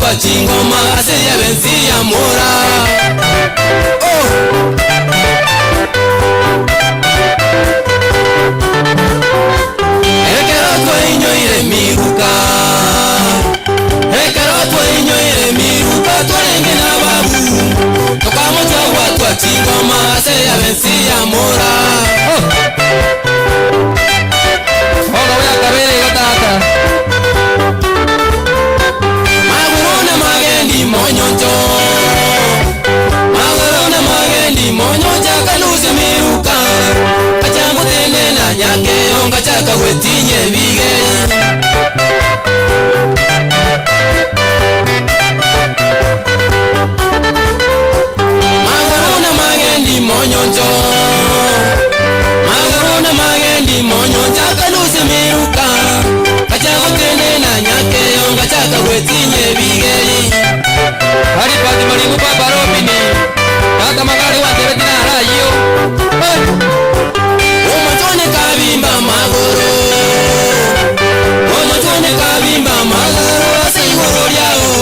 twa chingoma ase ya benzi ya mora. Ekero twa inyo ile miruka, ekero twa inyo ile miruka twarenge na babu. Tokamotwa twa chingoma ase ya benzi ya mora. Hola voy a carrera y tata. Magurona magendi monyonjo. Magurona magendi monyonjo kaluze miruka. Kachangu tene na nyake onga chaka wetinye bige. Magurona magendi monyonjo. Magurona magendi monyonjo kaluze miruka. Kachangu tene na nyake onga chaka wetinye bige. Hari pati maringu papa robini. Tata magari wa tebe tina rayo. Omotone kabimba magoro. Omotone kabimba magoro. Ase igoro liao.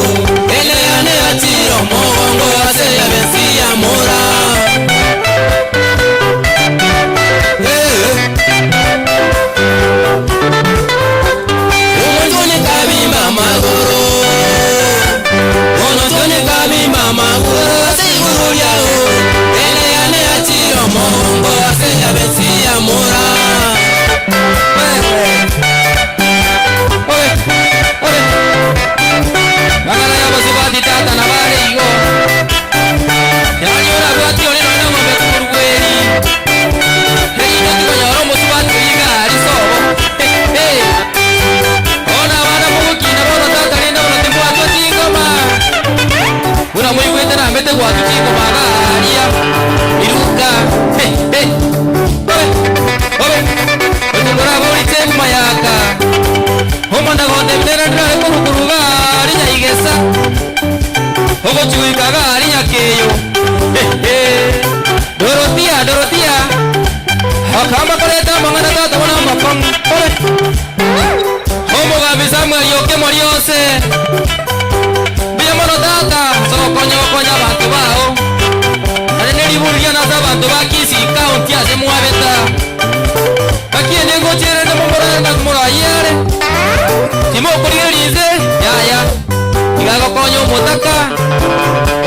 Ele ane atiro mogongo. Ase ya benzi ya mora. Omotone kabimba magoro. Omotone kabimba magoro. Ase igoro liao. Ele ane atiro mogongo. Ase ya benzi ya mora. Magala ya bosibati tata na bale igo. Yani ora bwati ole no ngombe kurweri. Hei tati ko nyoro mosibati yiga arisobo. Hey. Ona wana muki na bono tata linda bono tempo atoti ngoma. Una muy buena na mete kwa tuchi ngoma garia. Iruka. Hey hey. Obe. Obe ngora bori tempo mayaka. Homanda gonde mnera ndra kurukuruga arinya igesa. Ogo chuikaga arinya keyo. Dorotia Dorotia. Hakamba koleta mangana tata wana mapam. Homo gabisama yoke moriose. Bia mono tata soko konya bantu bao. Aneneri buria na bantu bakisi kaunti ase muabeta. Akiende ngochere na momora na kumora yere. Timo kurierize ya igago konyo motaka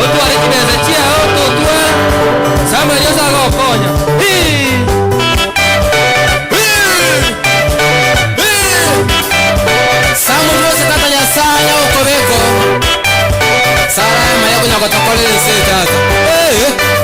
otware kibeza chia ototwa Samuel yosago konyo Samuel yose katanya saya okobeko Sara maya kunya kotokole se tata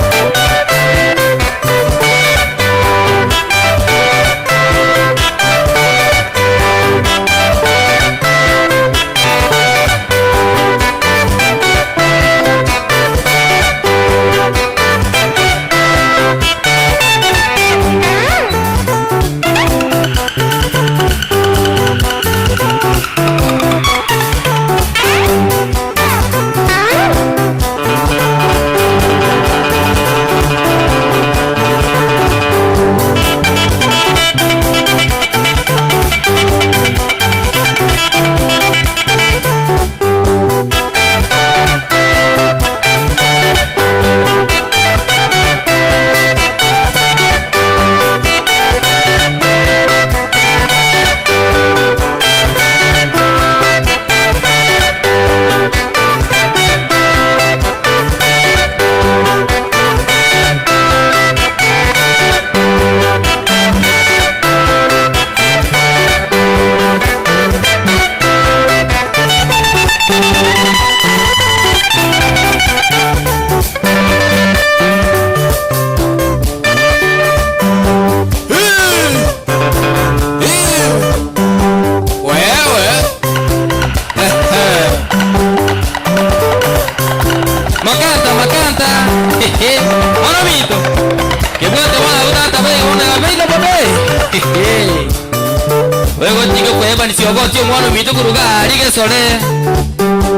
Tio mwana mito kuruga alige sole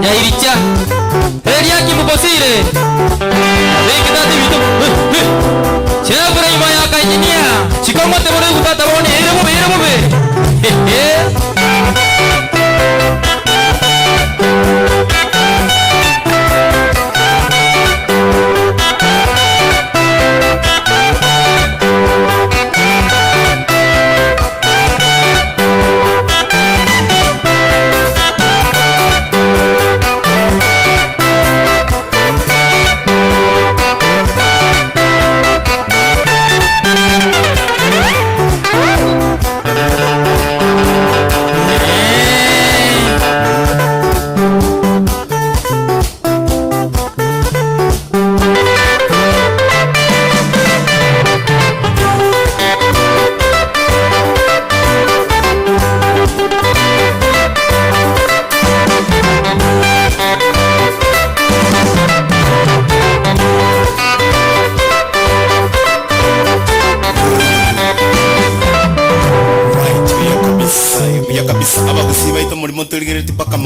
ya iricha eria kimukosire ekidati mito chena pura ima ya kainia chikomote bore gutata bone ere bobe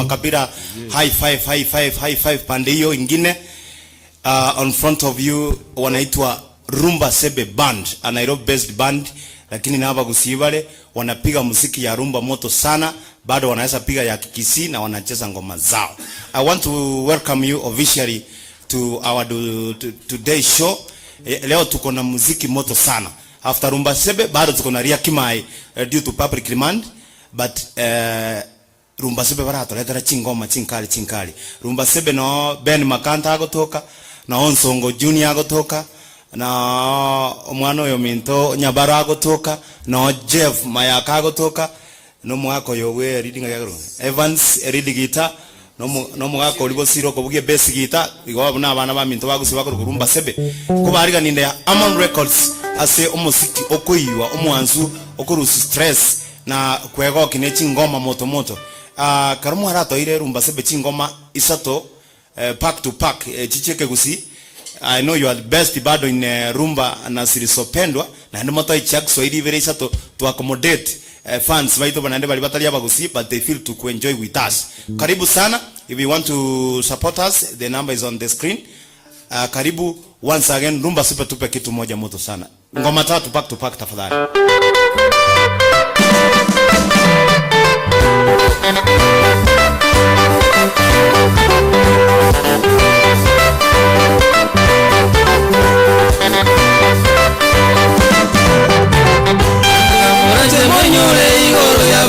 Makabira. High five, high five, high five. Pande hiyo ingine. On front of you wanaitwa Rumba Sebe Band, a Nairobi based band, lakini na hapa Gusibale wanapiga muziki ya rumba moto sana, bado wanaweza piga ya Kikisii na wanacheza ngoma zao. I want to welcome you officially to our today show. Leo tuko na muziki moto sana. After Rumba Sebe bado tuko na Ria Kimai due to public remand, but Rumba Sebe baratoleta chingoma chinkali. Rumba Sebe no Ben Makanta agotoka na Onsongo Junior agotoka na omwana oyo Minto Nyabaro agotoka na Jeff Mayaka agotoka no mwako yowe reading agaro Evans reading guitar no mwako olibo siro ko buge bass guitar igo na abana ba Minto bagusiba ko Rumba Sebe kubariga ninde ya Amon Records ase omuziki okoyiwa omwanzu okurusi stress na kwego kinechi ngoma moto karumu harato ile Rumba Sebe chingoma isato pack to pack chicheke gusi. I know you are the best bado in rumba na sirisopendwa na ndo moto ichak so ili very isato to accommodate fans baito banande bali batalia bagusi, but they feel to enjoy with us. Karibu sana. If you want to support us, the number is on the screen. Karibu once again. Rumba Sebe tupe kitu moja moto sana. Ngoma tatu pack to pack tafadhali.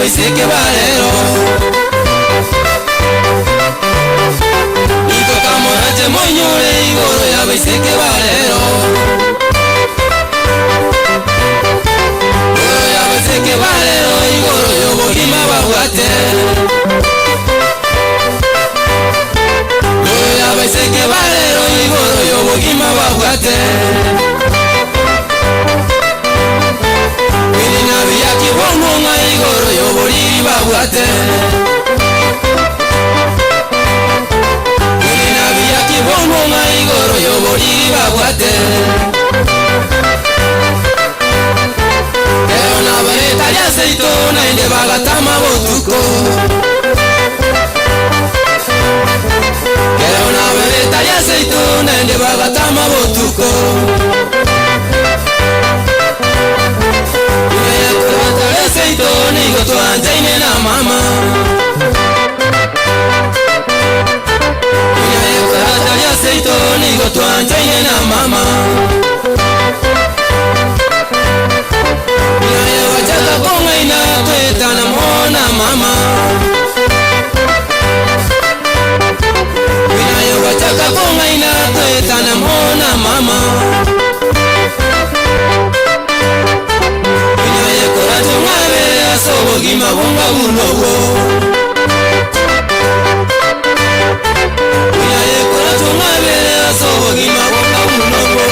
Seke balero Nito kamorache monyore igoro ya beseke balero Igoro ya beseke balero igoro yo bogima babuate Igoro ya beseke balero igoro yo bogima babuate Igoro yo bori babuate Nina via kibono nga igoro yo bori babuate Pero na bareta ya aceito na inde bagatama botuko Pero na bareta ya aceito na inde bagatama botuko Nigo tuanjaine na mama Inaye karata ya seito nigo tuanjaine na mama Inaye wachaka konga ina tueta na mona mama Inaye wachaka konga ina tueta na mona mama Bogima bonga bulogo Uyaye kora tungabe aso bogima bonga bulogo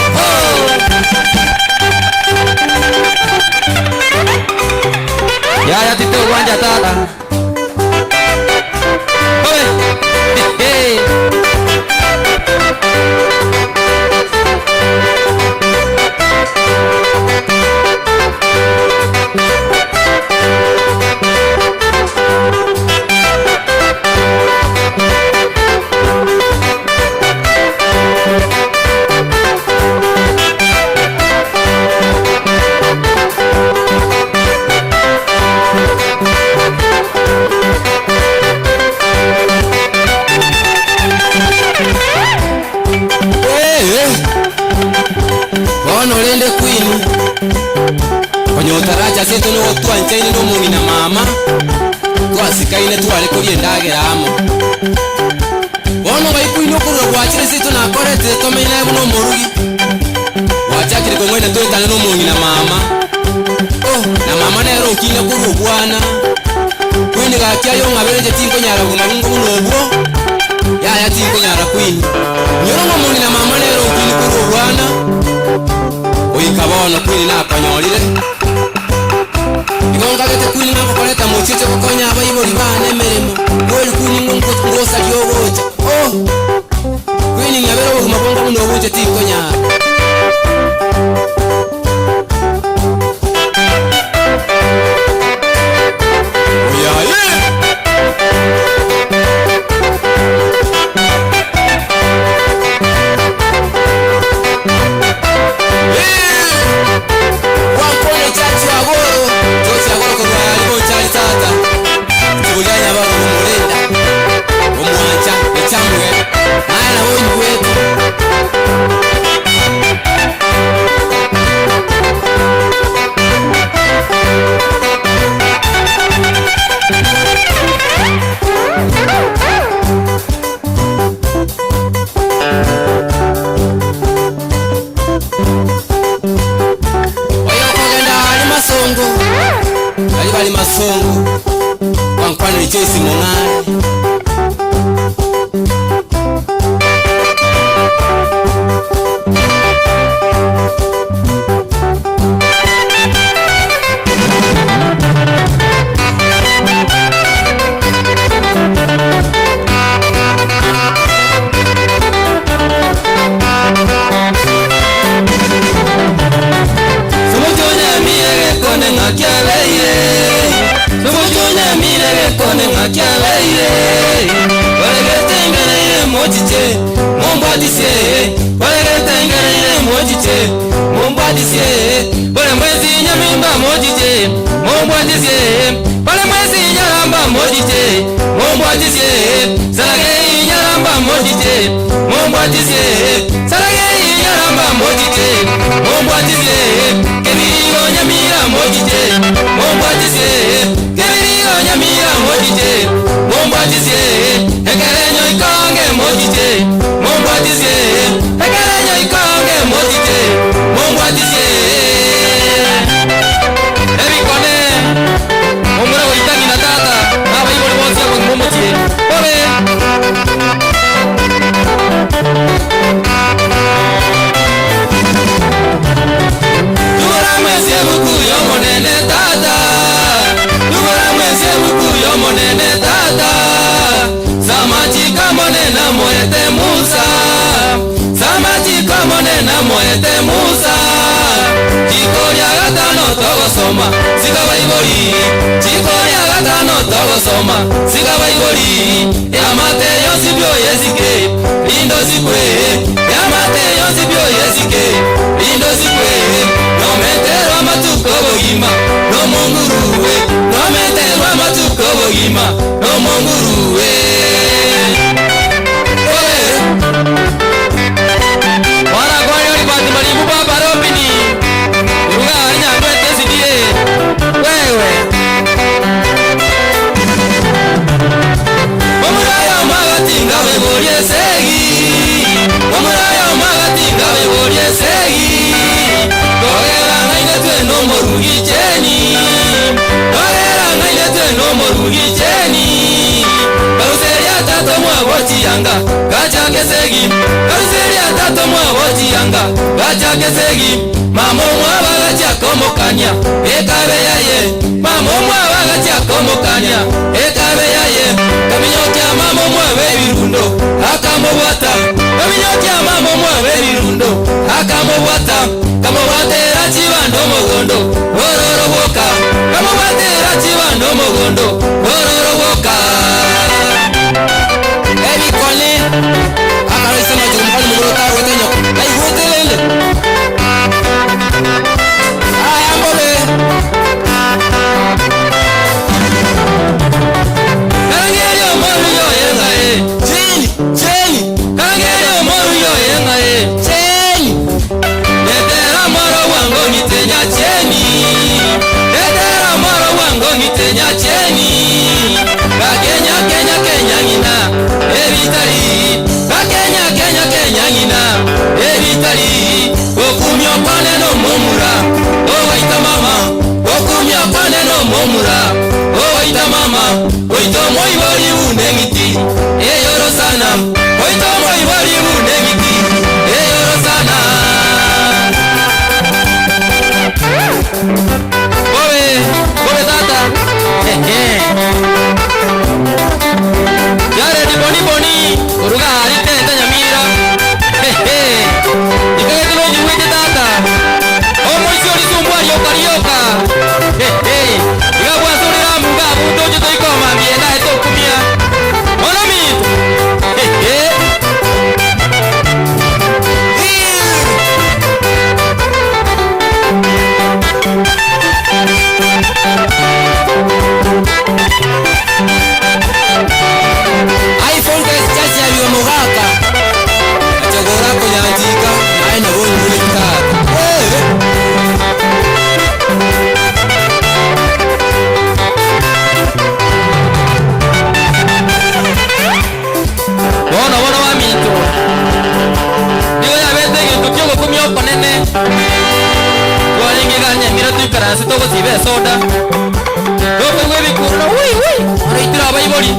Ya tito wanja tata Oye hey Seto no tuanchaine no mungi na mama Tuasikaine tuwale kuliendage ramo Ono baikuino kuro wachire seto na korete tomeina no morugi Wachakire kongwene tuetane no mungi na mama Oh, na mama nero kine kuro bwana Kwini gakia yo ngabereje tinko nyara gumarungu munobwo Ya tinko nyara kwini Nyoro no mungi na mama nero kine kuro bwana Oikabono kwini na kanyolire Igonga gete kwini na kukoleta mochiche kukonya abayibori bane meremo Goli kwini ngosa lyoboja Oh Kwini ngabero kumakonga muno obuje tikonya Oya mojiche mumbwatisie olegete ngerere mojiche mumbwatisie ole mwezi nyamimba mojiche mumbwatisie ole mwezi nyaramba mojiche mumbwatisie sarage nyaramba mojiche mumbwatisie sarage nyaramba mojiche mumbwatisie kebirigo nyamira mojiche mumbwatisie kebirigo nyamira mojiche mumbwatisie ekerenyo ikonge mojiche mumbwatisie ekerenyo ikonge mojiche mumbwatisie ebikone umure witagi na tata abayiboli bonse kwa mumochie ole Monene tata, Lugora mwese bukuyo monene tata, Samachika monena moete Musa, Samachika monena moete Musa, Chikoria gatano togo soma, Sika baibori, Chikoria gatano togo soma, Sika baibori, Yamate yosibyo yesike, Lindo sikwe, Yamate yosibyo yesike, Lindo sikwe, no meterwa matuko bogima, no monguruwe, no meterwa matuko bogima, no monguruwe. Wana kwa yori bati malibu baba robini, uruga harinya mwete sidie, wewe. Omuraya magatinga weborie segi, Omuraya magatinga weborie segi, Dogera ngaine tweno morugicheni, Dogera ngaine tweno morugicheni, Karuseria tato mwaboti yanga, Gacha kesegi, Karuseria tato mwaboti yanga, Gacha kesegi, Mamo mwabagacha komokanya, Ekabe yaye, Mamo mwabagacha komokanya, Ekabe yaye, Kaminyokia mamo mwabe birundo, Akamobwata, Kaminyokia mamo mwabe birundo, Akamobwata, Kamobwatera chibando mogondo, Ororo boka, Kamobwatera chibando mogondo, Ororo boka. Ebi kone, akarisema chukumpani mugurota wetenyo, Ai hutelele. Ayambole. Karangerio moru yo yenga Cheni, cheni. Karangerio moru yo yenga Cheni. Netera moro wango nitenya cheni. Netera moro wango nitenya cheni. Kakenya kenya kenya ngina Evitali. Kakenya kenya kenya ngina Evitali. Okumyo kone no momura Owaita mama Okumyo kone no momura Owaita mama Oito moibori unengiti Eyoro sana Oito moibori unengiti Eyoro sana Bobe tata Yare di boni boni Uruga harite enta nyamira Ikagetu no juwete tata Omo isi olisumbua yokarioka Igabwa surira muga Buto juto ikoma Mienda eto kumia Ono mitu iPhone kesi chachi ya liwa mugaka Achagora kunyanjika Aina goni mule kitaka Bona wa mito Digo ya vete que tu kyogo kumio konene Walingi ganya mira tu karansi toko sibe soda Dope webi kuruna ui Ara itira abayibori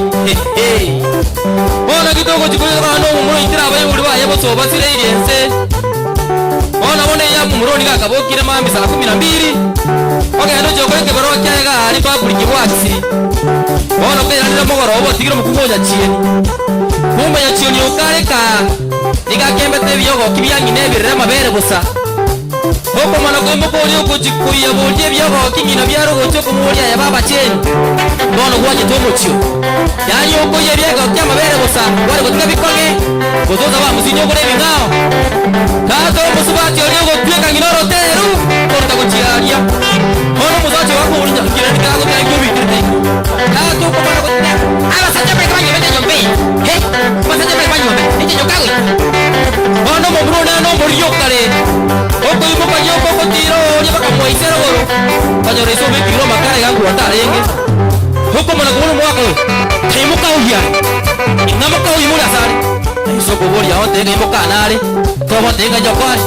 Bona kitoko chikuyo kano mumuro itira abayibori wa yabo soba sire iriense Bona ya mumuro niga kabokire mambi saa 12 Oke ando jokore ke baro kyaga ari pa kuri kiwatsi Bona pe ari mogoro obo tigiro mukumoja chieni Kumba ya chioni ukareka Niga kembete biyogo kibyangi nebirira mabere busa Hoko mana kumbo kodi ukuchikuya bulje biyogo kingina byaro gochoko mulya ya baba cheni Bona gwaje tomo chio Yani uko yebyego kyamabere busa Wari gotika bikonge Kuzoza wa musinyo kule bingao. Tato musubati olio gotweka nginoro teru. Korta kuchiaria. Ono muzachi wako ulinja kirani kago tangu bikirte. Tato komana kote. Ala saja pe kwanyo bete nyombe. He? Masaja pe kwanyo bete. Nje nyokago. Ono mobrona no moriyo kare. Oko yuko kwanyo koko tiro ni baka moisero goro. Kwanyo reso be kiro makare gangu atarenge. Huko mwana kuno mwako. Taimuka uya. Inamuka uya mula sari. Soko bori aonte ngimo kanale. Toba tenga jokwari.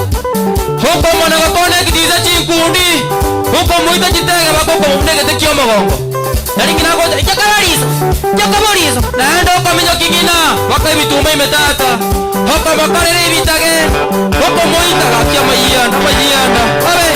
Huko mwana wakone kidiza chikundi. Huko muita chitega bakoko mumnege tekio mogongo. Nani kinako jakabarizo. Jakabarizo. Naendo kaminyo kingina. Waka ibitume imetata. Huko makare ibitage. Huko muita gakia mayanda. Abe.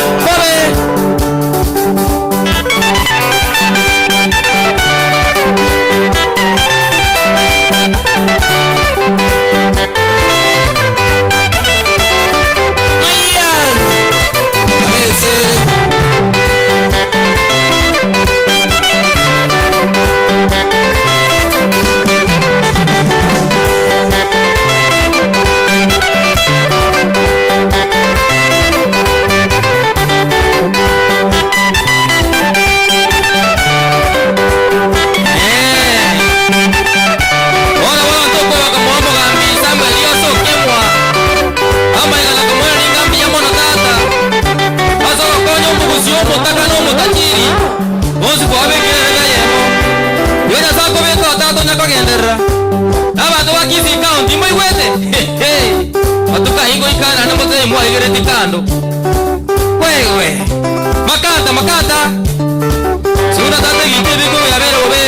Kando wewe makata sura tata gitebe ko ya bero be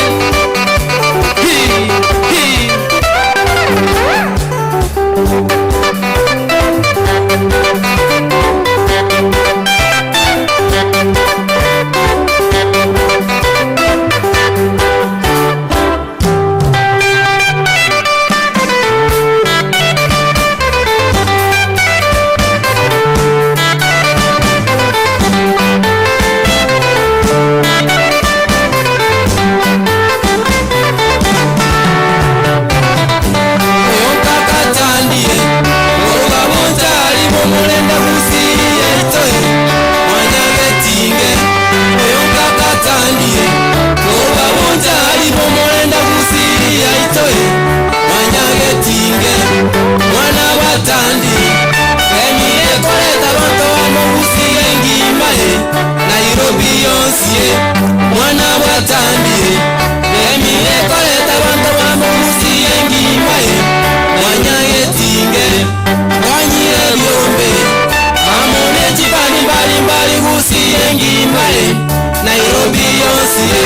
Nairobi yonsie,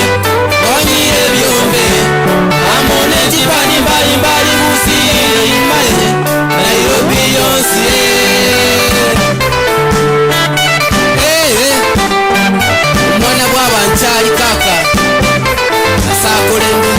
onyire byombe, amone jibani mbali mbali musie imaye, Nairobi yonsie. Mwana bwaba nchali kaka, asakulembe.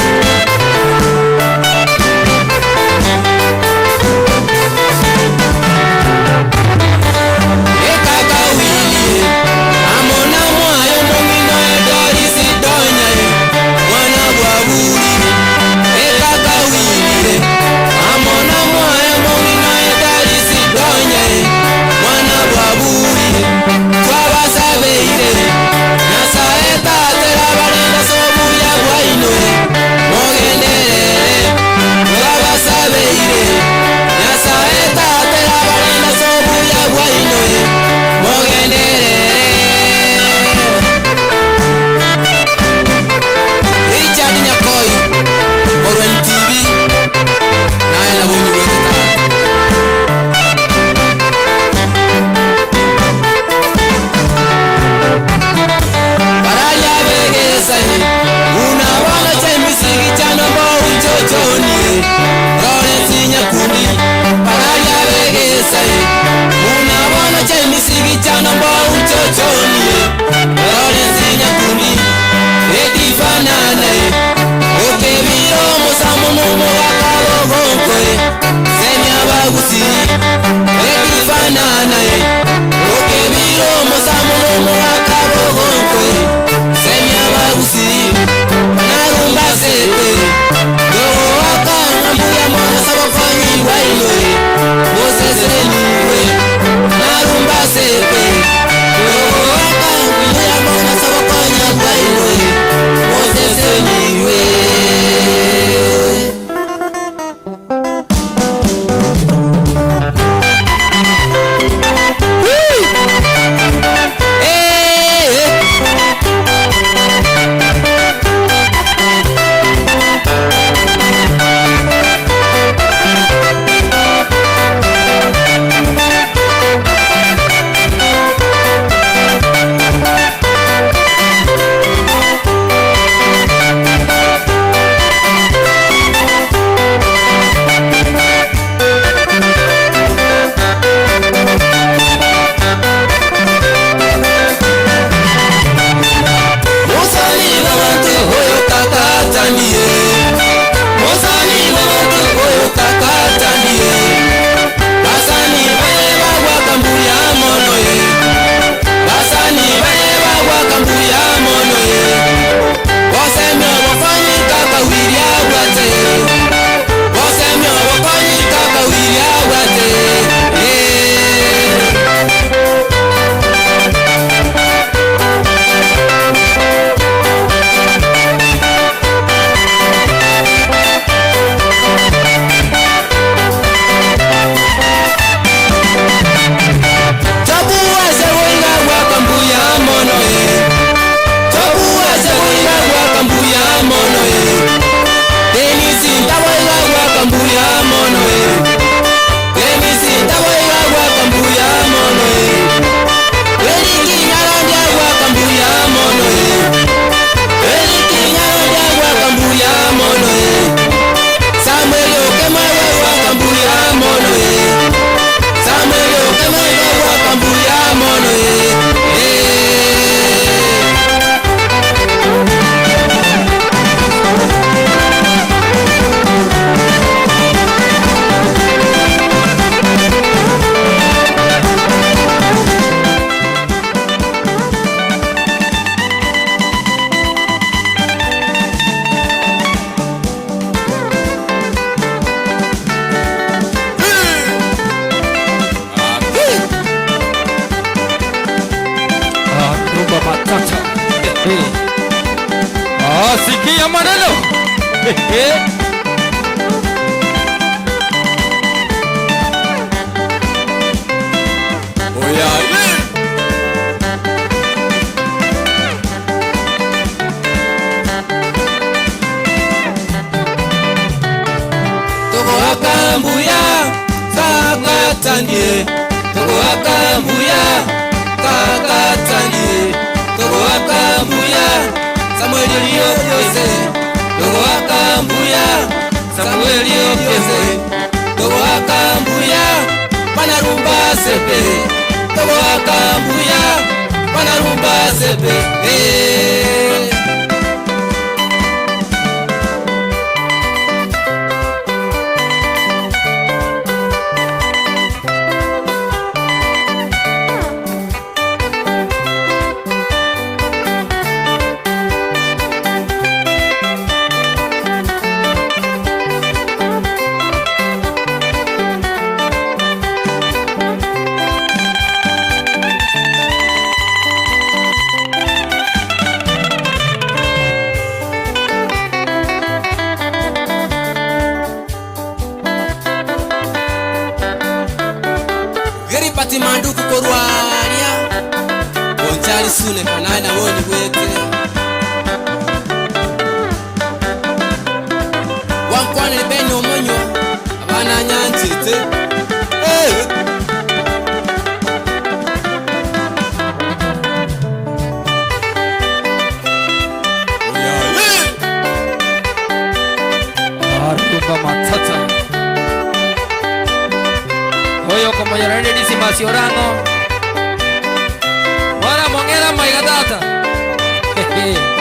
Why Sikia maneno. Oya, Togo akambuya kakatandie, Togo akambuya kakatandie, Togo akambuya Samueli Obyeze, Togo akambuya Samueli Obyeze, Togo akambuya Banarumba sepe, Togo akambuya Banarumba sepe. Pati manduku korwaria Onchali sune panana woni wete Wankwane beno monyo Abana nyanchite Arumba matata Hoyo como ya ready si orano. Mora mongera maigadata. Thank you.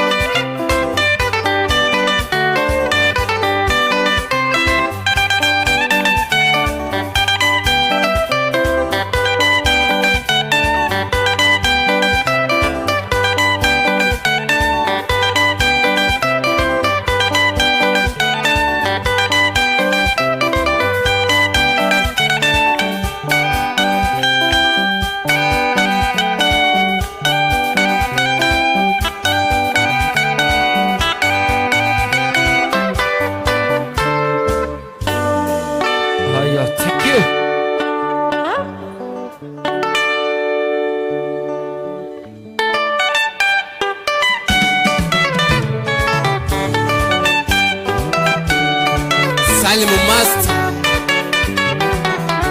Salimu Master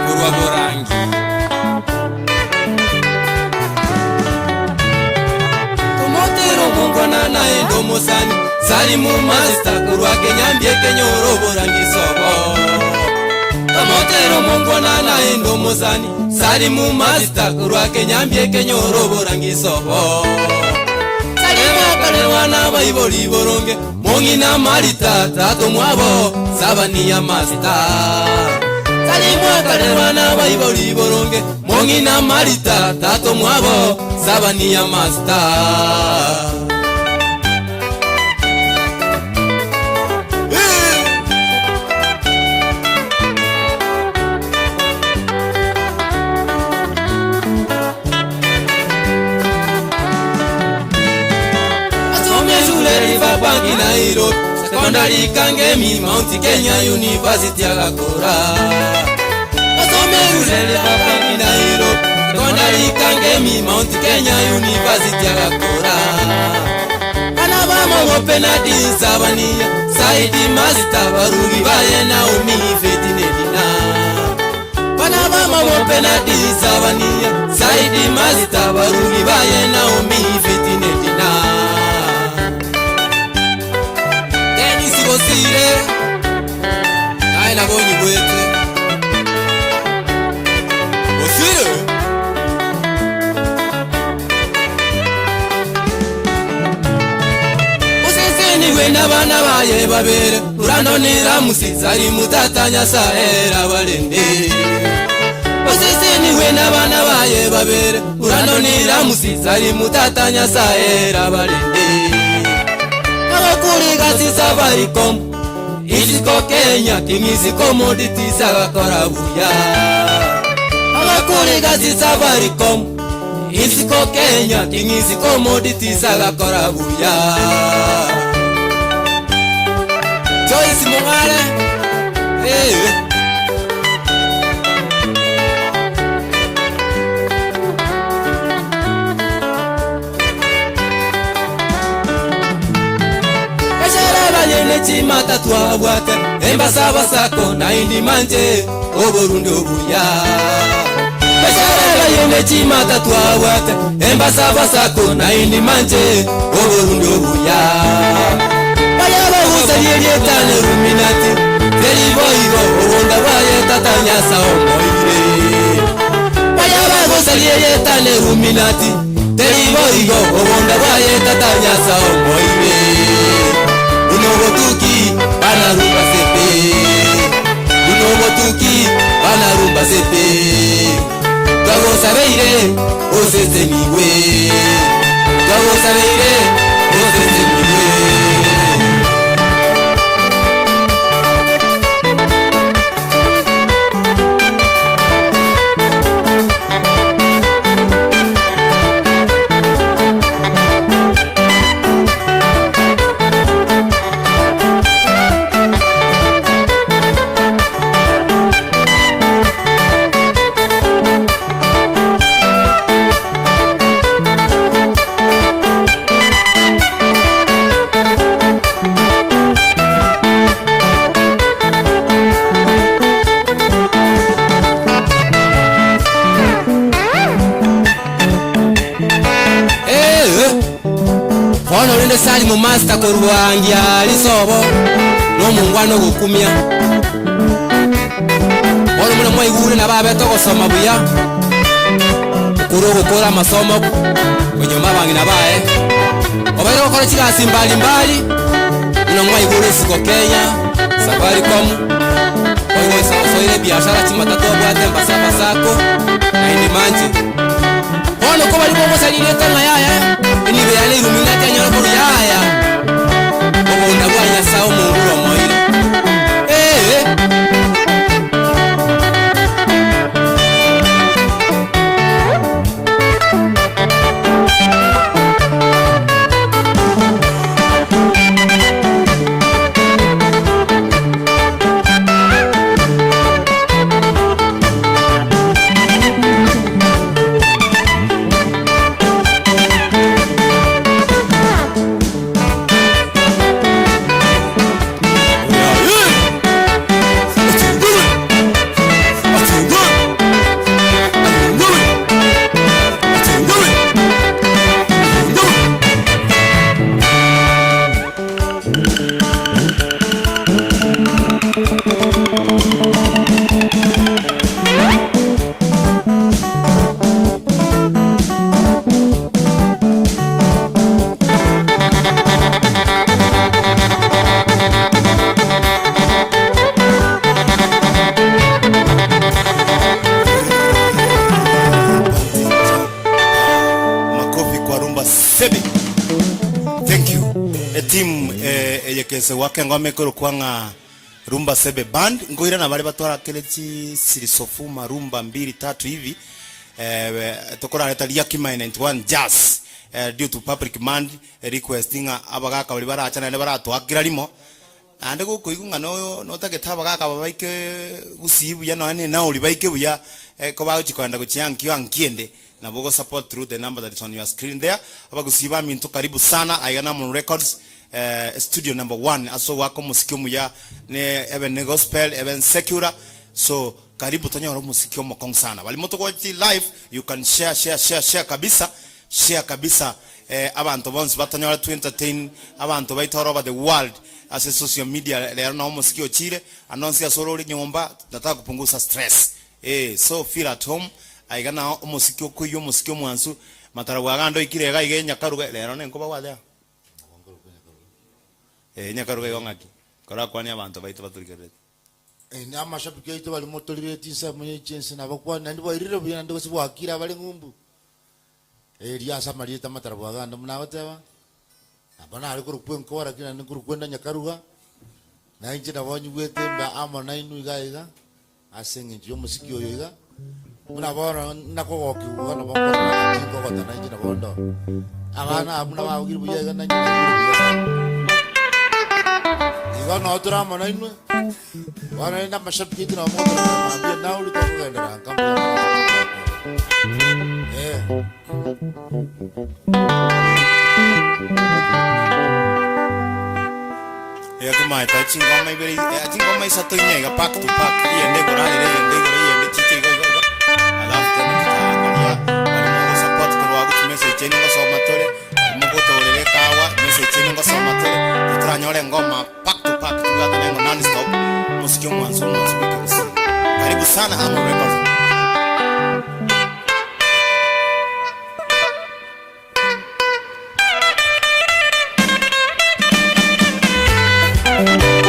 Kurwa Borangi Tomotero mungwana na endomo sani Salimu Master Kurwa Kenyambie Kenyoro Borangi sobo Tomotero mungwana na endomo sani Salimu Master Kurwa Kenyambie Kenyoro Borangi sobo Salimu Kanewana Baiboli Boronge Mongina Marita Tato Mwabo Sabania Master Salimu Kanewana Baiboli Boronge Mongina Marita Tato Mwabo Sabania Master Bangi Nairobi, secondary Kangemi, Mount Kenya University Agakora. Asome Ulele Bangi Nairobi, secondary Kangemi, Mount Kenya University Agakora. Kanabama wopena disabania, Saidi Master Barugi Baye Naomi Fetinedina. Kanabama wopena disabania, Saidi Master Barugi Baye Naomi Fetinedina. Osire Aina boni bwete Osire Osisini wena bana baye babere Urano nira musizari mutatanya saera balende Osisini wena bana baye babere Urano nira musizari mutatanya saera balende Kuri gasi Safaricom Isiko Kenya Kingizi commodities Agakora buya Kuri gasi Safaricom Isiko Kenya Kingizi commodities Agakora buya Joyce Mongale. Chimata twabwate embasaba sako na indi manje oburundi obuya bashara yene chimata twabwate embasaba sako na indi manje oburundi obuya bayaba usaliye tane ruminati veri boigo onda baye tatanya saomoire bayaba usaliye tane ruminati veri boigo onda baye tatanya saomoire Unobotuki banarumba sepe Unobotuki banarumba sepe Gago sabeire osese miwe Gago sabeire osese miwe Sali mu master korwangia lisobo no mungwano gukumya Oro muna mwa igure na babe to gusoma buya Kuro gukora masomo kunyoma bangi na bae Obairo gukora kigasi mbali mbali Muna mwa igure siko Kenya Safaricom Oyo soire biashara chimata to bwate mbasaba sako na indi manje Ono ko bali bomo salire tanga yaya Ini beyane iluminati anyoro koru yaya Obo ndabwanya sao munguro moile Yekese wake ngome koro kwanga Rumba Sebe Band ngoira na bale batwara kelechi sirisofuma rumba 2-3 hivi tokora leta Yakima 91 jazz due to public demand requesting abagaka bali barachana ne baratwakira limo ande guko igunga no taketaba gaka babaike gusibu ya no na uli baike buya ko bachikwanda kuchiankio ankiende na bogo support through the number that is on your screen there abagusiba minto karibu sana Ayana Mon Records studio number 1 aso wako musikio muya ne even gospel even secular so karibu tonyoro musikio mokong sana bali moto kwa live you can share kabisa abantu bonse batonyora to entertain abantu baita all over the world as a social media lero na musikio chile announce asorori nyomba nataka kupunguza stress so feel at home aigana musikio kuyo musikio mwansu mataragwa gando ikirega igenya karuga lero ne nkoba wada nyakaruga yongaki kora kwani abantu baita baturikirete ni amashabiki yaito bali motolireti sa munye chense na bakwa nandi boirire bya ndo sibwakira bali ngumbu ria samarieta mataragwa gando munawateba abana ari kurukwen kora kina ni kurukwenda nyakaruga na inje na bonyu gwetemba ama na inu igaiga asenge njo musiki oyo iga muna bona nakogoki ugana bakora na ngoko ta na inje na bondo abana amuna bawugiri buyaga na nyina igana oturama na inwe wana ina mashabiki tuna moto na ambia na uli takugendera kambi ya kama ita chinga mai beri chinga mai satu nya ga pak tu pak ye ne gora ye chichi go alafu tena tutaangalia wale mo support kwa watu message ni ngo matole mo gotole kawa message ni ngo matole tutanyole ngoma pak tu pak tugaga na non stop muziki mwanzo wiki. Karibu sana Amo Records. Abana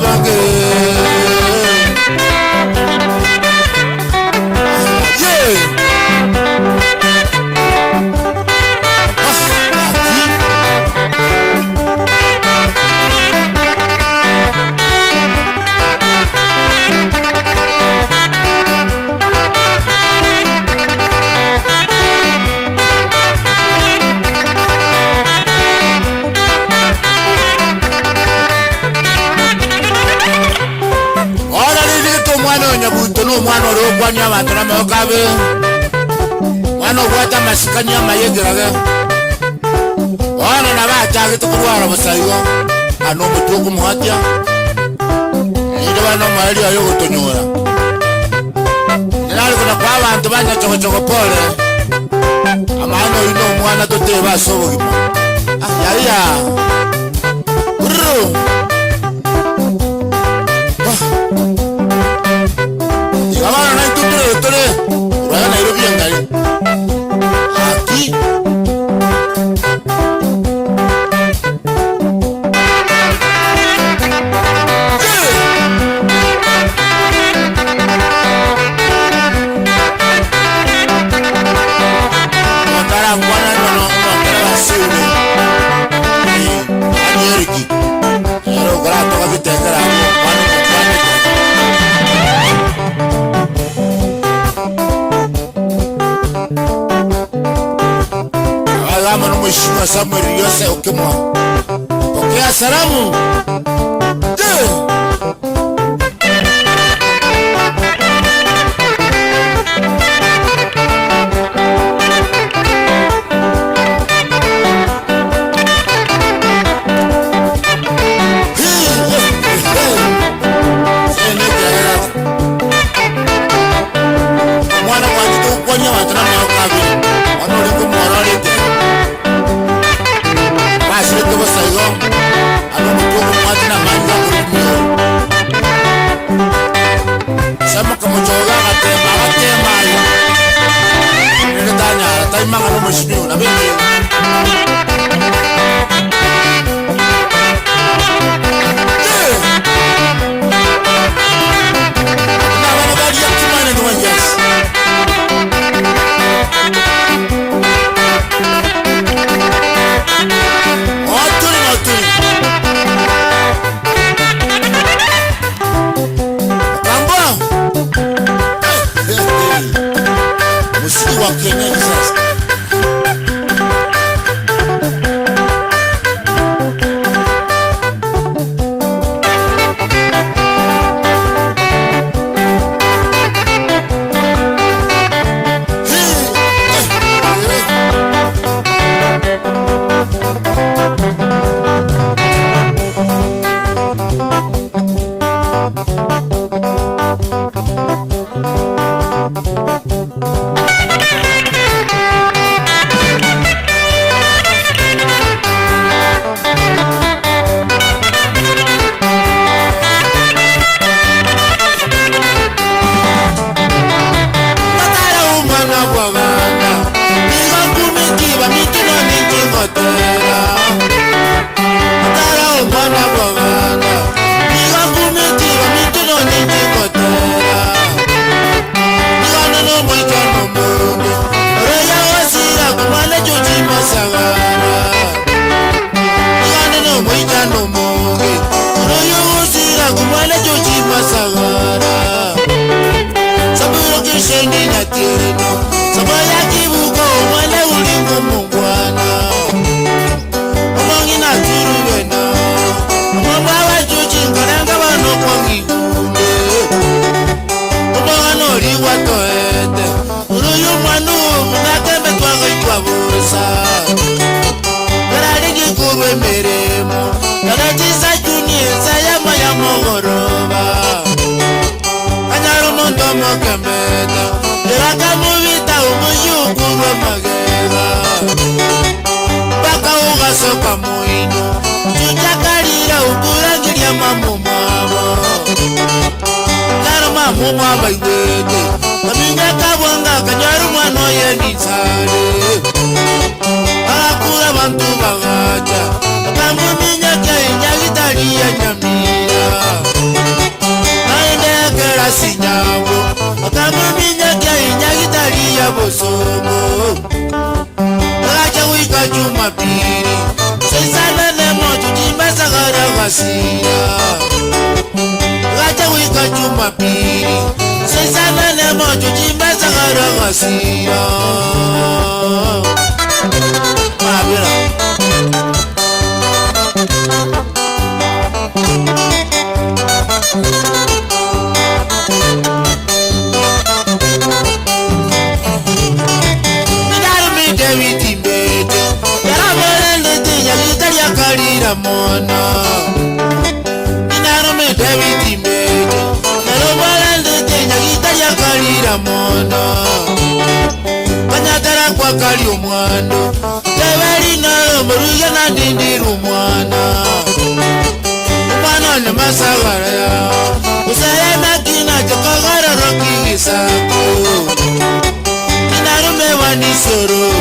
bange mwana ro kwanya batara me kabe mwana gwata masikanya mayegeraga wana na bacha gitu kurwara busayo ano mutugu muhatya ndo bano mali ayo gutonyora nari kuna kwa bantu banya chogo pole amano ino mwana toteba sobogima ya urru Kamana na itutore Raya Nairobi yangai Aki Mwakara mwana mwakara wasiwe Ani eriki Ero kura toka vitekara Mwana Mheshimiwa Samuel Yose Okemwa. Pokea salamu. Mwana kwa kitu kwenye watana maukabi. Mwana uliku moralite. Masih itu saya, anu mukul mati namanya kurumio. Sama kamu coba kate mayu. Ini tanya, tapi mang anu musyu, nabi. Nah, mana bagian gimana tuan Jas? Kenya sasa bantu bagaja, kamu minyak ya nyamira. bosongo Gacha wika Jumapili Sesana nemo tujimasa gara gasira Gacha wika Jumapili Sesana nemo tujimasa gara gasira Mabira Mona Inarume David Imbeje Narobalande Tenya Gitaria Kalira Mona Kanyatara kwa kali omwando Teweli naro Muruja na dindiru mwana Umwana ne masagara ya Usayana kina chakagara roki gisako Inarume wanisoro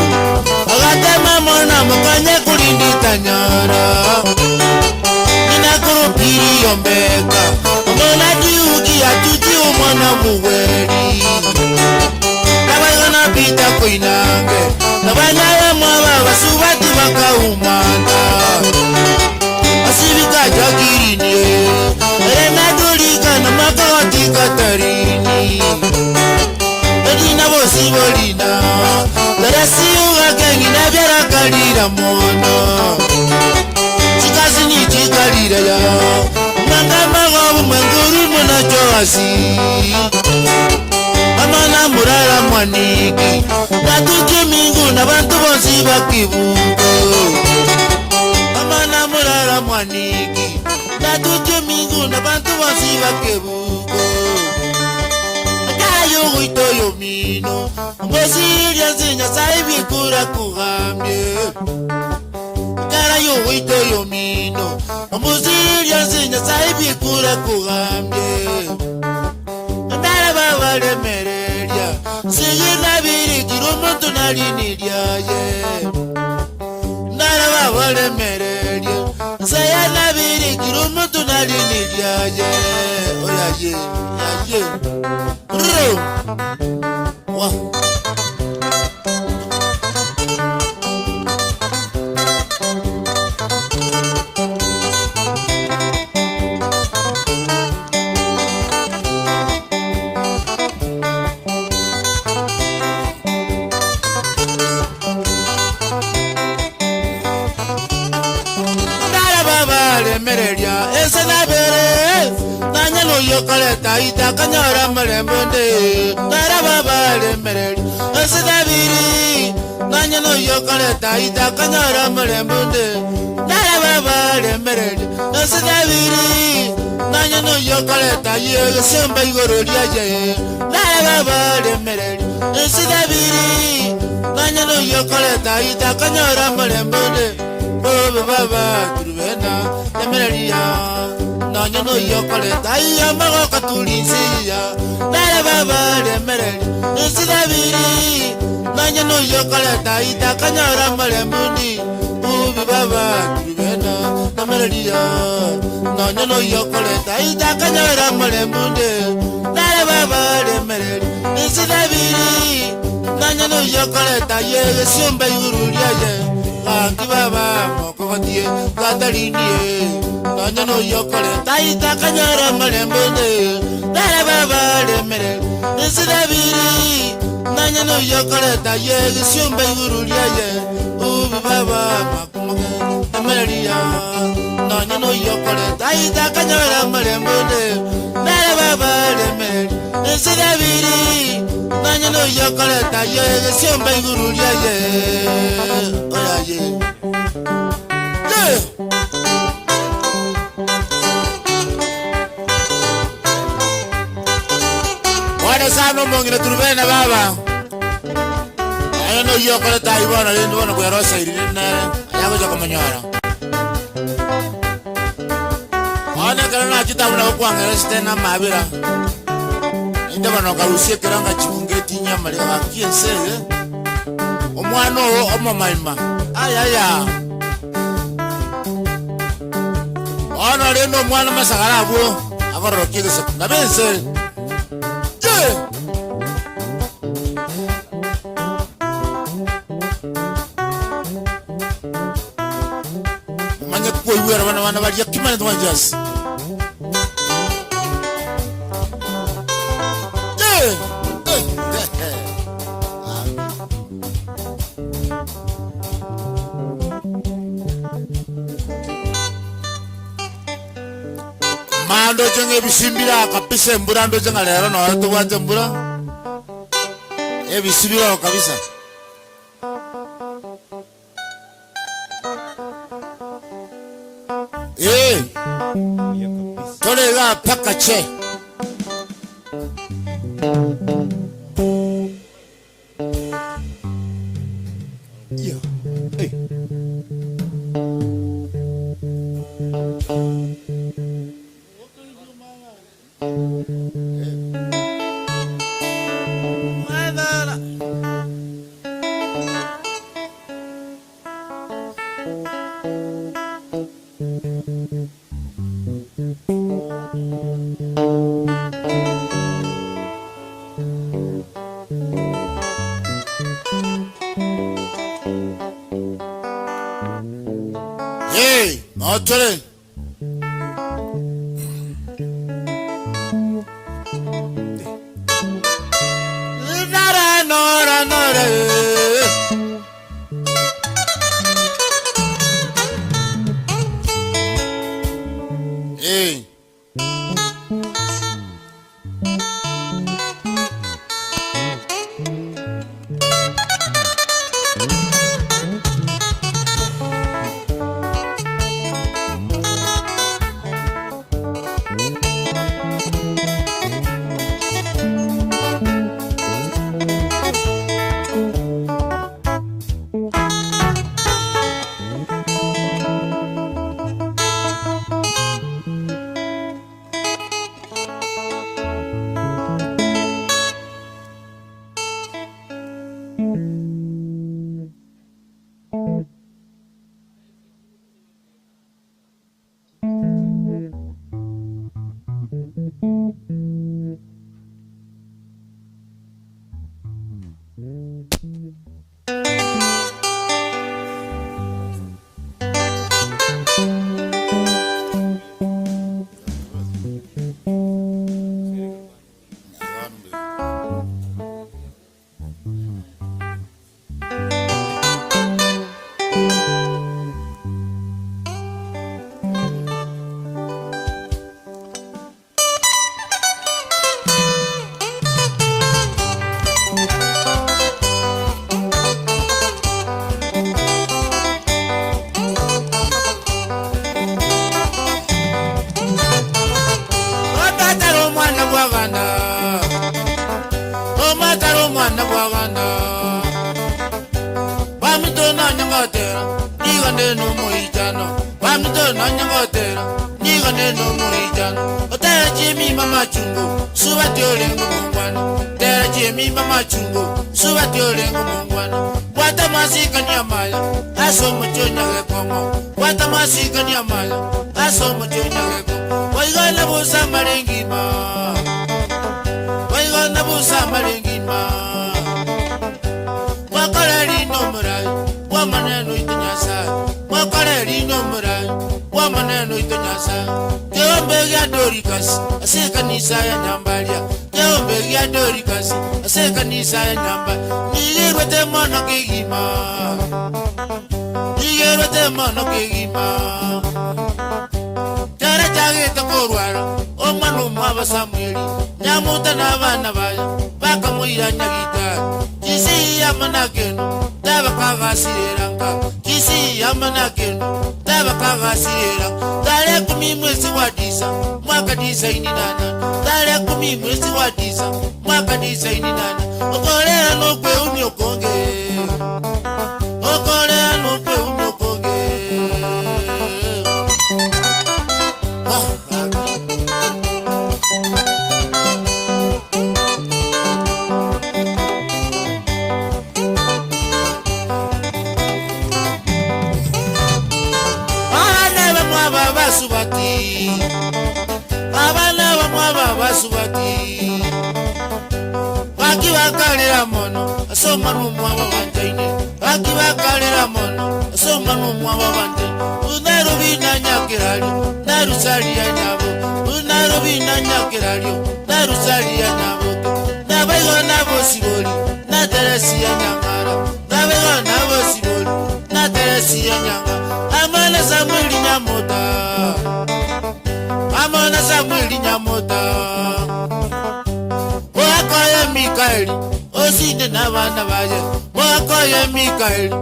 Agatema mona mukanye kulindi tanyara Ninakuru yombeka Mbona diuki atuti umwana muweri Nabagana pita kuinange Nabanyaya mwawa wasubati waka umana Asibika jagirini Erena dulika na makawati katarini Edina bosi bolina Darasi uga kengi nabiara kalira mono Chikazi ni chikalira ya Manga mago mwenguru mwana joasi Amana murara mwaniki Natuke mingu na bantu bonsi bakibuko Amana murara mwaniki Natuke mingu na bantu bonsi bakibuko Akayo wito yomino Mwesi rianzinya saibi kura kuhamye Karayo wito yomino Mwesi rianzinya saibi kura kuhamye Ndara baba lemereria Sige nabiri kirumuntu naliniriaye Ndara baba lemereria Saya nabiri kirumuntu naliniriaye Oyaye, yaye Roo Wah Yokoleta ita kanyara malembonde Tara baba lemereri Esidabiri Nanya no yokoleta ita kanyara malembonde Tara baba lemereri Esidabiri Nanya no yokoleta Yega semba igororia ye Tara baba lemereri Esidabiri Nanya no yokoleta ita kanyara malembonde Bobe baba turubena lemereria Nanya no yokoleta iya mago katulisiya Nara baba lemereri Esidabiri Nanya no yokoleta ita kanyara malembundi Ubi baba turubena lemereria Nanya no yokoleta ita kanyara malembundi Nara baba lemereri Esidabiri Nanya no yokoleta yege sumba yururia ye Anki baba moko batie katalinie Nanya no yokoleta ita kanyara malembonde Nara baba lemereri Esidabiri Nanya no yokoleta yege sumba yururia ye Ubi baba makumoke lemereria Nanya no yokoleta ita kanyara malembonde Nara baba lemereri Esidabiri Nanya no yokoleta yege sumba yururia ye Oyaye Sano mongina turubena baba Ayo no yokoleta ibona lindu wana kuyarosa irinene Ayago joko manyara Wana kalana chita una wakuanga resitena mabira Inde wana karusie kiranga chikungeti nyama Lega kiensege Omwano omo maima Ayaya Wana lindo omwana masagara abuo Agoro kigisa Nabense kwa iwera wana bali yakimana twanjas mando jenge bisimbira kabisa mbura ndo jenga lero no watu wate mbura bisimbira kabisa tolega pakache Otole nara nora nora akibakalira mono asoma n'omwabo bantaine akibakalira mono asoma n'omwabo bantaine unarubina nyakiralyo narusalia nyabo unarubina nyakiralyo narusalia nyabo nabego nabo siboli na Teresia nyangara nabego nabo siboli na Teresia nyangara amana Samueli nyamota amana Samueli nyamota wakoye Mikaeli osinde n'abana baje wakoye Mikaeli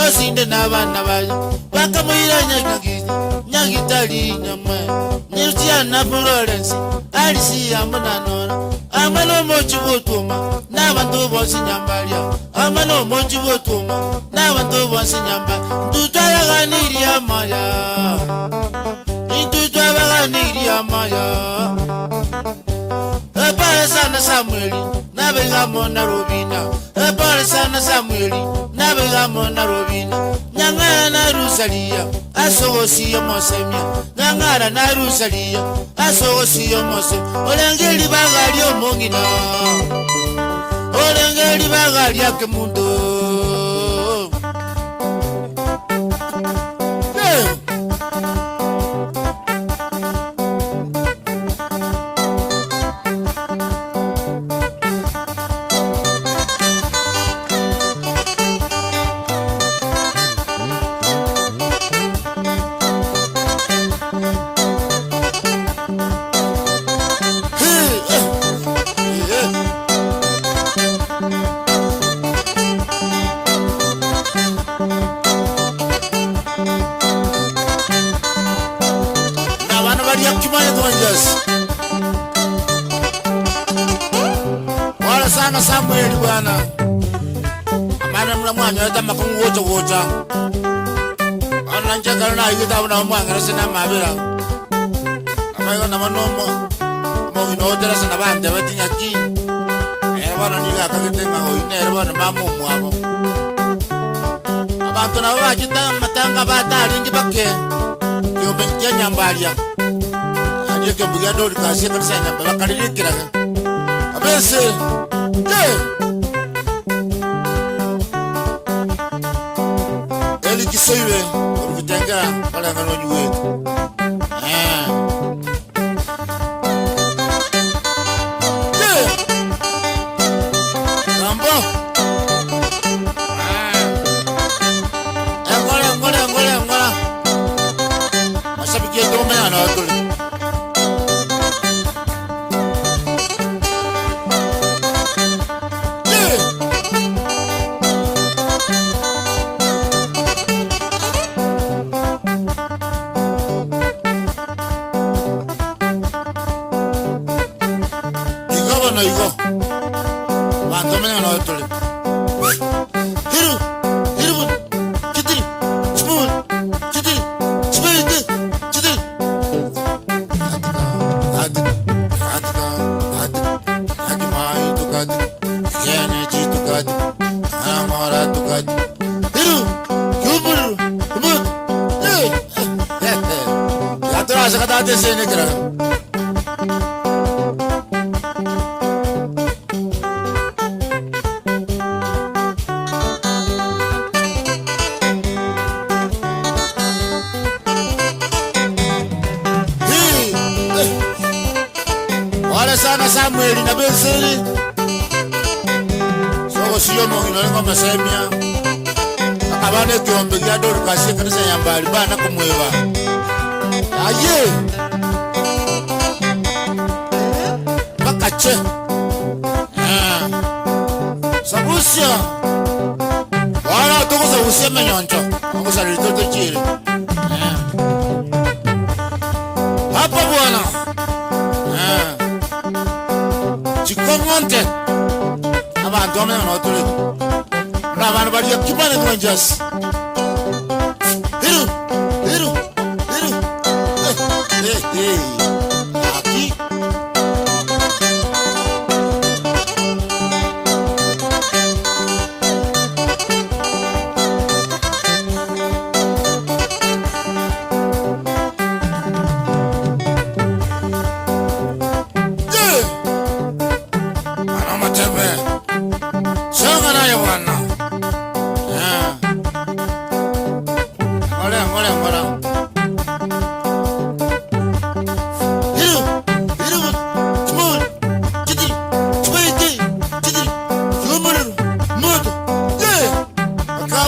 osinde n'abana baje bakamuyira nyagitali nyamwe Nirtiana Florence alisi amunanora amano mochibutuma n'abantu bose nyambalya amano mochibutuma n'abantu bose nyamba tutaraganiri amaya tutaraganiri amaya Epale sana Samueli nabegamo na Robina epale sana Samueli nabegamo na Robina nyangara na Rusalia asogosiyo mosemya nyangara na Rusalia asogosiyo mose olengeli bagali omongina olengeli bagali akemundo Wala sana Samueli bwana amana mla mwana yata makungu wocha ana njaka na yita na mwanga sina mabira amayo na manomo mo inotera sana bande batinya ki bwana niga kakitenga hoine bwana mamu mwabo abantu na bajita matanga batali ngibake yo benja nyambalia Yeke mbuya dori kasi kanisa nyamba bakaliri kiraga abese eli kisoiwe urutanga pala ngano nyuwetu Rambo Angola Masabiki dome ana otuli Igo Mando me no otole Hiru Kitty Spoon Kitty Hadi mai tu kad Yene ji tu kad Amara tu kad Hiru Kubur Ya to asa kada de se ne kara sana Samueli na Benseri Soko siyo mongino lengo masemia Akabane kiombe kia dori kasi kanisa nyambali Bana kumweba Aye Bakache Sabusia Wala toko sabusia menyoncho Ako sa ritoto chiri Hapa buwana Chikongonte abantu amene anotole abantu bali yakimane konjas hiru aki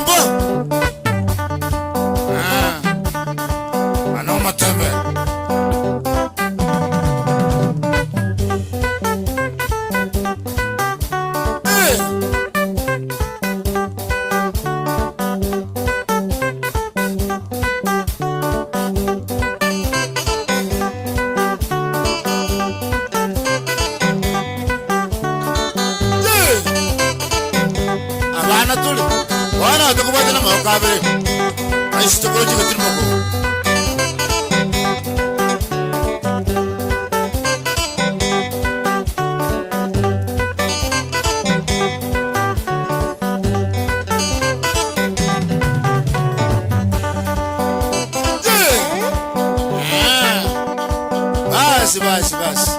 mambo ano matembe Kabe, I used to go to the Trimoko. Bas.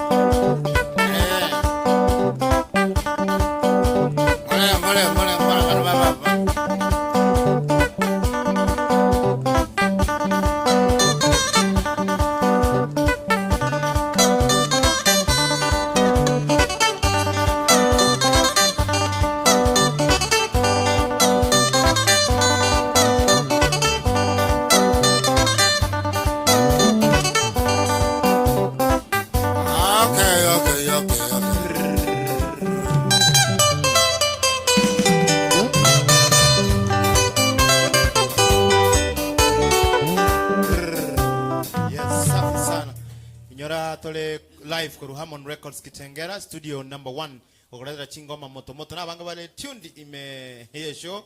Live kwa Hammond Records Kitengera studio number 1 okoleta chingoma moto na banga bale tuned ime hiyo show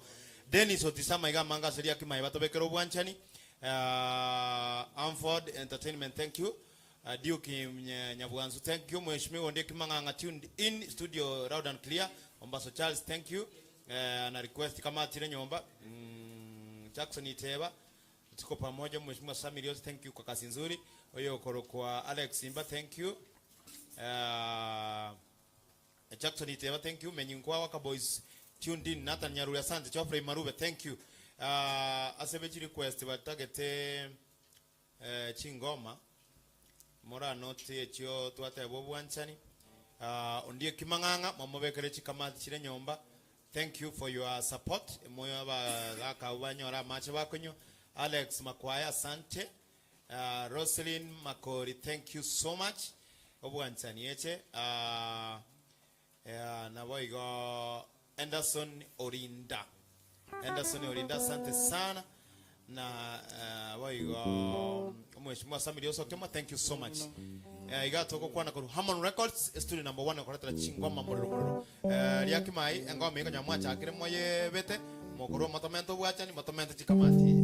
Dennis Otisama iga manga seria kima batobekero bwanchani Amford Entertainment thank you Duke Nyabuanzu thank you mheshimiwa ndiye kimanga tuned in studio loud and clear Ombaso Charles thank you na request kama atire nyomba Jackson Iteba tuko pamoja mheshimiwa Samirios thank you kwa kazi nzuri oyo kwa Alex Simba thank you Jackson Iteba thank you Menyingwa waka boys tuned in Nathan Nyaruri asante Geoffrey Marube thank you asebeji request batagete chingoma mora note ekyo twata bobwanchani ondie kimanganga mamobekere chikamati chire nyomba thank you for your support moyo abaka ubanyora mache bakonyo Alex Makwaya asante Roselyn Makori thank you so much obwanchani eche na boigo Anderson Orinda asante sana na boigo mheshimiwa Samiri Osokema thank you so much igato ko kwana ko Hammond Records studio number 1 ko chingoma mororo liakimai engoma iko nyamwacha akire moye bete mokoro motomento bwachani motomento chikamati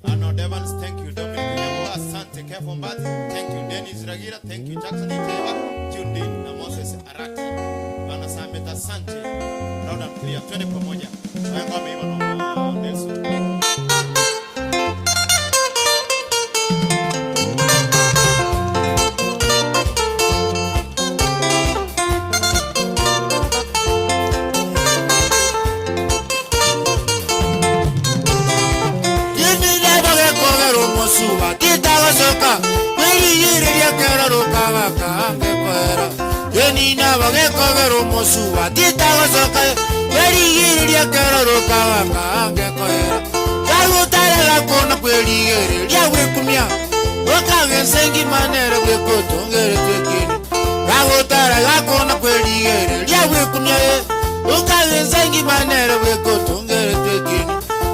Arnold Evans, thank you. Dominic Nyawa, asante. Kevin Bat, thank you. Dennis Ragira, thank you. Jackson Iteba, tuned in. Na Moses Arati, Bana Sameta, asante. Loud and clear. Twende pamoja. Wanga meiwa na Nelson. Nina bagekogero mosuba titagosoka berigiriria keroro kawanga ngekoera kagutara kona kwerigere ria gwekumia okagensengi manere gwekotongere twekini kagutara kona kwerigere ria gwekumia okagensengi manere gwekotongere twekini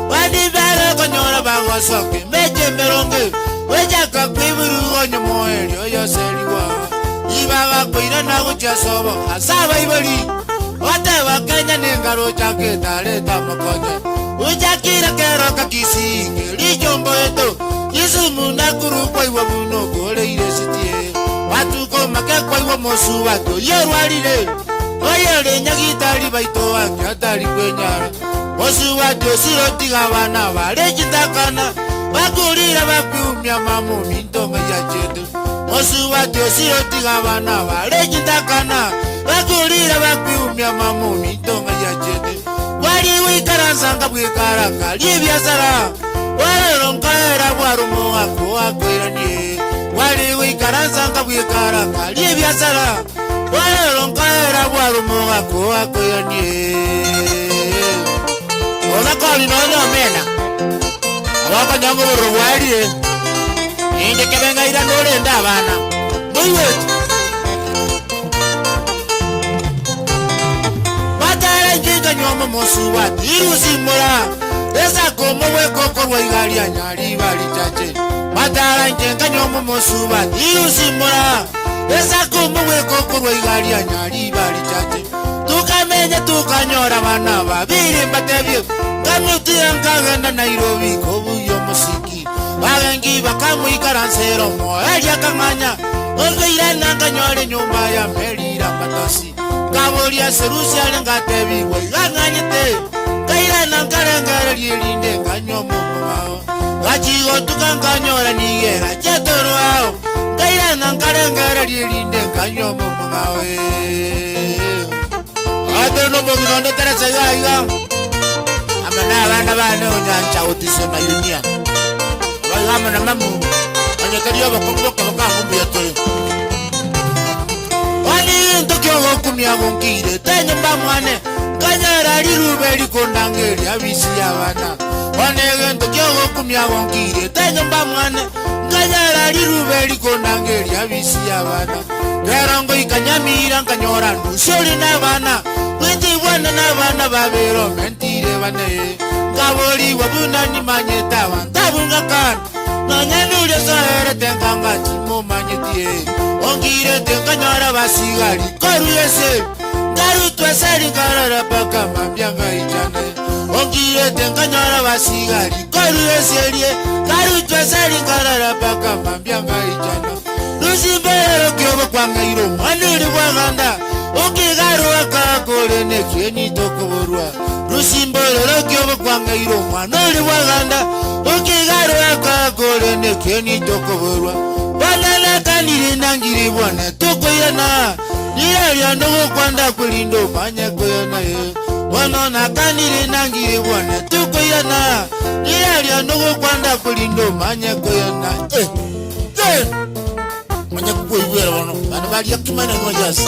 wadibere konyora bagosoke meje meronge wejaka kwiburu onyo moerio yoseriwa Ibaga kuira na gucha sobo asaba ibali Otewa Kenya nengaro chake dale tamokoje Ujakira kero kakisinge lijombo eto Yisumu na kuru kwa iwa muno kore iresitie Watu koma ke kwa iwa mosu watu yerwalile Oyere nyagitari baito wangi atari kwenyara Mosu watu sirotiga wana wale jitakana bakulira bakwumya mamu mintonga ya chetu Mosuwati osiyotiga bana balejindakana bakulira bakwumya mamu mintonga ya chetu Wali wikaransanga bwikaraka liebyasara Walero nkaera bwarumo wako wakwiranie Wali wikaransanga bwikaraka liebyasara Walero nkaera bwarumo wako wakwiranie Olakoli nono mena Waka nyango burwalie Inde kebenga ira nole ndabana Muiwetu Matara njinga nyoma Mosuwati irusimura Esa komo weko korwa igali anyari bali chache Matara njinga nyoma Mosuwati irusimura Esa komo weko korwa igali anyari bali chache Tukamenya tukanyora bana babiri mbatebye Kamutia nkagenda Nairobi kobuyo musiki Bagengi bakamwikaransero moelia kanganya Olveira nankanyore nyumba ya Merira matasi Kabolia serusi alengatebi weiganganyete Kaira nankarengere lielinde kanyomo mumao Gachigo tukankanyora nigera chetoro ao Kaira nankarengere lielinde kanyomo mumao Ate no moginondo teresega iga Amana bana bana onyancha otisona yunia Wagama na mamu Anyakariya bakumbuka bakambu yatole Wani ntokyo kumya gonkire Tenye mbamwane Kanyara lirube likondangeri Abisi ya wana Wani ntokyo kumya gonkire Tenye mbamwane Kanyara lirube likondangeri Abisi ya wana Gerongo ikanyamira nkanyora Ndusholi na wana Witi wana na wana babero Mentire wane Kaboli wabunani manyeta Wantabunga kan Nanyanule sahere tenkanga Chimo manyetie Ongire tenkanyara basigari Koru yese Garu tweseri karara paka Mambianga ichane Ongire tenkanyara basigari Koru yese Garu tweseri karara paka Mambianga ichane Nusimbero kyobo kwa ngairo Manuri waganda Okigaru wakakole Nekeni toko borua Rusimbero kyobo kwa ngairo Manuri waganda Okigaru wakakole Nekeni toko borua Banana kaniri nangiri bwane Toko yana Niraria ndogo kwanda kulindo Manye koyana ye Wanona kaniri nangiri bwane Toko yana Niraria ndogo kwanda kulindo Manye koyana Manye kukwe iwera wano Bana bali ya kimana ngojasi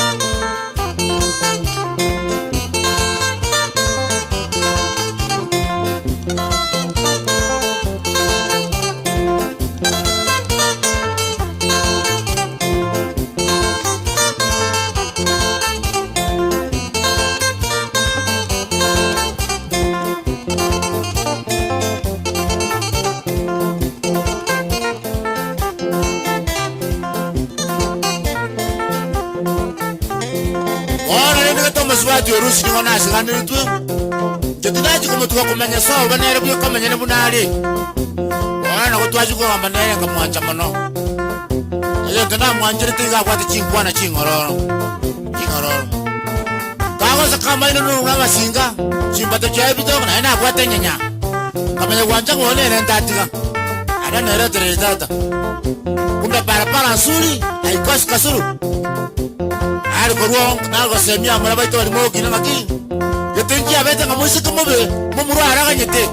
Mosuwati orusi ni wana asiganiri tuwe Chetidaji kumutuwa kumenya sawa Banere buyo kamenya nebunari Wana kutuwaji kuwa banere nga muancha mano Iyo tena muanjiri tiga kwati chingwana chingororo Chingororo Kagoza kama ino nunga masinga Chimbato chae bitoko na ina kwati nyanya Kamenya wancha kuhone ene ntatiga Ada nere tere tata Kumbe para nsuri Haikosi kasuru Ari koruong nalgo semia mara baito ari mo kinamaki yetenki abete nga musika mobe momuru araga nyete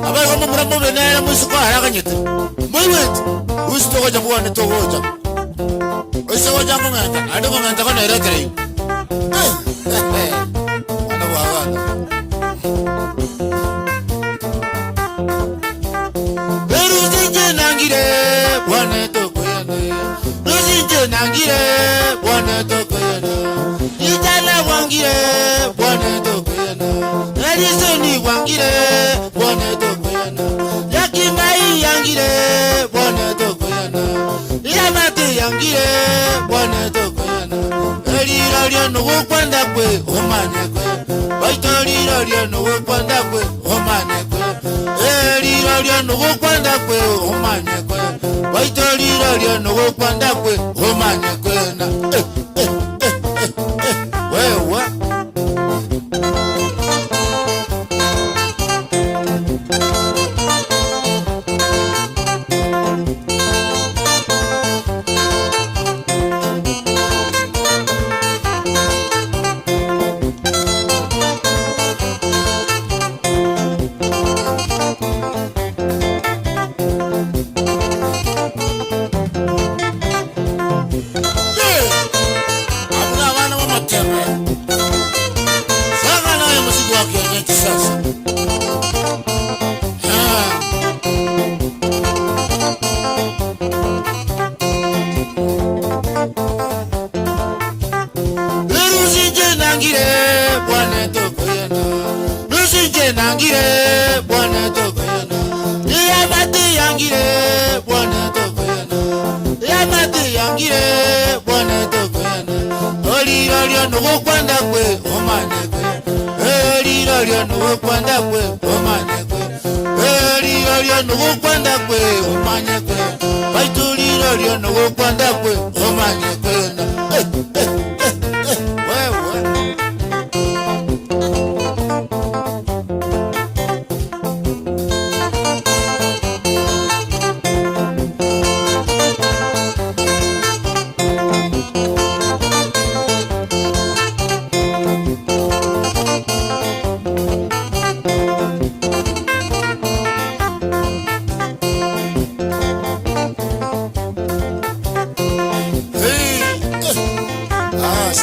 abai ko momuru mobe na musika araga nyete moiwet usto ko jabu ane to goja oise ko jabu ngata ado ko ngata ko na eretre ana waga Peru sinje nangire bwane to koyane Rusinje nangire bwane to koyane Itala wangire bwane to koyane Edisoni wangire bwane to koyane Yakimai yangire bwane to koyane Yamate yangire bwane to koyane Eliraria no kwanda kwe omane kwe Baitoriraria no kwanda kwe omane kwe Eliraria no kwanda kwe omane kwe Baitoriraria no kwanda kwe omane kwe na wewe lyo nukwenda kwe omanye kwe lilo lyo nukwenda kwe omanye kwe baitu lilo lyo nukwenda kwe omanye kwe wewe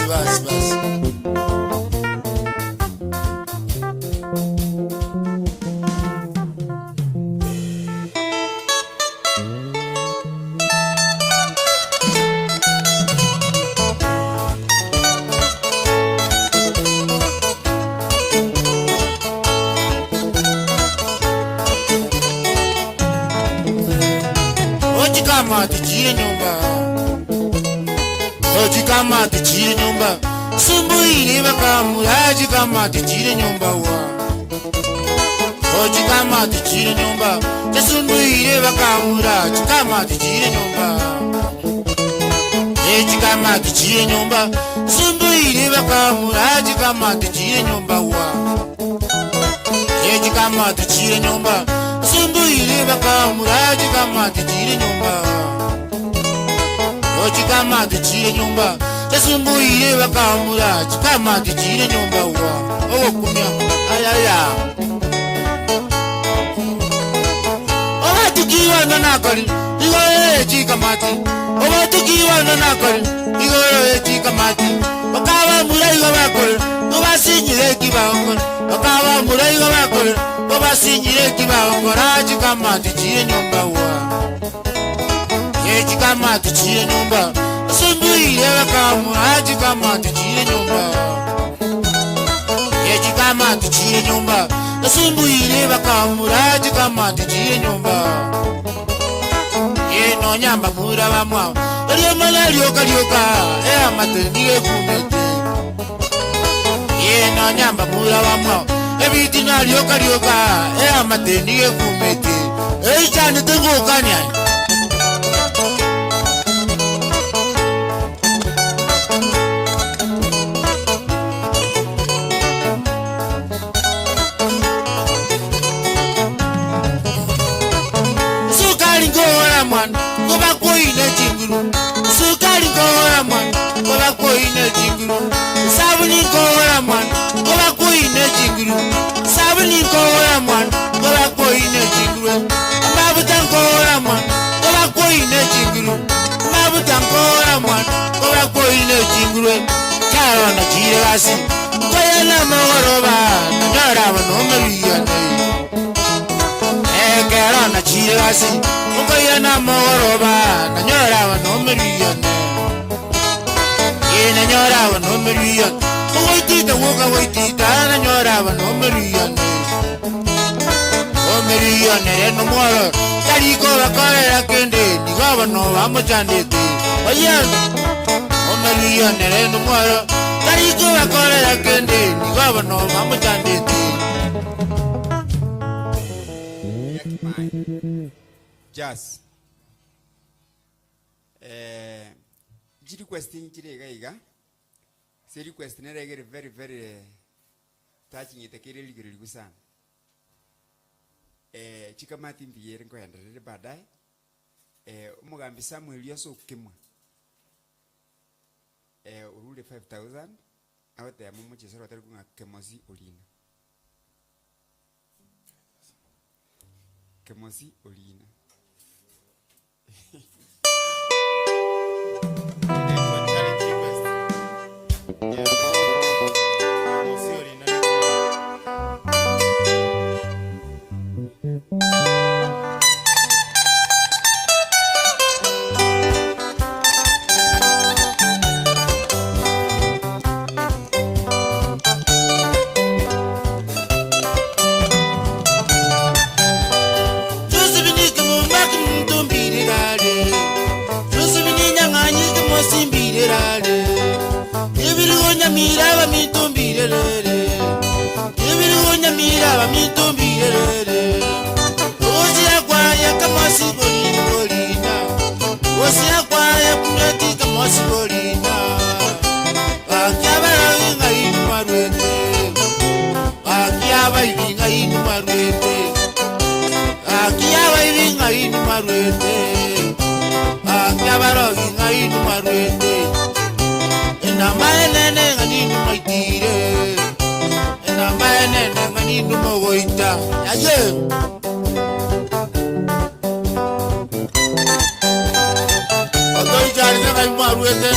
basi. Oji kama tichie nyumba, oji kama tichie nyumba, sumbu ili bakamuraji kama tichie nyumba wa. Oji kama tichie nyumba, sumbu ili bakamuraji kama tichie nyumba. Eji kama tichie nyumba, sumbu ili bakamuraji kama tichie nyumba wa. Eji kama tichie nyumba, sumbu ili bakamuraji kama tichie nyumba. Oji kama tichie nyumba, sumbu ili bakamuraji kama tichie nyumba wa. Owo kumya ayaya. Owa tukiwa nanakari, igoye eji kamati. Owa tukiwa nanakari, igoye eji kamati. Okawa murai wa bakore, owa sinyire kibaongore. Okawa murai wa bakore, owa sinyire kibaongore. Aji kama tichie nyumba wa. Eji kama tichie nyumba, sumbu ili bakamuraji kama tichie nyumba. Eji kama tichie nyumba, sumbu ili bakamuraji kama tichie nyumba. No nyamba mura bamwa, liyo mala liyo kalioka, amatendie kumete. No nyamba mura bamwa, ebiti na liyo kalioka, amatendie kumete. Chani tengo kanya. Goba koine jinguru, sukari gora man. Goba koine jinguru, sabuni gora man. Goba koine jinguru, sabuni gora man. Goba koine jinguru, mabutan gora man. Goba koine jinguru, mabutan gora man. Goba koine jinguru, karo na jirasi. Koya na moroba, nara wanomeria nei. Karo na jirasi. Okoya na moroba, na nyora wa no merian. Na nyora wa no merian. Oitita woga oitita, na nyora wa no merian. O merian no moro, tariko wa kore kende, diga no vamos chandete. Oye, o merian no moro, tariko wa kore kende, diga no vamos chandete. Just requesting Chiriga. Say request never get very touching it a kiri gusan. Chikamatin Pierre and Grand Badai. Mogambi Samuel Yoso Kim. Rule 5,000 out there, Momuch is rather going to Kemosi Olina. Kemosi Olina. marwete Akiabarogi ngainu marwete Ena maenene nganinu maitire Ena maenene nganinu mogoita Aye Otoi jari ngainu marwete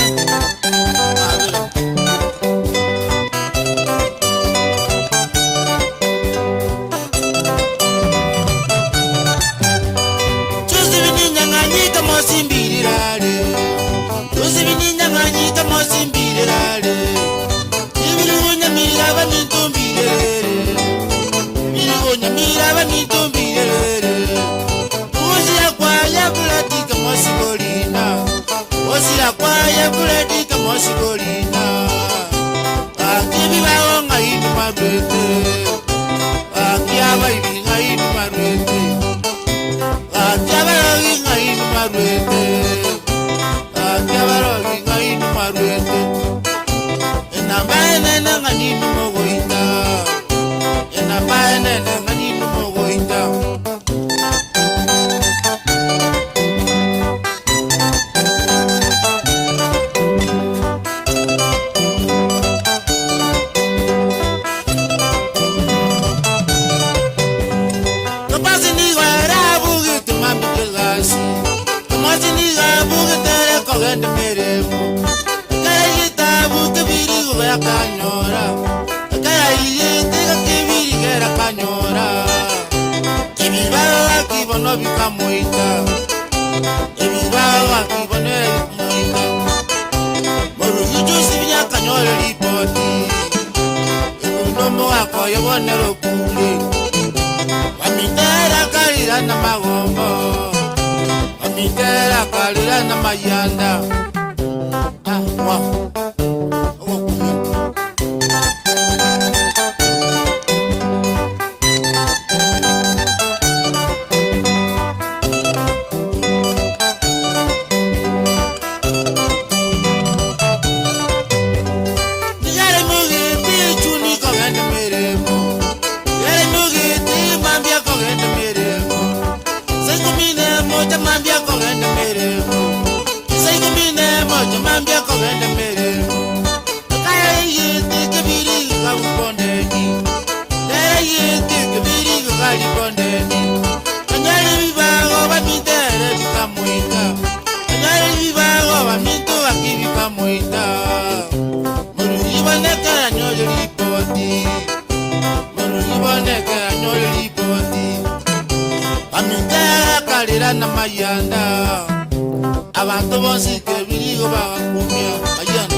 Abantu bonsi que virigo bagakumia ayana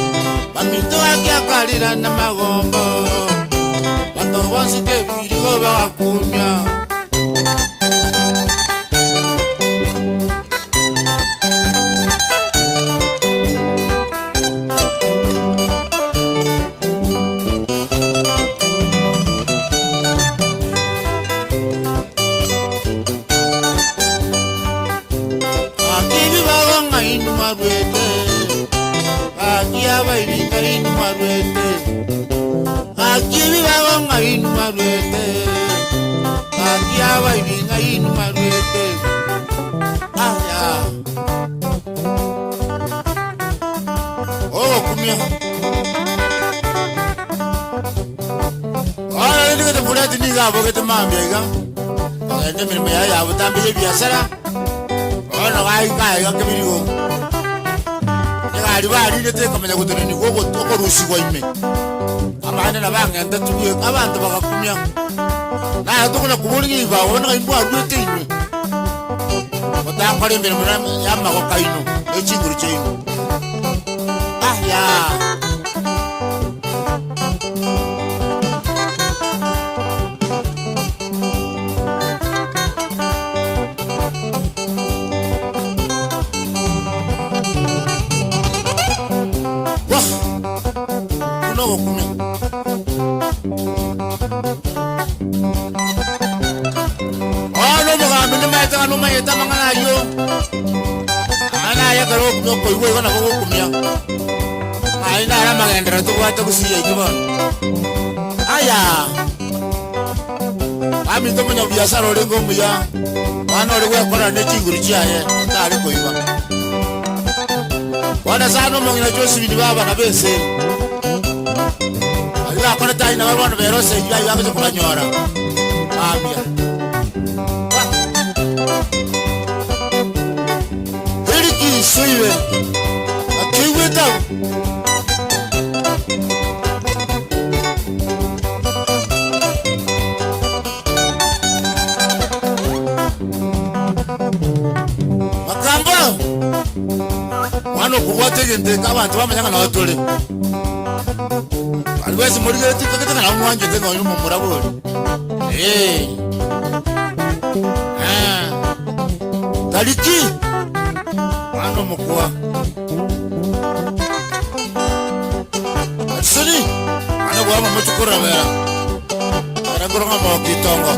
Bamito akiakalira na magombo Abantu bonsi que virigo bagakumia Porque mami ga ende mi ya ya butambe biashara ona wai kai ga kebirigo ya ri ba ri te kamenya gutene ni gogo to rusi go ime amana na banga enda tuye abantu bagakumya na to kuna kubuli ba ona imbu arute ime bota kore mbere mura ya mago kaino e chinguru cheino ya no me está mangana yo ana ya karo no koi koi kana ko kumya ai na ra magendra to wa to si ya jiba aya Ami to manya biashara ole ngo muya. Wana ole kwa kora ne chinguru chiaye. Tari koiba. Wana sano mongina Josi ni baba na bese. Aliba kona tai na baba na berose ya ya kwa nyora. Amia. Eriki suiwe. Akiwe ta. Wano kuwate gente kabantu bamanyanga na watole. Alwezi muri gati kakata na mwanje tenga uyu mu muraburi. Taliki. Wano mukwa. Sini. Ana kwa mama chukura bera. Ara kuronga mo kitongo.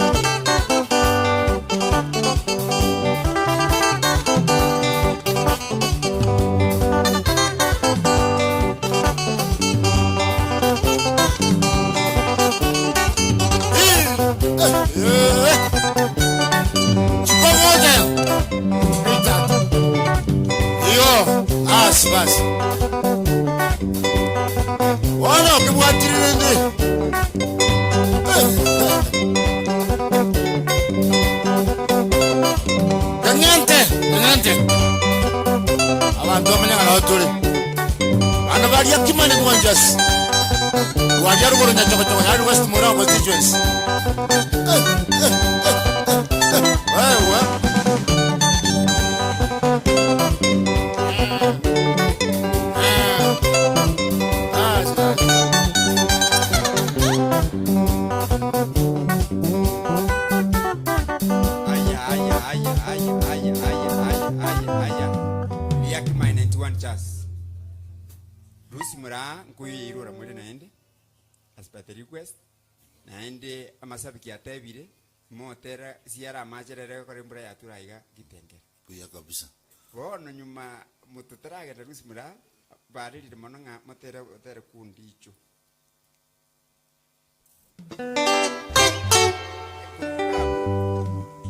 Bas. Wana kubwatirende. Tangante. Abantu bamenya na otore. Ana bali yakimane kwanjas. Wajaru goro nyacho kwa haru west mora constituency. Wewe. Nkuyirura muri naende as per the request naende amasabiki atebire motera siara majerere kore mbura yaturaiga gitengere kuya kabisa bono nyuma mututarage rusimura bariri mono nga motera kundicho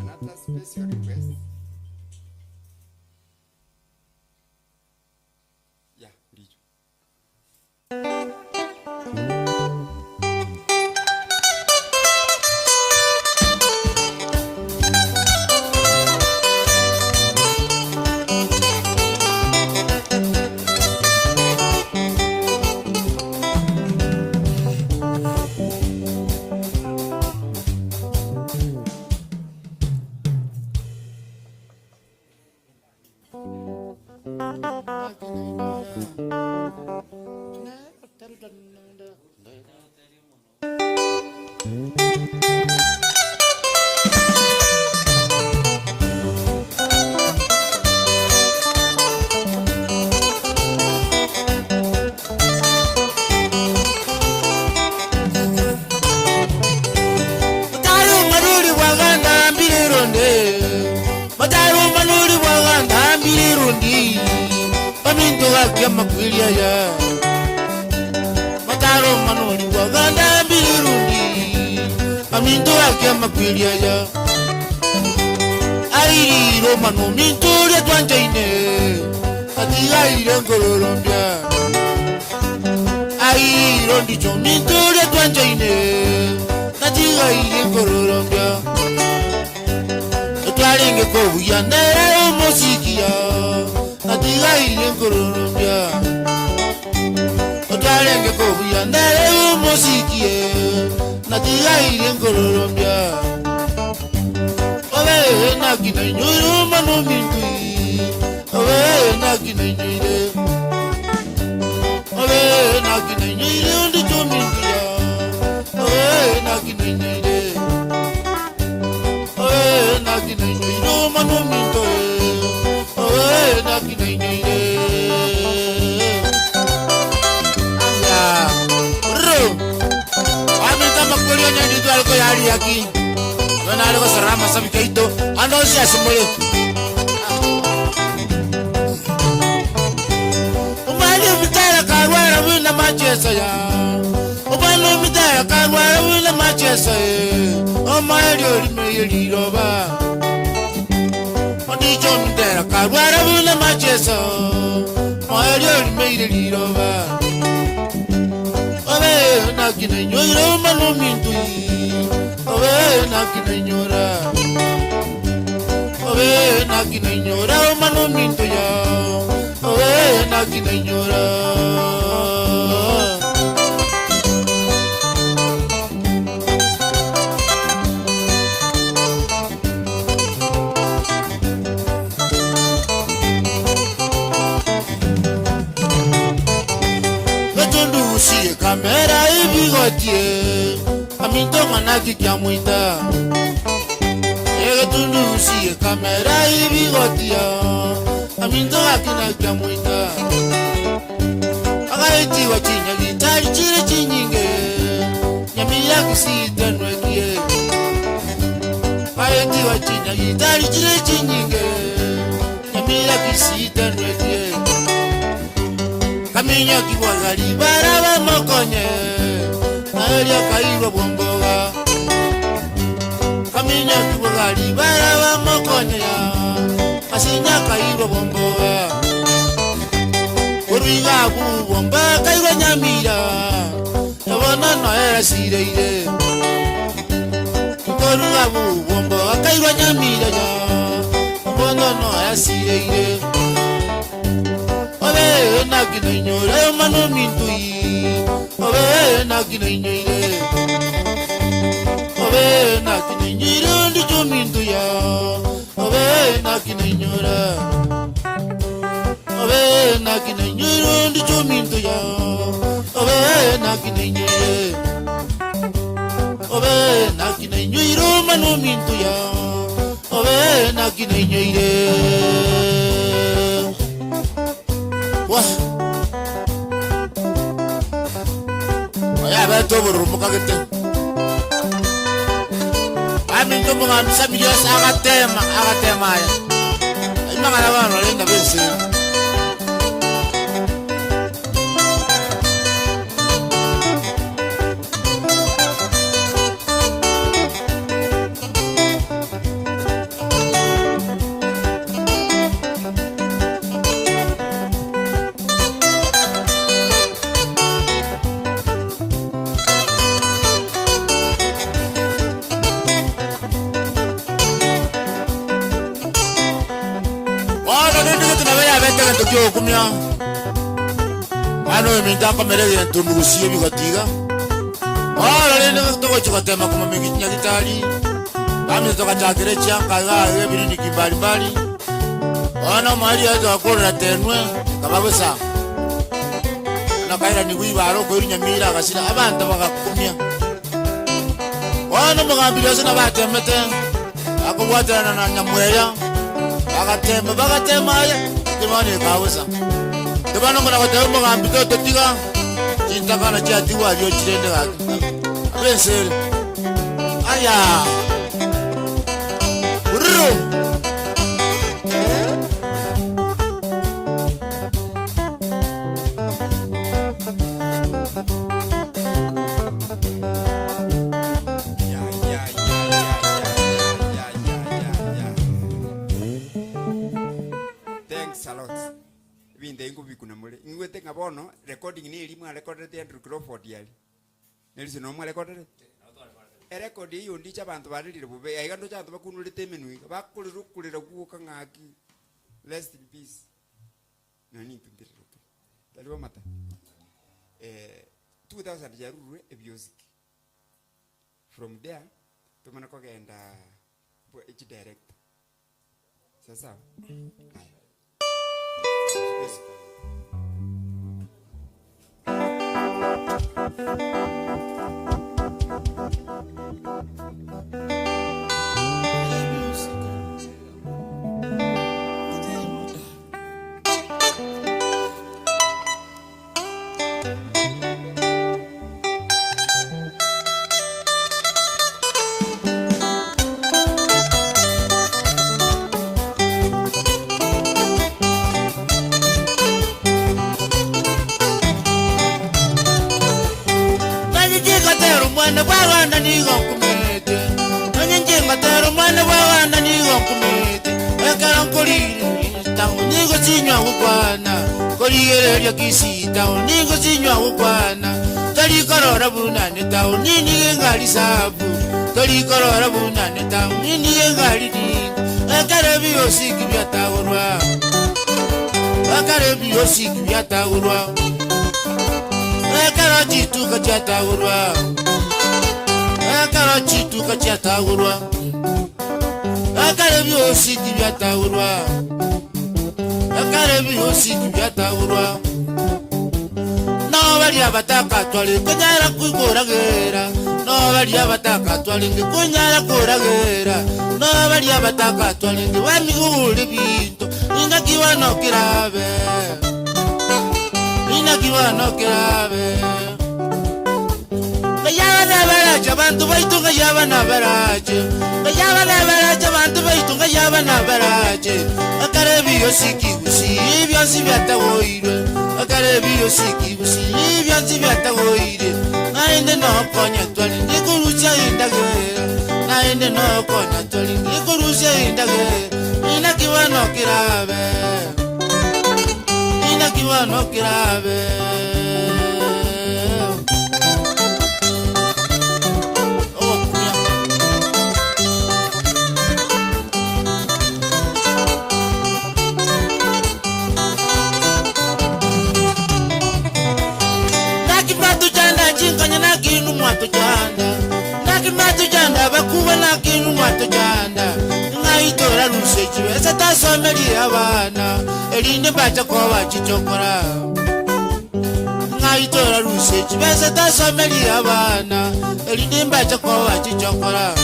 another special request ya ndicho machesa omaelio limeyeliroba Odicho mdera karwara bule machesa omaelio limeyeliroba Obe nakine nyoira manu mintui Obe nakine nyora Obe nakine nyora manu mintuya Obe nakine nyora Kamera ibigotie Aminto manaki kia muita Ege tundusi kamera ibigotia Aminto akina kia muita Agaiti wa chinya gitari chire chinyinge Nyamila kisita nwekie Agaiti wa chinya gitari chire chinyinge Nyamila kisita nwekie Kaminya kiwagari baraba mokonye Naelia kaiwa bomboga Kaminya kiwagari baraba mokonye Asinya kaiwa bomboga Kuruiga kubomba kaiwa nyamira Yabona noera sireire Kuruiga kubomba kaiwa nyamira Yabona noera sireire Obe nakine nyore manu mintui Obe nakine nyore Obe nakine nyore ndicho mintuya Obe nakine nyore Obe nakine nyore ndicho mintuya Obe nakine nyore Obe nakine nyore manu mintuya Obe nakine nyore Oya beto burumuka gete Aminto mga misamilyos agatema ya Ay mga naman rin na bensi Tukio kumya Ano minta kamera ya tunusi bigotiga Wala lene toko chikatema kuma miginya gitari Ami toka chakere chianga ga ebiri ni kibali bali Ana mali azo akora tenwe kababesa Na kaira ni wibaro ko irinya mira gasira abanta bagakumya Wana mugambira sina batemete akubwatana na nyamweya bagatema ya Kimani kawesa Kibano ngona kwa mo ngambito totiga Chintakana cha tiwa yo chirende ga Abensel Aya Ururu Ingwete ngabono recording ni elimu recorded Andrew Crawford yali Nelson no recorded record iyo ndicha abantu baririre bube ayigando cha bakunule temenu bakulira kuoka ngaki rest in peace nani tundire taliwa mata 2000 jaruru music from there tumana ko genda H direct sasa mwana bwaganda nigo kumete onyenjenga tero mwana bwaganda nigo kumete ekara nkolire tango nigo sinywa gukwana koligereria kisi tango nigo sinywa gukwana tolikorora bunane tango nini ngali sabu tolikorora bunane tango nini ngali dingo ekara biyosiki byatagurwa ekara biyosiki byatagurwa ekara chituka chatagurwa ekara chituka chatagurwa ekara biyosiki byatagurwa ekara biyosiki byatagurwa nobali abataka twali kunyara kuigoragera nobali abataka twali kunyara kuragera nobali abataka twali wamigule bintu ingakiwano kirabe inakiwano kirabe Gayabana baraje abantu baitu gayabana baraje gayabana baraje abantu baitu gayabana baraje akarebi yosiki gusi byonsi byatagoire akarebi yosiki gusi byonsi byatagoire naende no konya twali ndikurucha indagera naende no konya twali ndikurucha indagera inakiwano kirabe inakiwano kirabe Nakinu mwatu janda nakimatu janda bakuba nakinu mwatu janda ngaitora rusechi besa tasomeli abana elinde bacha kwa bachichokora ngaitora rusechi besa tasomeli abana elinde bacha kwa bachichokora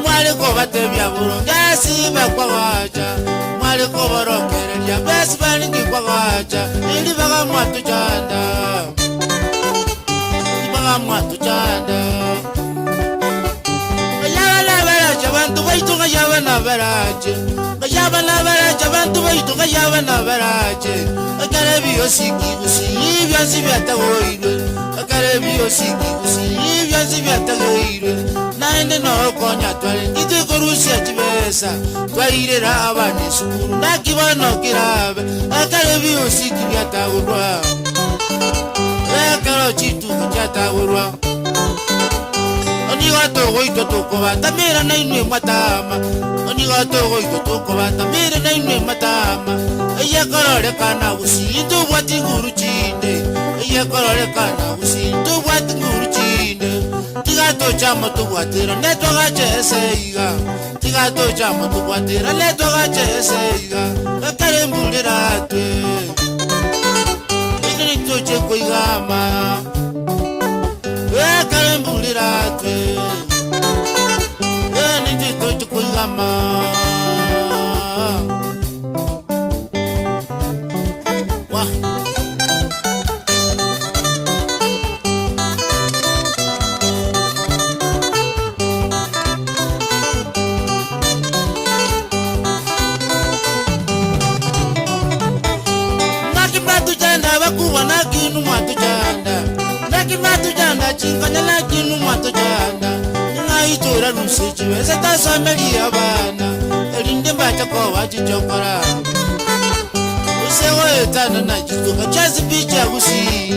mwale ko batebya burongasi bakwa bacha mwale ko borokerelia besa balingi kwa bacha ili baga mwatu janda mwatu janda gayabana baraje abantu baitu gayabana baraje gayabana baraje abantu baitu gayabana baraje akarebi yosiki gusi byonsi byatagoire akarebi yosiki gusi byonsi byatagoire naende no konya twali ndikurusia kibesa twairera abana sukuru nakibano kirabe akarebi yosiki byatagurwa ekaro chituka chatagurwa onigato goito tukobata mira na inwe matama onigato goito tukobata mira na inwe matama eyakorore kana gusinto bwatinguru chinde eyakorore kana gusinto bwatinguru chinde tigato chamo tubwatira netwa gacheseiga tigato chamo tubwatira netwa gacheseiga akarembulira twe Toche koigama Ekarembulira twe Nindi toche koigama Wah Bakuwa nakinu mwatu janda nakimatu janda chinganya nakinu mwatu janda ngaitora rusechi besa tasomeli abana elinde bacha ko bachichokora usewo etana na chituka chazi picha gusi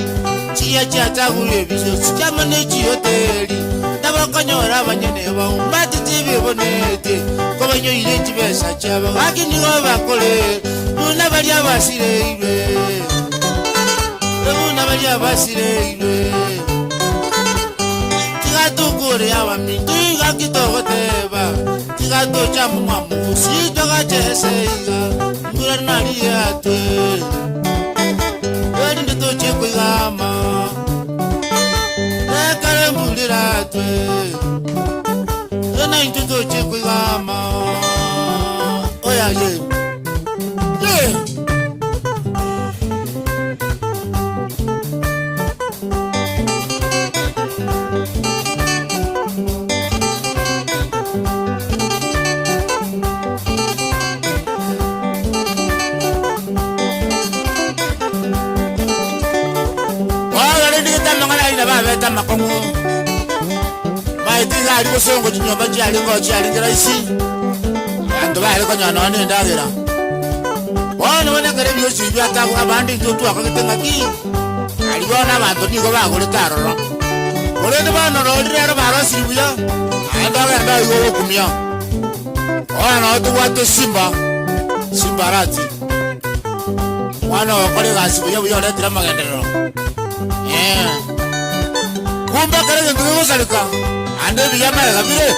chiya chatagure biso chamane chiyoteli nabakonyora abanyene baumbati tibibonete ko banyoire chibesa chaba akini go bakole nuna bali abasireire Nabali abasireire Tigato kore abamintu ingakitogoteba Tigato chamu mamusi togacheseiga Ngura nari atwe Elinde toche kuigama Ekare mbulira atwe Ena into toche kuigama Oya ye Makongo maitinga ali kusongo chinyomba chali ngochi ali ngiraisi andu bali konyana ne ndagira wana wana kare byosi byata abandi ntotu akagitenga ki ali bona abantu niko bagore taroro ole ne bana ro rero barosiri buya anda ganda yo kumya wana otu watu simba rati wana wakore gasi buya buya ole tira magendero kumba kare ndu ngosalika ande biya mara bire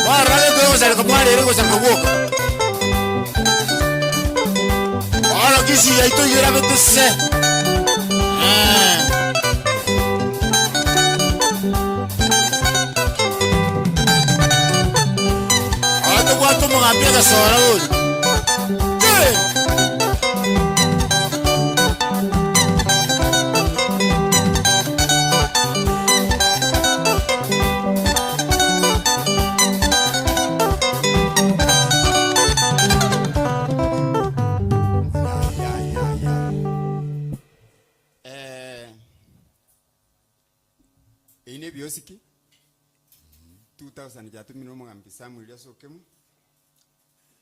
wara ndu ngosalika mwale ringo sakabuka ora kisi ya ito yera betuse ora kwa to mngapia ka sora uli biosiki 2000 jatumino mungambi Samuel yasokemu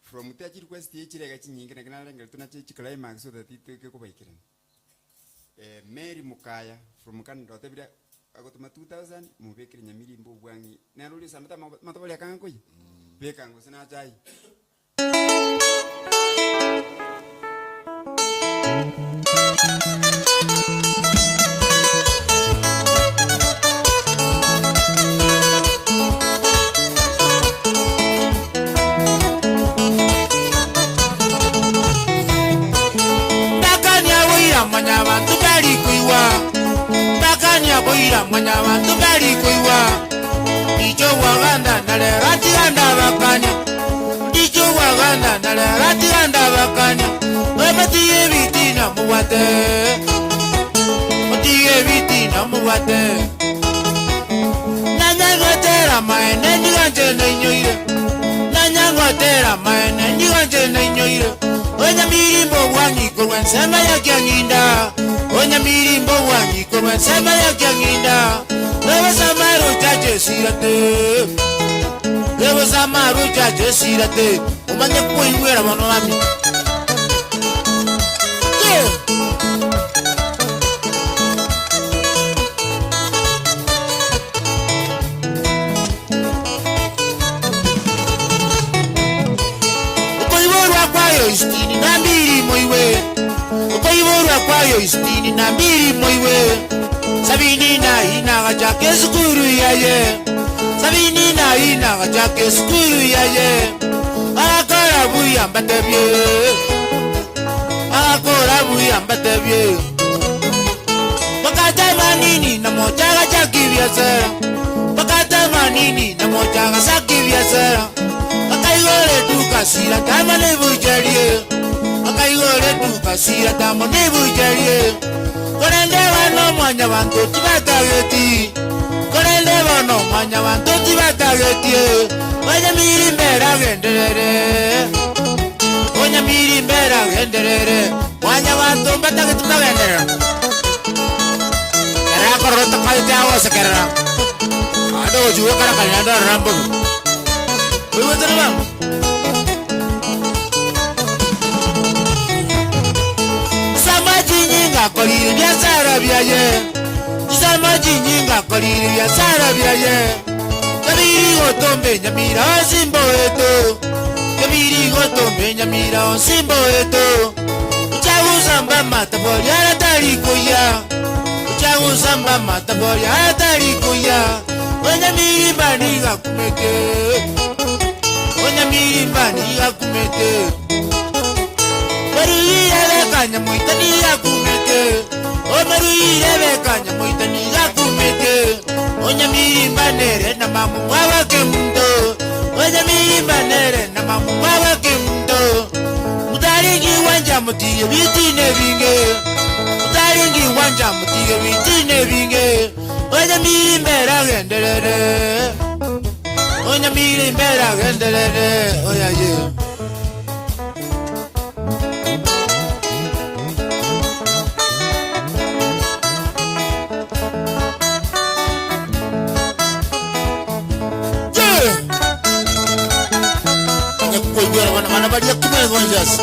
from the request yechirega chinyingi nakinalengera tuna climax so that itweke kubaikira Mary Mukaya from Canada otebira agotuma 2000 mubekire nyamirimbo bwangi naruli samata matabali akanko bekango sina chai Manyabantu bali kuiwa bakanya boira manyabantu bali kuiwa ijo waganda nale rati anda bakanya ijo waganda nale rati anda bakanya wabati ebitina muwate oti ebitina muwate nanyangotera maene ndiganje nenyoire nanyangotera maene ndiganje nenyoire Onya mirimbo wangi kurwan sema ya kyanginda Onya mirimbo wangi kurwan sema ya kyanginda Lewa samaru chache sirate Lewa samaru chache sirate Umanye kuiwera wano wami Istini na mbiri moiwe Ukoivorwa kwayo istini na mbiri moiwe Sabini na ina gachake skuru yaye Sabini na ina gachake skuru yaye Akora buya mbatebye Akora buya mbatebye Wakata manini na mochaga chaki vyasera Wakata manini na mochaga saki vyasera Akaigore tukasira tama nebujarie Akaigore tukasira tama nebujarie Korende wano mwanya wanto tibatageti Korende wano mwanya wanto tibatageti Onya miri mbera genderere Onya miri mbera genderere Mwanya wanto batageti bagendere Kera korota kaite awa sekera Ado juwe kara kalinanda rambo Wewe tena Samaji nyinga koliri biashara byaye Samaji nyinga koliri biashara byaye Kabiri gotombe nyamira simbo eto Kabiri gotombe nyamira simbo eto Uchagusamba matabori aratari kuya Uchagusamba matabori aratari kuya Onya miri baniga kumeke Onya miri baniga kumeke Maruire kanya moitani ga kumeke O maruire kanya moitani ga kumeke Onya miri banere na mamu mwawa kemundo Onya miri banere na mamu mwawa kemundo Mutaringi wanja mutiye biti nebinge Mutaringi wanja mutiye biti nebinge Onya miri mbera genderere Onya miri mbera genderere Oya ye wana balia kimwe gonjas.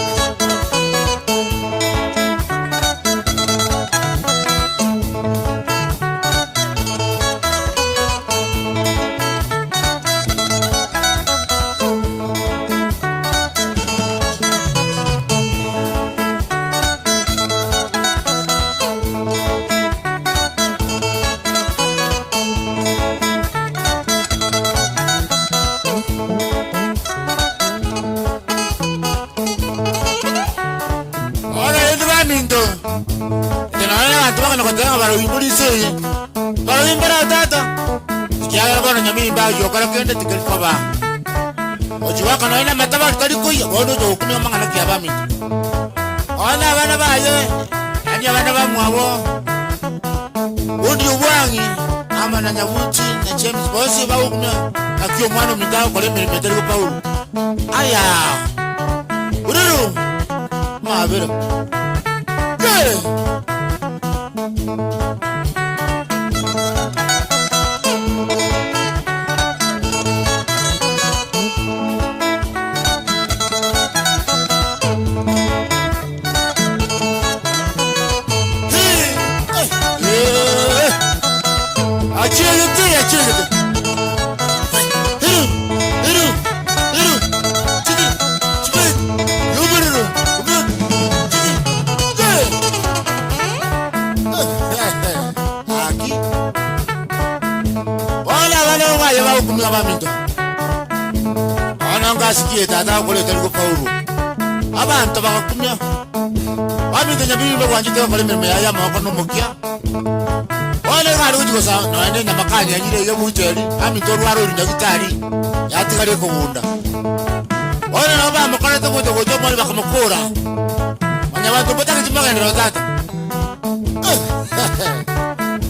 Yokara kende tikari kaba ojuwa kana ina mataba tikari kuya bodo jo kumya mangana kiaba mi ona bana baye ani bana ba mwabo undi uwangi ama na nyabuti na James bosi ba ukumya akio mwana mndao kole milimeteri ko Paulo aya ururu mabero Sikie tata kole teliko Paulo abantu bakakumya baminga nyabibi bagwanjite bakole mirimo ya maboko n'umukia ole ngari ujikosa none namakanya yanyire yo bujeri amito rwaro nyagitari yatigare ko bunda ole naba makorete gojo gojo mali bakamukura abanyabantu bataka kimagandira tata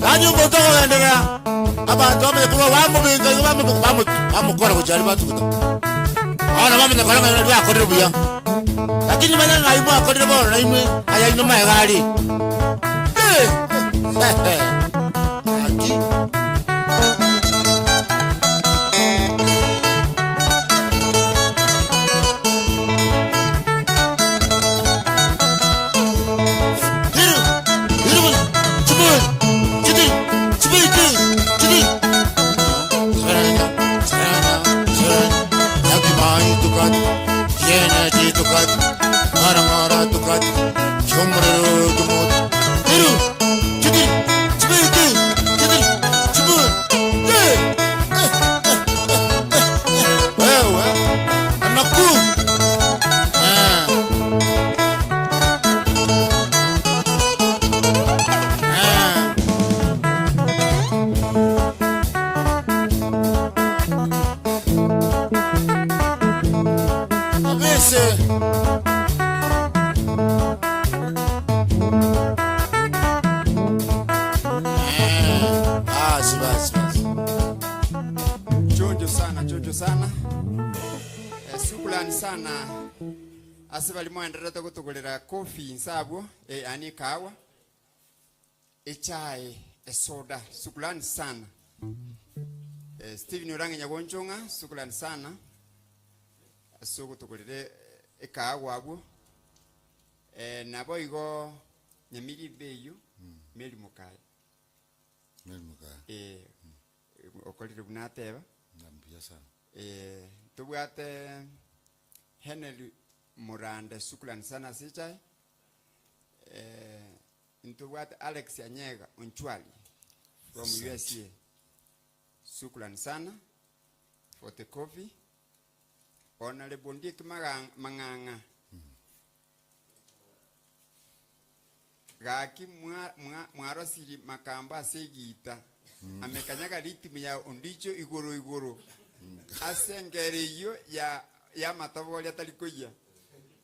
kanyu boto ngendera abantu bamekuwa bamubinga bamukora bujari batukuta ana mama nakalanga ndio akorera buya lakini mana ngaibu akorera bora na imwe aya ino magali aki asibali mwenderera kutugulira coffee nsabwo ani kawa chai soda sukulani sana Steven Orange nyagonchonga sukulani sana aso kutugulire kawa abo nabo igo nyamiri beyo meli mukaya okolire bunateba ndambia sana tubwate Henry Muranda sukulani sana sichai ntubwate Alex Anyega Onchwali from USA sukulani sana for the coffee honorable Ndick Manganga gaki mwarosiri makamba segita amekanyaga ritmi ya ondicho igoro asengereyo ya matavoli atalikoya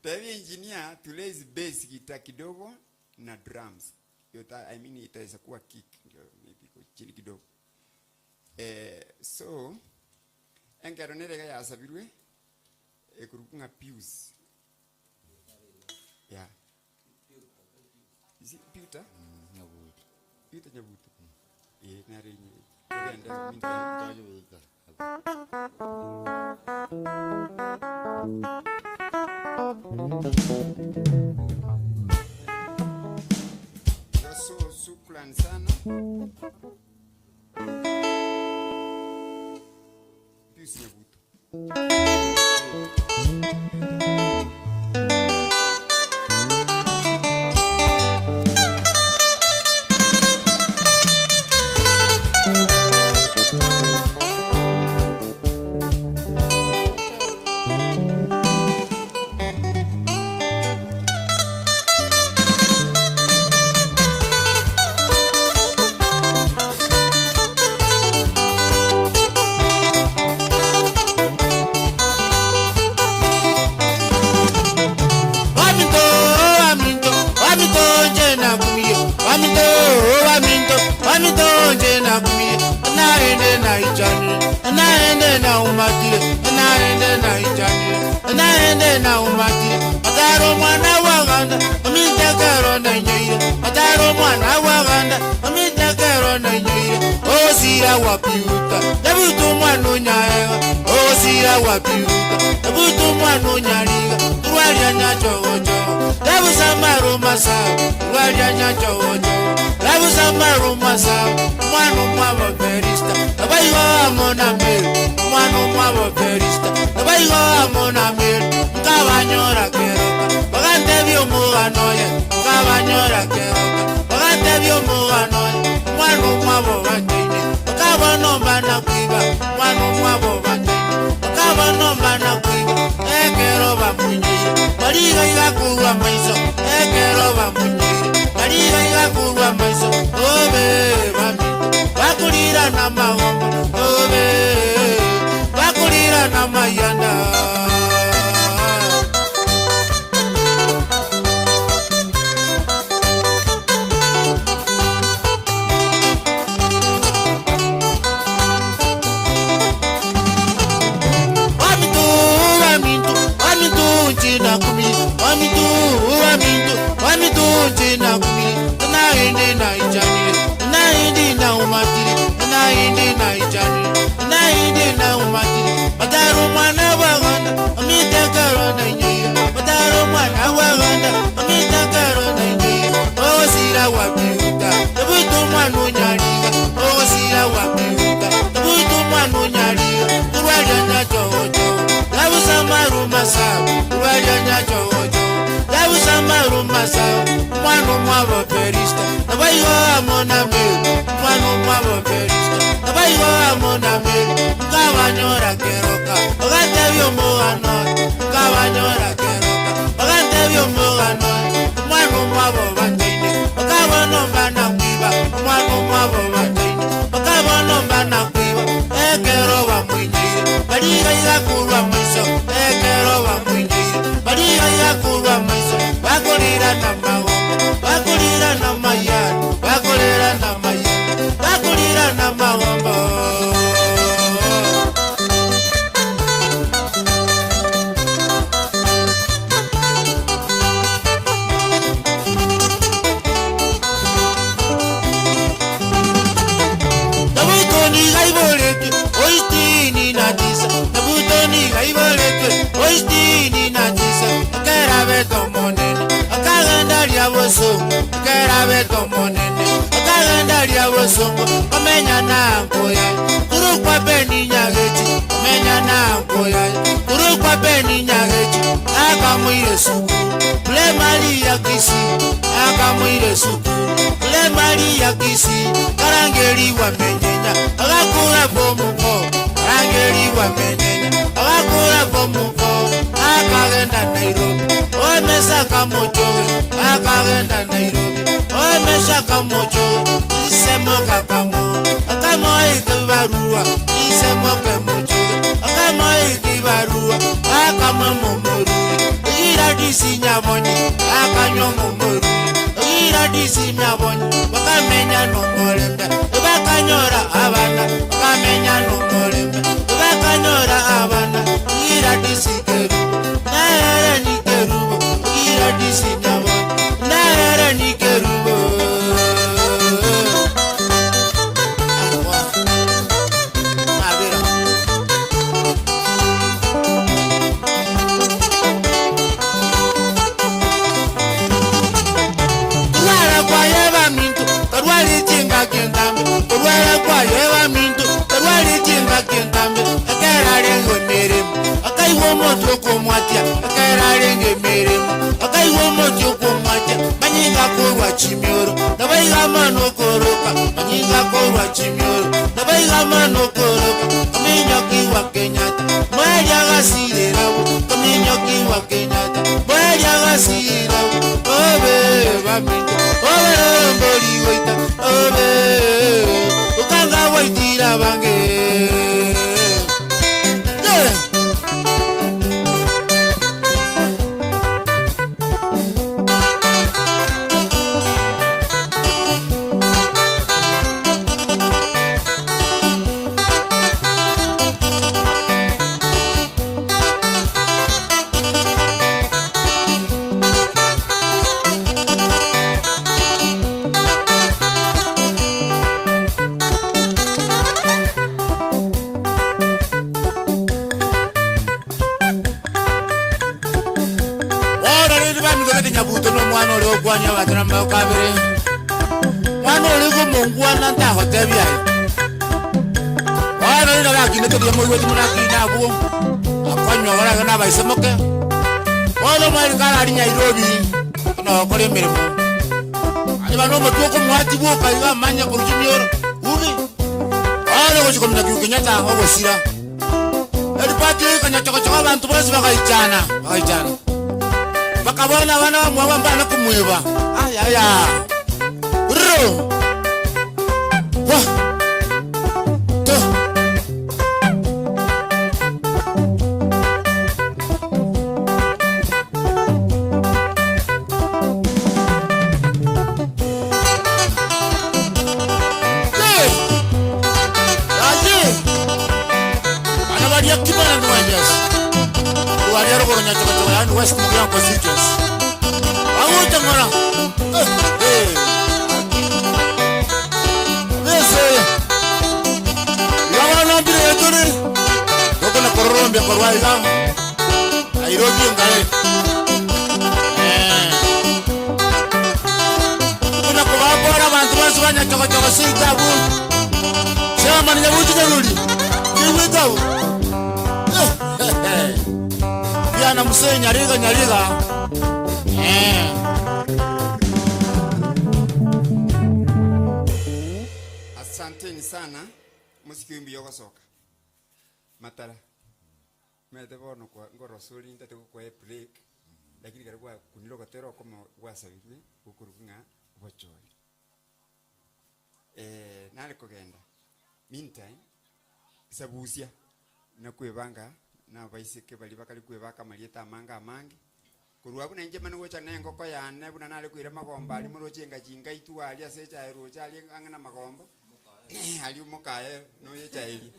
Tevi engineer tulezi bass gita kidogo na drums. Yota I mean itaweza kuwa kick maybe chini kidogo. So engeronere ga yasabirwe kurukunga Pius. Yeah. Is it Peter? Nyabuto. Peter Nyabuto. Nare ni. Ndio naso shukrani sana. Pius Nyabuto. kumwatia akaira renge meremu akaiwa mojo kumwatia manyinga kurwa chimioro nabaiga mano koroka manyinga kurwa chimioro nabaiga mano koroka kaminyoki wa Kenyatta mweli agasire rabu kaminyoki wa Kenyatta mweli agasire rabu obe baminto obe mboli waita obe ukanga waitira bange kwanya batana makabere mwana oligo mungwana nta hotebya wana ina bakine to diamo wetu munakina abo akwanyo wala na baisemoke wala mali kala ali Nairobi no kole mirimo ali bano matuko mwati bo kaiga manya kurujimioro ubi wala ko chikomna Kenyatta abo sira eli pati kanya choko abantu bose bakaichana bakabona bana mwamba na kumwiba aya ro wa to ana badia kibana nwanjas waliaro ko nya choko yani West Mugiran constituency awuta ngora yawana ndire tore dokona korombe korwaiga Nairobi ngale kuna kubabora abantu basubanya choko sitabu chama ni nyabuti karuri kiwitabu yana musenya nyariga Asanteni sana musiki wimbi yoko soka matara mete bono kwa ngorosuri ntate kwa break lakini karibu kunilo kotero kama wasabiri ukurukunga bochori nale kogenda meantime sabusia na kwebanga na baisike bali bakali kwebaka malieta amanga amangi kurwabu na njema nugo chane ngoko yane buna nale kwira magomba ali muroche ngajinga itu ali asecha erocha ali angana magomba ali umukaye no yecha eli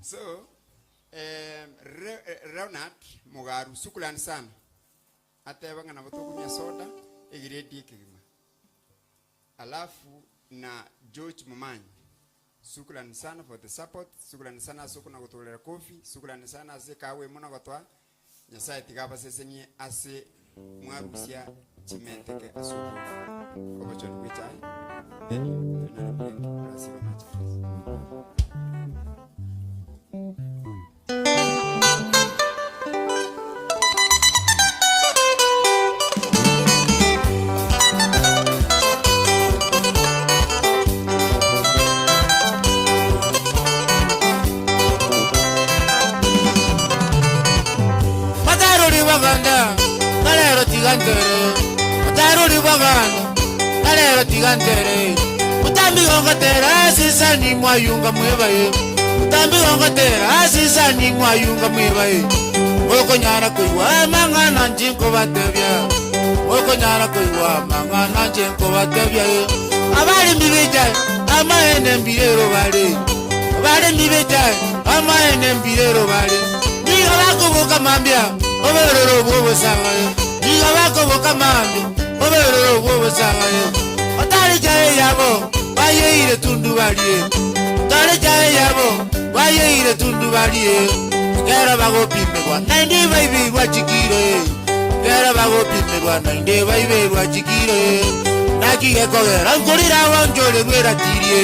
so Ronald Mugaru sukulan sana ateba ngana batukunya soda egiredi kigima alafu na George Mumanyi Shukrani sana for the support. Shukrani sana sukuna kutolera kofi. Shukrani sana ase kawe muna gotwa. Nyasaye tigaba sesenye ase mwarusia chimenteke asuku. Kwa choni kwichai. Tunarasiwa machari. Tigantere utambi ngotera sisani mwayunga mwebaye utambi ngotera sisani mwayunga mwebaye oko nyara kuiwa mangana njinko batebya oko nyara kuiwa mangana njinko batebya abali mbibeja amaene mbirero bale abali mbibeja amaene mbirero bale niga bakoboka mambya oberero bwobo sanga niga bakoboka mambya oberero bwobo sanga Tare jaye yabo, baye ire tundu baliye. Tare jaye yabo, baye ire tundu baliye. Kera bago pime kwa 90 baby wachikire. Kera bago pime kwa 90 baby wachikire. Naki gekogera nkurira wanjole gwera tirie.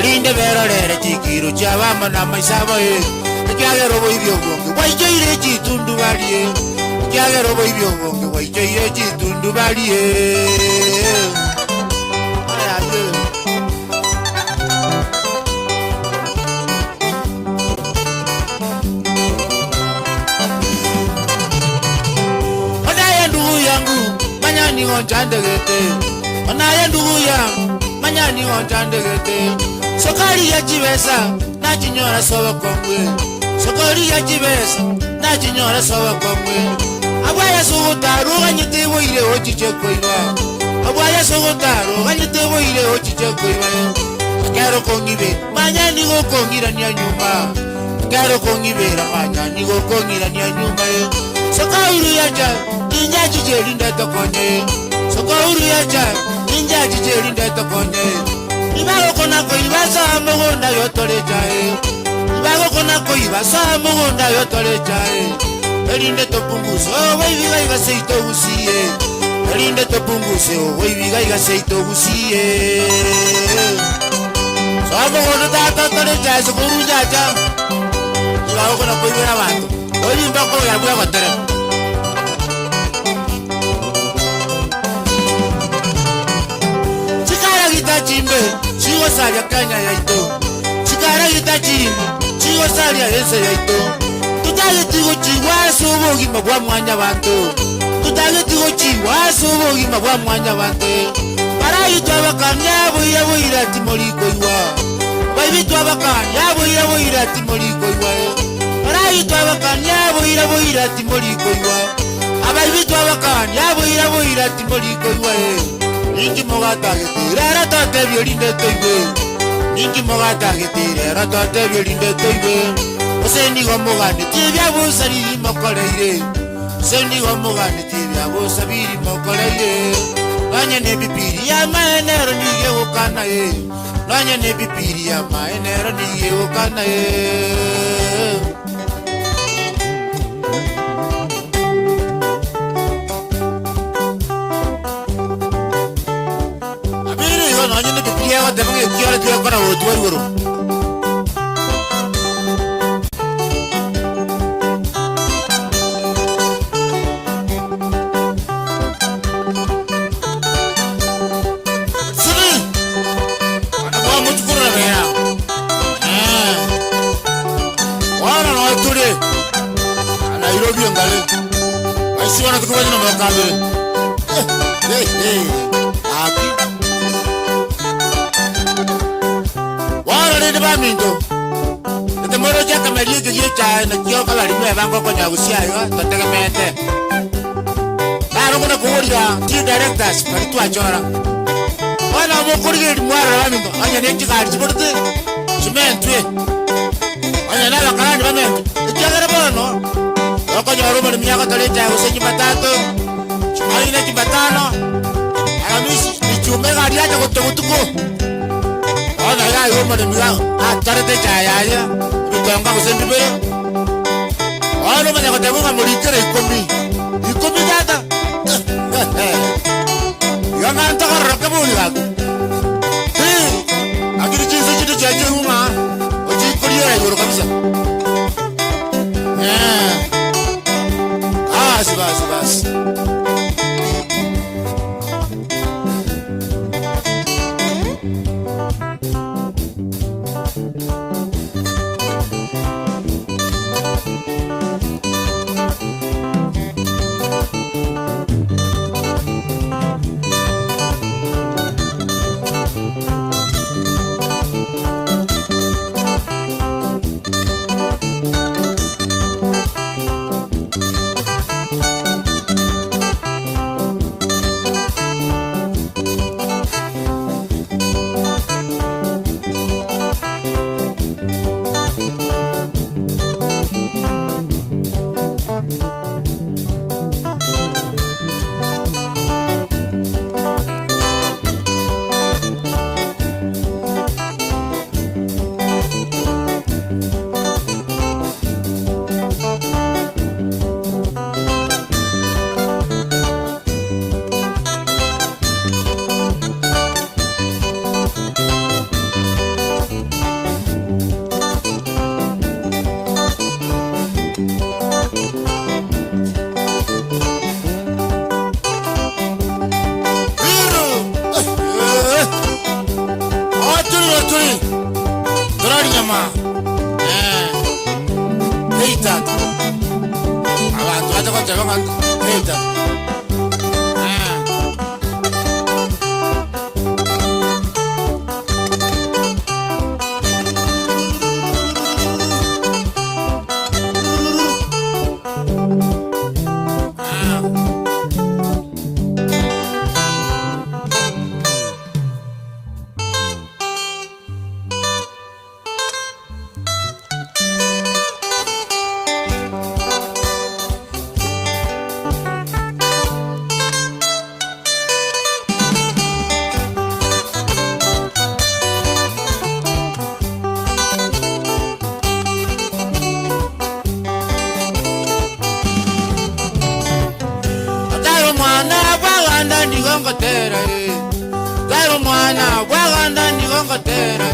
Linde bera lere chikiro chabama na maisabo e. Ikiage robo ibyo bonge waijoire chitundu balie. Ikiage robo ibyo bonge waijoire chitundu balie. Aya ye. Onaye ndugu yangu manyani onjandegete. Onaye ndugu yangu manyani onjandegete. Sokari ya chibesa na chinyora soba kongwe. Sokari ya chibesa na chinyora soba kongwe. Abaya sugutaru ganyitebo ile ochiche koiba. Abaya sugutaru ganyitebo ile ochiche koiba. Kero kongibe manyani go kongira nya nyuma. Kero kongibera manyani go kongira nya nyuma. Sokari ya cha inja chicheri ndatokonye. Sokari ya cha inja chicheri ndatokonye. Ibago kona ko ibasa mugunda yotore chae. Ibago kona ko ibasa mugunda yotore chae. Elinde topunguso weibiga igaseito gusiye. Elinde topunguso weibiga igaseito gusiye. Sabo gono tata tore chae sokuru jaja. Ibago kona ko ibera bantu. Olimba ko ya bua batere. Chikara gitachimbe chigo salia kanya yaito. Chikara gitachimbe chigo salia ese yaito. Tutage tigo chiwaso bogi mabwa mwanya bantu. Tutage tigo chiwaso bogi mabwa mwanya bantu. Para ito abakanya boya boira timoriko iwa. Baby to abakanya boira timoriko iwa. Para ito abakanya boira timoriko iwa. Ababy to abakanya boira timoriko iwa. Ninki mogata getira ratate violinde toibe. Ninki mogata getira ratate violinde toibe. Oseni gomogane tibya busari mokoleire. Oseni gomogane tibya busabiri mokoleire. Nanye ne bibiri ya maenero niye ukana e. Nanye ne bibiri ya maenero niye ukana e. Nanye ne bibiri ya wademge kiara kiara kona wotuwari waro. Wana tukuwaji na mwakabiri. Aki wana nini baminto. Nete moro jaka meliye kiye na kiyo kala rimwe bango kwa nyagusia yo tatega mente. Baro kuna kuhuriya team directors paritu achora. Wana mokuri mwara baminto. Anya nenchi kari chiborte. Chimentwe. Anya nala karani baminto. Ikiagara bono. Loko nyoruma ni miyako toleta ya usenyi batatu. Chumaline kibatano. Alamisi ichume gari aja kutukutuku. Ona ya yuma ni miyako atarete chayaya. Bitonga usenyi bere. Ona manya kutemunga mulikere ikomi. Ikomi dada. Yana antaka roke muli gaku. Akiri chinsu chitu chaje uma. Ochi kuriya yoro kabisa. Basi. mama heitatu abantu batakoja banga heitatu Garo mwana waganda nigongotera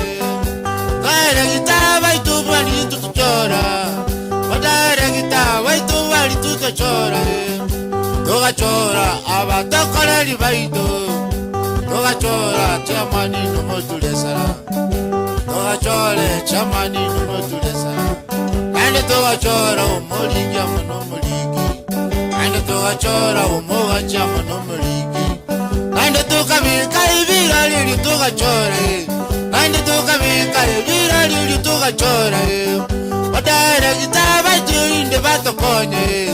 Gare gitaba ituba lituchora Gare gitaba ituba lituchora Toga chora abatokora libaito Toga chora chamani numotulesara Toga chore chamani numotulesara Ande toga chora umoligi amonomoligi Ande toga chora umoga chamonomoligi Ande toka bika ibira lili toka chore Ande toka bika ibira lili toka chore Wadare gita baitiri nde bato konye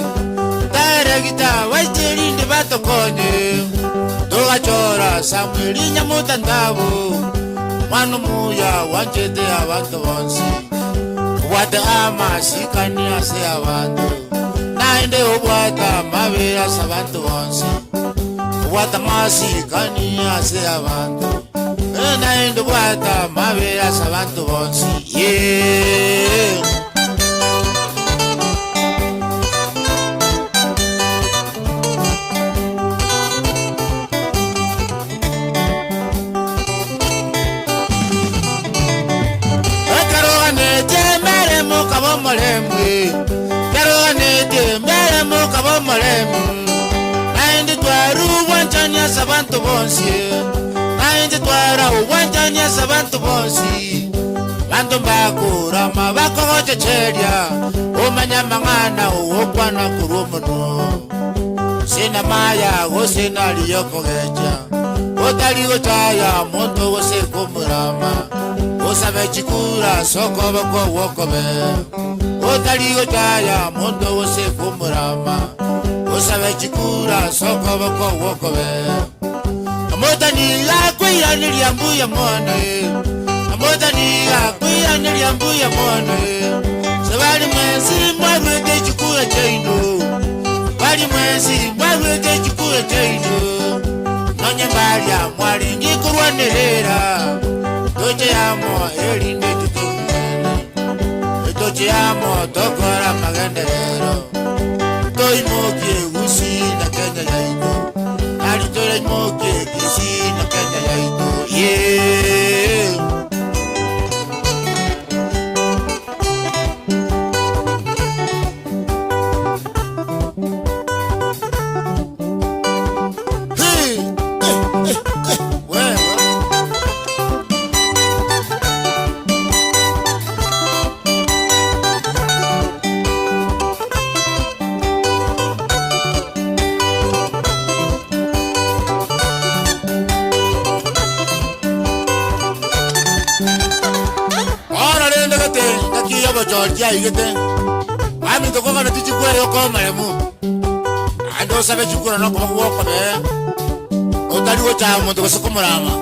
Wadare gita baitiri nde bato konye Toka chora Samueli nyamuta ndabo Manu muya wanjete abantu bonsi Wada ama sikani ase abantu Naende ubwata mabira sabantu bonsi Watamasi kani ase abantu Naende ubwata mabira sabantu bonsi Yeah Sabantu bonsi Nainde twara uwantanya sabantu bonsi Bantu mbakura mabako goche cheria Umanya mangana uokwana kurumuno Sina maya usina liyoko gecha Utali utaya muntu use kumurama Usabe chikura soko bako wokobe Utali utaya muntu use kumurama Usabe chikura soko bako wokobe Amotani la kuya niliambuya mone Amotani la kuya niliambuya mone Sabali mwezi mwagwete chikura chaino Bali mwezi mwagwete chikura chaino Nonye mbalia mwali ngikurwa nerera Doche yamo elinde tutumene Doche yamo tokora magenderero Toi mokie usi na kenya yaito Nalitore mokie kisi na kenya yaito Yeah Georgia igete ami to ko na tiji kwere ko maremu ando sabe chukura no ko ko be o tali wo cha mo to ko kumurama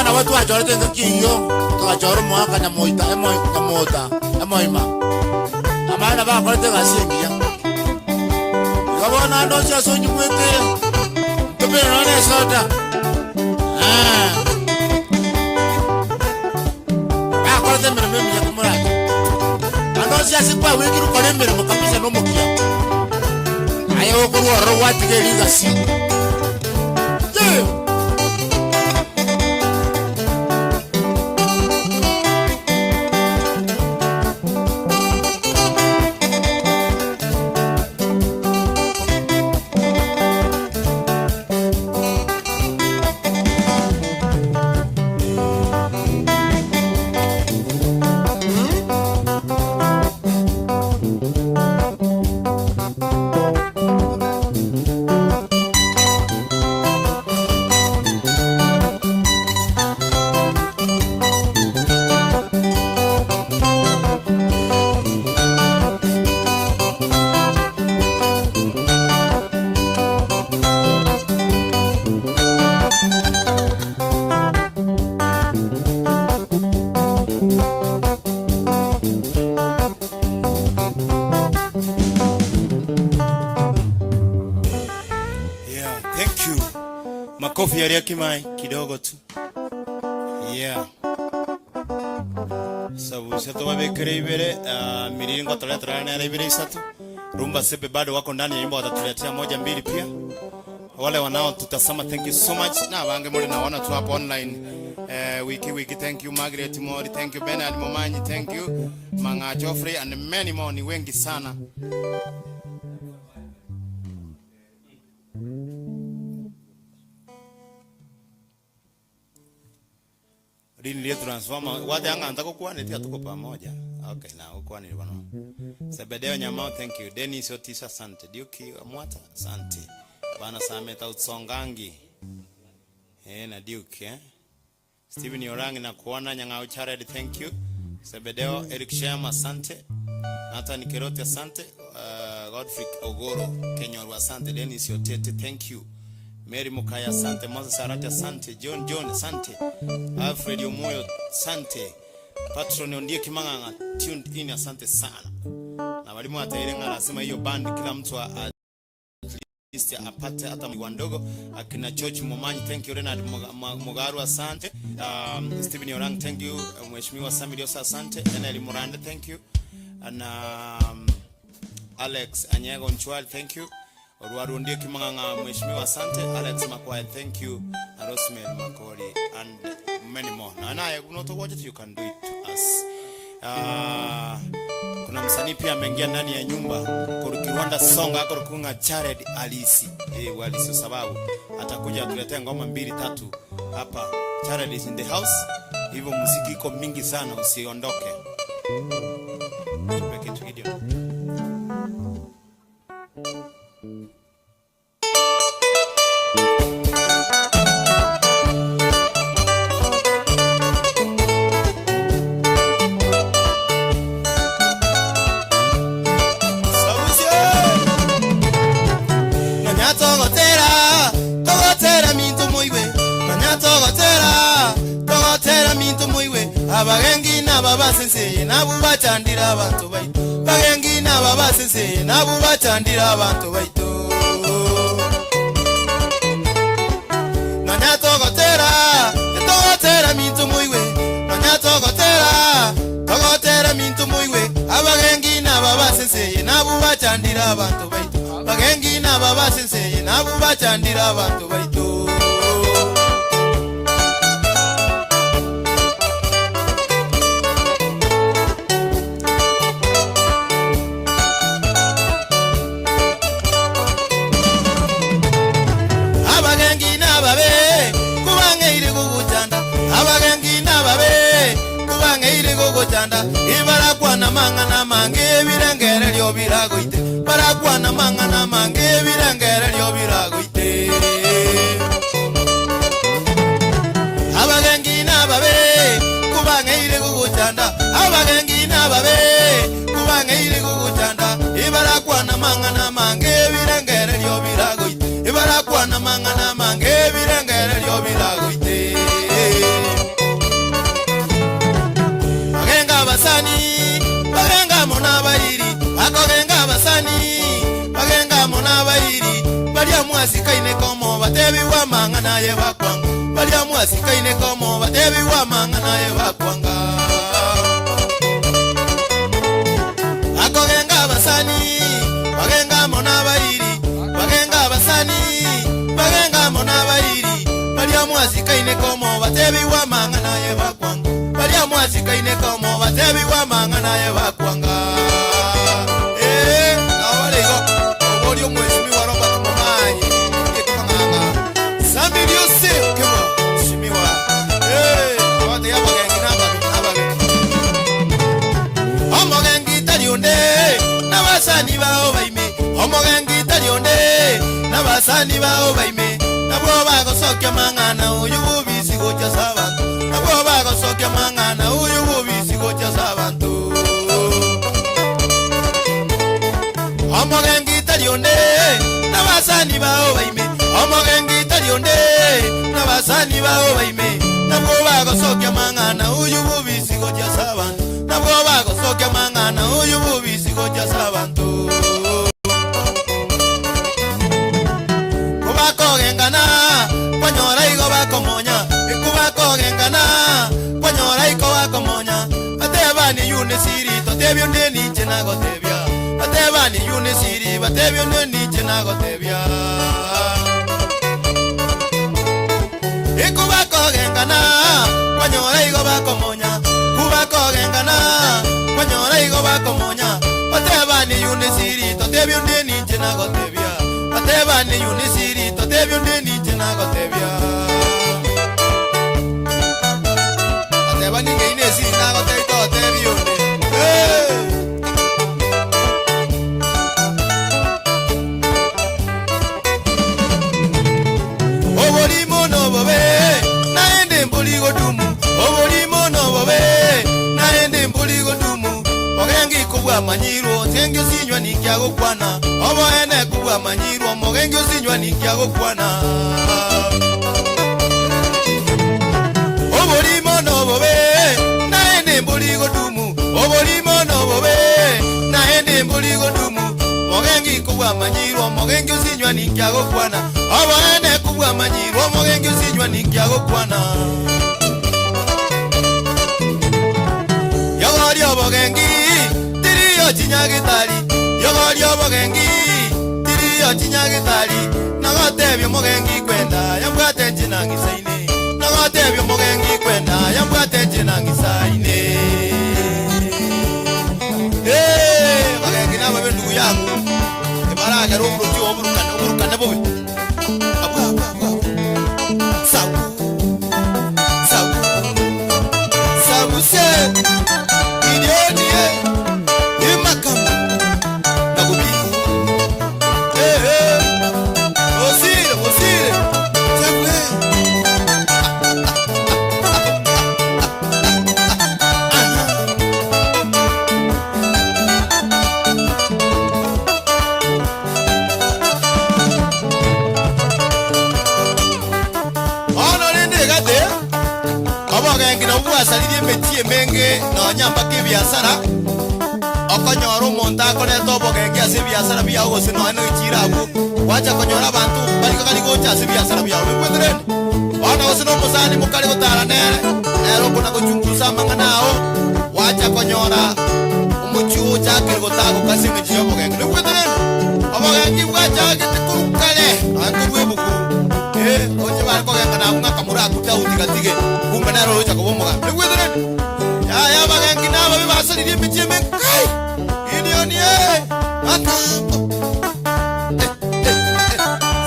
na watu ajorete ngiyo to ajoro mo aka na moita e mo na mota e mo ima amana ba ko te gasingia gabona ndo cha sonyi kwete to be no ne sota Anozi asikwa wikiru kore mbere mukapisa no mukia ayo ko ro wati ke liga si makofi ya Kimai kidogo tu. Yeah. Sabu seto wabekere ibere miringo toletra na ibere isatu. Rumba Sebe bado wako ndani ya nyumba, watatuletea moja mbili pia. Wale wanao tutasema thank you so much. Na wange mole na wana tu hapo online. Wiki thank you Margaret Mori, thank you Bernard Momanyi, thank you Manga Joffrey and many more, ni wengi sana. Rini transforma wade anga antako kwa netia tuko pamoja. Okay, na uko ni bwana. Sebedeo Nyamao, thank you. Dennis Otisa, asante. Duki Mwata, asante. Bana Sameta Utsongangi. Na Duke, Steven Yorangi na kuona Nyangao Charity, thank you. Sebedeo Eric Shema, asante. Nathan Kerote, asante. Godfrey Ogoro, Kenya asante. Dennis Otete, thank you. Mary Mukaya, asante. Moses Arate, asante. John, asante. Alfred Omoyo, asante. Patron Ondie Kimanganga, tuned in, asante sana. Na walimu atairenga anasema hiyo band kila mtu at least apate hata mwandogo. Akina George Momanyi, thank you. Renard Mugaru, asante. Steven Yorang, thank you. Mheshimiwa Samidiosa, asante. Eneli Murande, thank you. And Alex Anyego Nchwali, thank you. Oruaru Ondie Kimanganga, Mheshimiwa, asante. Alex Makwai, thank you. Rosemary Makori and many more. Na not watch it, you can do it to us. Kuna msanii pia ameingia ndani ya nyumba Kiwanda song ako rukunga Jared Alisi. Walisi sababu atakuja atuletea ngoma 2-3 hapa. Jared is in the house. Hivyo muziki iko mingi sana, usiondoke. Tupeke tu video. Abagengi n'ababasenseye nabubacandira abantu baito. Bagengi n'ababasenseye nabubacandira abantu baito. Nanyatogotera mintu muiwe. Togotera mintu muiwe. Abagengi n'ababasenseye nabubacandira abantu baito. Bagengi n'ababasenseye nabubacandira abantu baito. Ibarakwana mangana mange birengere lyo biragoite. Barakwana mangana mange birengere lyo biragoite. Abagengi n'ababe kubangeire kuguchanda. Abagengi n'ababe kubangeire kuguchanda. Ibarakwana mangana mange birengere lyo biragoite. Ibarakwana mangana mange birengere lyo biragoite. Bagenga mona bayiri, akogenga basani. Bagenga mona bayiri, balia mwasi kaine komo batebi wa mangana ye bakwanga. Balia mwasi kaine komo batebi wa mangana ye bakwanga. Akogenga basani, bagenga mona bayiri, bagenga basani. Bagenga mona bayiri, balia mwasi kaine komo batebi wa mangana ye bakwanga. Balia mwasi kaine komo batebi wa mangana ye bakwanga. Awalego obolio mheshimiwa Robert Momanyi ngekanga Samidiosa kema mheshimiwa awate yabagengi n'abagengi omogengi talionde n'abasani bao baime. Omogengi talionde n'abasani bao baime. Nabo bagosokya mangana uyu bubisi gocha sabantu. Nabo bagosokya mangana uyu bubisi gocha sabantu. Omogengi talionde n'abasani bao baime. Omogengi talionde n'abasani bao baime. Nabo bagosokya mangana uyu bubisi gocha sabantu. Nabo bagosokya mangana uyu bubisi gocha sabantu. Kubakogengana kwanyora siri totebyo ndeni chena gotebya bateba ni yune siri batebyo ndeni chena gotebya ikubako gengana kwanyora igo bakomonya kubako gengana kwanyora igo bakomonya bateba ni yune siri totebyo ndeni chena gotebya bateba ni yune siri totebyo ndeni chena gotebya bateba ni ngeine siri na gotebyo obolimo no bobe naende mbuligo dumu obolimo no bobe naende mbuligo dumu ogengi kubwa manyiro tengyo sinywa nikyago kwana oboene kubwa manyiro mogengyo sinywa nikyago kwana obolimo no bobe naende mbuligo dumu obolimo no bobe naende mbuligo dumu mogengi kubwa manyiro mogengyo sinywa nikyago kwana oboene kubwa manyiro mogengyo sinywa nikyago kwana yogori obogengi tiriyo chinyagitari yogori obogengi tiriyo chinyagitari nagotebyo mogengi kwenda yambwate chinangisaine nagotebyo mogengi kwenda yambwate chinangisaine mogengi nababe ndugu yangu ebaragera oburuti oburukane bobe sabuse idionie imakama nagubi osire sabwe asalidie metie menge na nyamba ke biasara okonyoro monta kone tobo ke ase biasara bia ose no ano chirabu wacha konyora bantu bali kali gocha ase biasara bia we kwedren ona ose no musani mukali gotara nere ero kuna gochunguza manganao wacha konyora umuchu cha ke gotago kasi me chiyo boge we kwedren oboge wacha ke tukukale akwe buku oje bar ko ngana unga kamura kutauti gatige kumena ro cha kubomoga kwedren ya bagengi na babe basalidie metie menge Inioni aka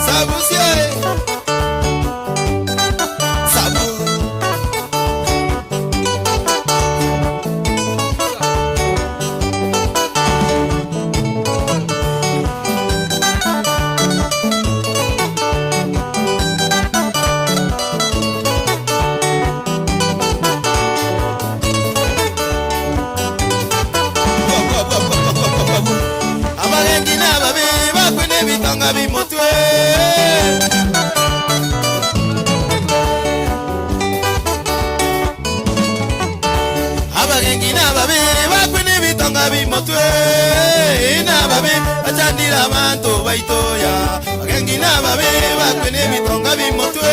sabusie sabu bitanga bimotwe abagengi nababe bakwene bitanga bimotwe nababe achandira abantu baitoya abagengi nababe bakwene bitanga bimotwe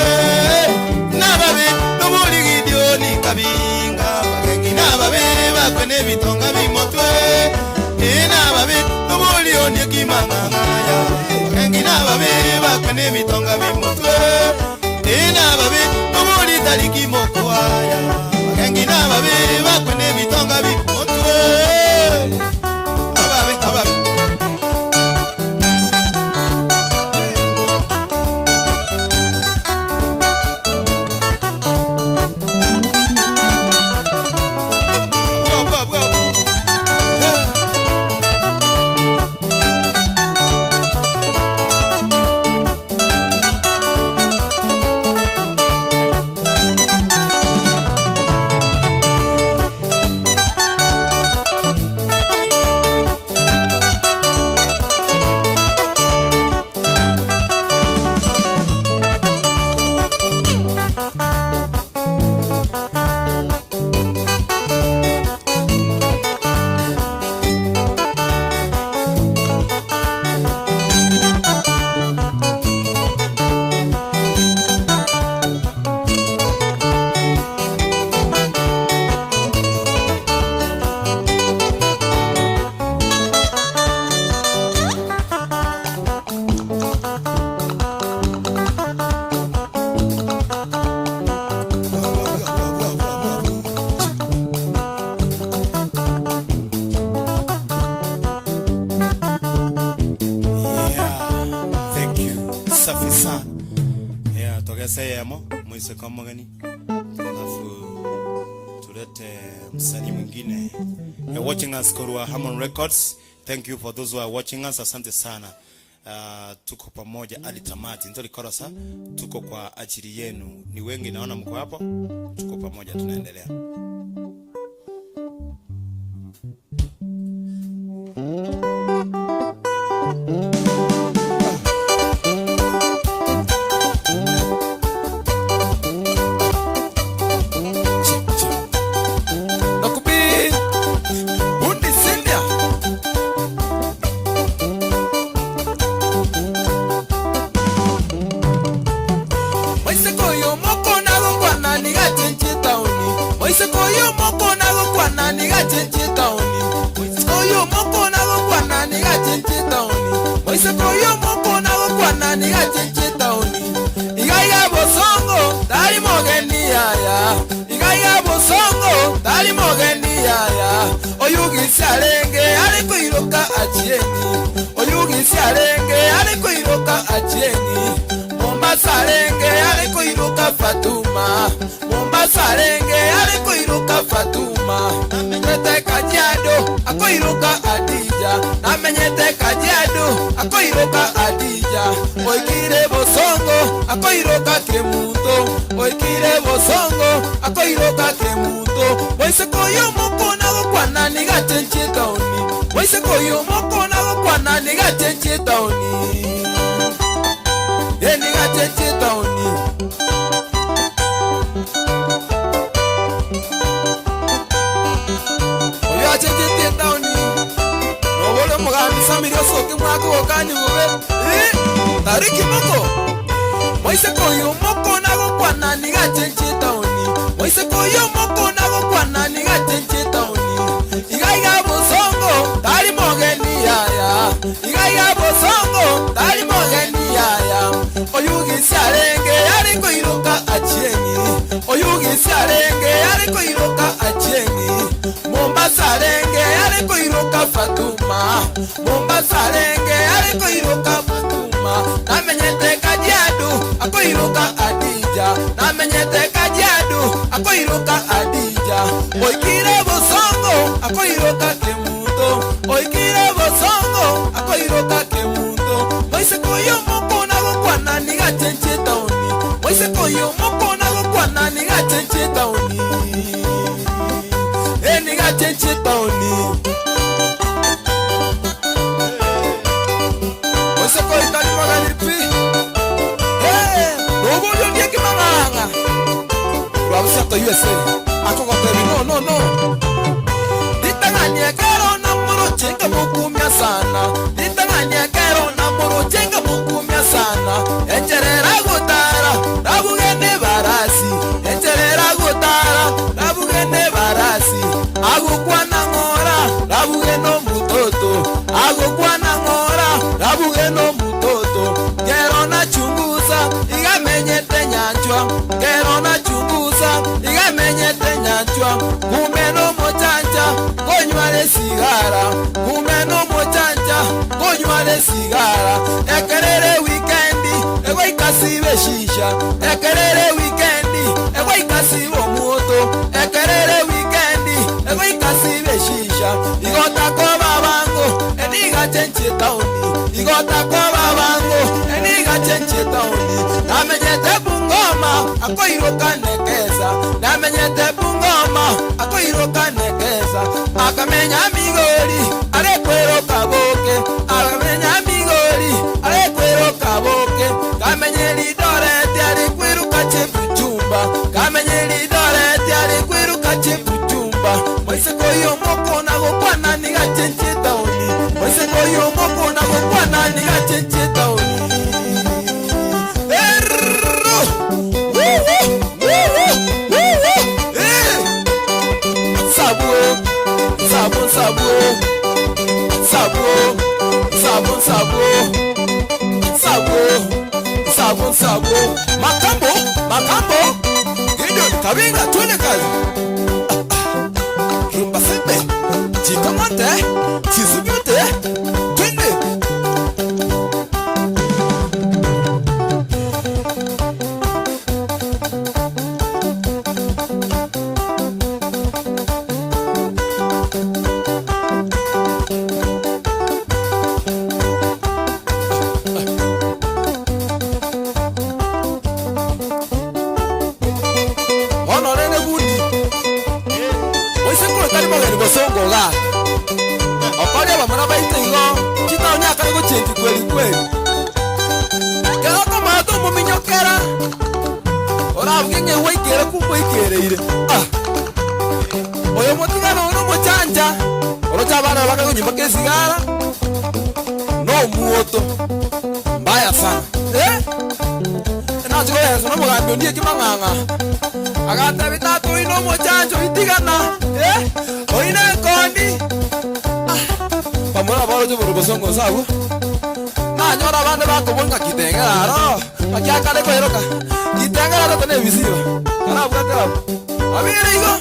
nababe nobuli gidioni kabinga abagengi nababe bakwene bitanga bimotwe nababe nobuli oni kimangaya babe bakwene bitonga bimotwe nababe nobuli taliki mokwaya bagengi nababe bakwene bitonga bimotwe ababe tuongeleze yemo mwise kama gani, alafu tulete msanii mwingine. You're watching us kwa Harmon Records. Thank you for those who are watching us. Asante sana. Tuko pamoja hadi tamati. Ndio likorosa. Tuko kwa ajili yenu. Ni wengi naona mko hapo. Tuko pamoja tunaendelea. kinye waikere kumboikereire oyo motigano no mochanja orocha bana baka kunyimba kesigara no muoto mbaya sana na chikoya sono mugambi ndiye kimanganga agata bitatu ino mochanjo itigana oine kondi pamora baro jo borobosongo sabu na nyora bande bakobonga kitengero makiakale koeroka kitengero tone visiba kana bwatera abire igo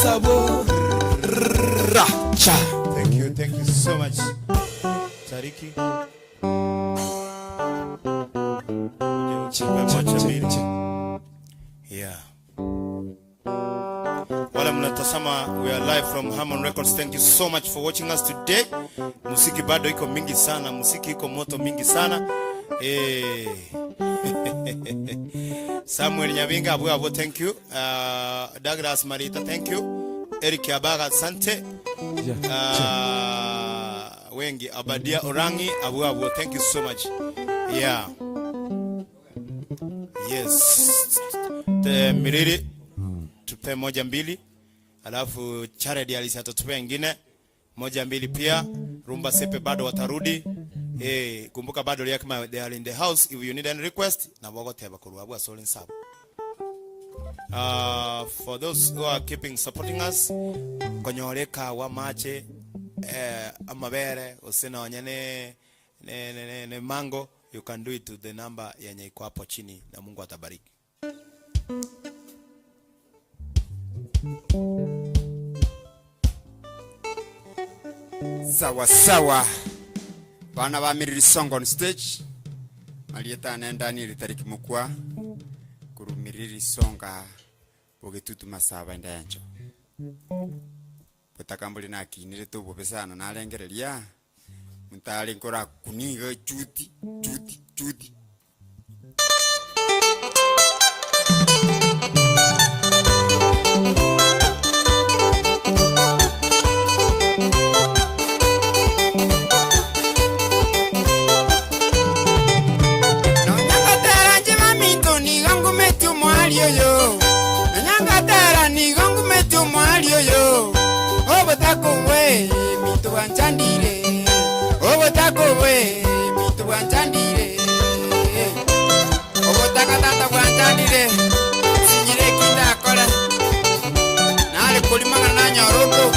Sabo. Racha. Thank you so much. Tariki. Yeah. Wala mnatazama, we are live from Harmon Records. Thank you so much for watching us today. Musiki bado iko mingi sana, musiki iko moto mingi sana. Samuel Nyabinga Abu, thank you. Douglas Marita, thank you. Eric Abaga, Sante. Wengi Abadia Orangi Abu, thank you so much. Yeah. Yes. The Miriri tupe moja mbili. Alafu Charity alisa tupe ingine moja mbili pia. Rumba Sepe bado watarudi. Kumbuka bado Liakma, they are in the house. If you need any request, na wago teba kuruabu asolin sab. For those who are keeping supporting us, konyoreka wa mache amabere usina wanyane ne mango, you can do it to the number yenye iko hapo chini na Mungu atabariki. Sawa. Bana ba Miriri Song on stage. Alieta nenda ni litariki mukwa. Kuru Miriri Songa bogetutu masaba ndanjo. Potakambuli na kinire to bobesana na lengerelia. Muntale nkora kuniga chuti.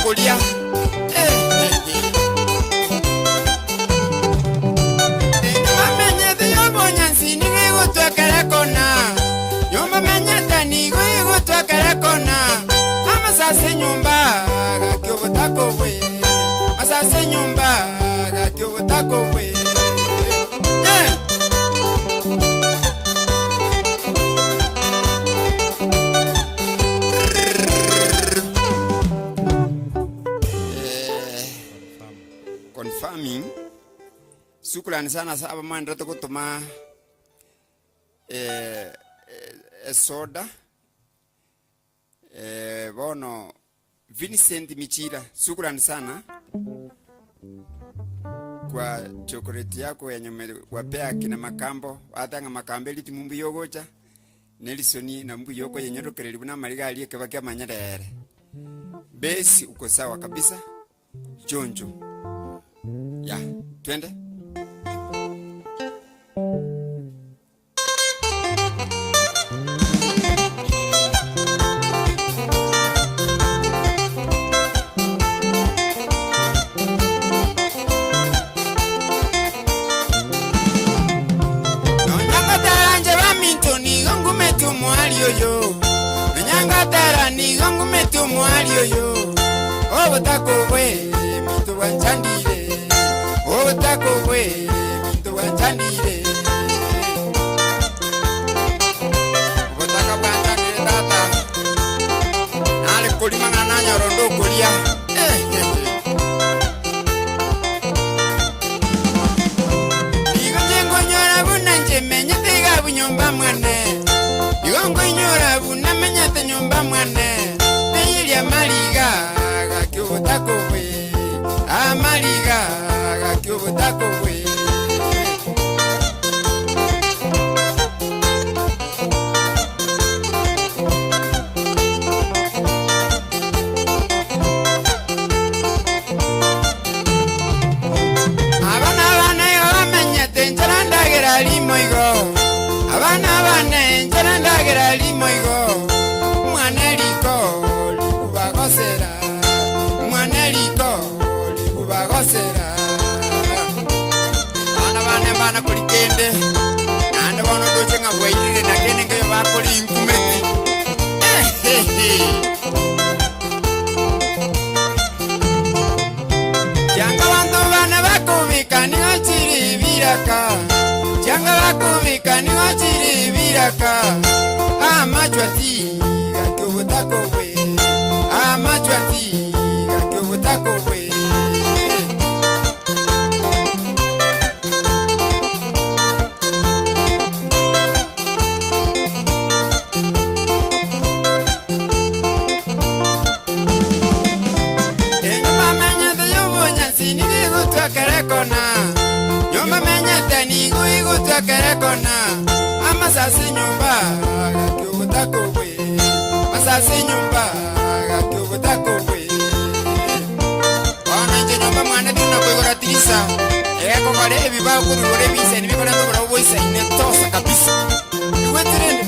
Kulia mamenye yo bonyansi ni go twakara kona yo mamenye tani go twakara kona amasase nyumba gakyo butako we asase nyumba gakyo butako we Sukulani sana saba mandra to kutuma soda bono Vincent Michira, sukulani sana kwa chocolate yako yenye wapea kina makambo atanga makambe liti mumbu yogocha Nelsoni na mumbu yoko yenye rokereli buna maliga aliyeke bakia manyadere besi uko sawa kabisa jonjo ya twende. Nguinyura buna menyete nyumba mwane Neilia maliga gakiubuta kubwe Amaliga gakiubuta kubwe Bana kulikende anda bono doche nga bwairire na kene ke bakoli inkumeti Janga bantu bana bakubika ni ochiri biraka Janga bakubika ni ochiri biraka Amachwati gakubuta kowe Amachwati gakubuta kowe Masasi nyumba gakubuta kowe Masasi nyumba gakubuta kowe Ona nje nyumba mwana dina kwegora tirisa Eko kare ebiba kurugore bise nibikora ndobora uboisa inetosa kabisa Iwetirende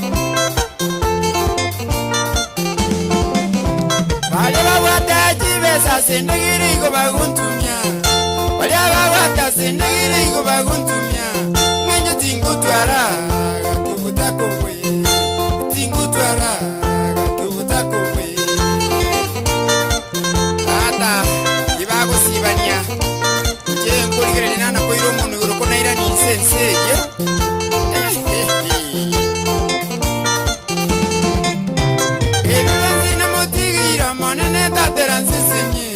Bale babataji besa sendegiri go baguntumya Bale babata sendegiri go baguntumya Ngenyo tingutwara Tingutwara gakubuta kowe Ata ibago sibania Je nkuligere nana koiro munu uroko naira ni sense ye Ebibanzi na motigira monene tatera nsesenye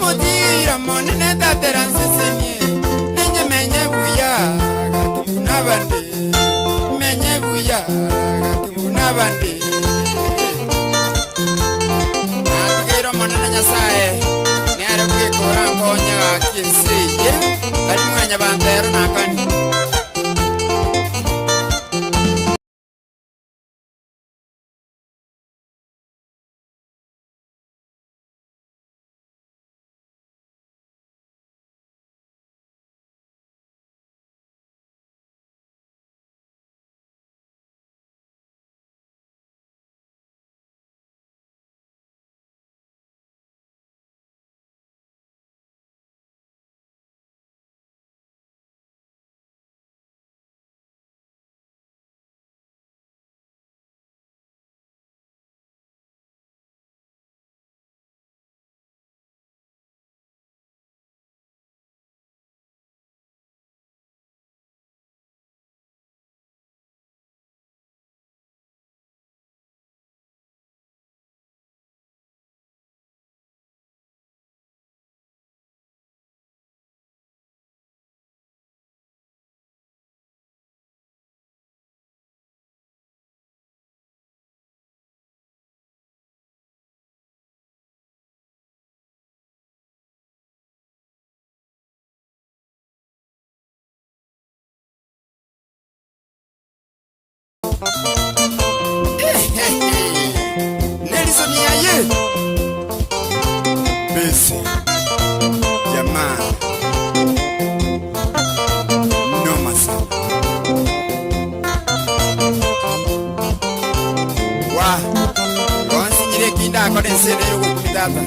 Motigira monene tatera nsesenye Nenye menye buya gakumuna bande Menye buya gakumuna bande Atugero monene nyasaye Niare kwikora nkonya gakinseye Kari mwanya bandero nakani Nelson yaye Besi Jamaa Nomasa Wa Wansi nyire kinda akode nsene yuko kumitata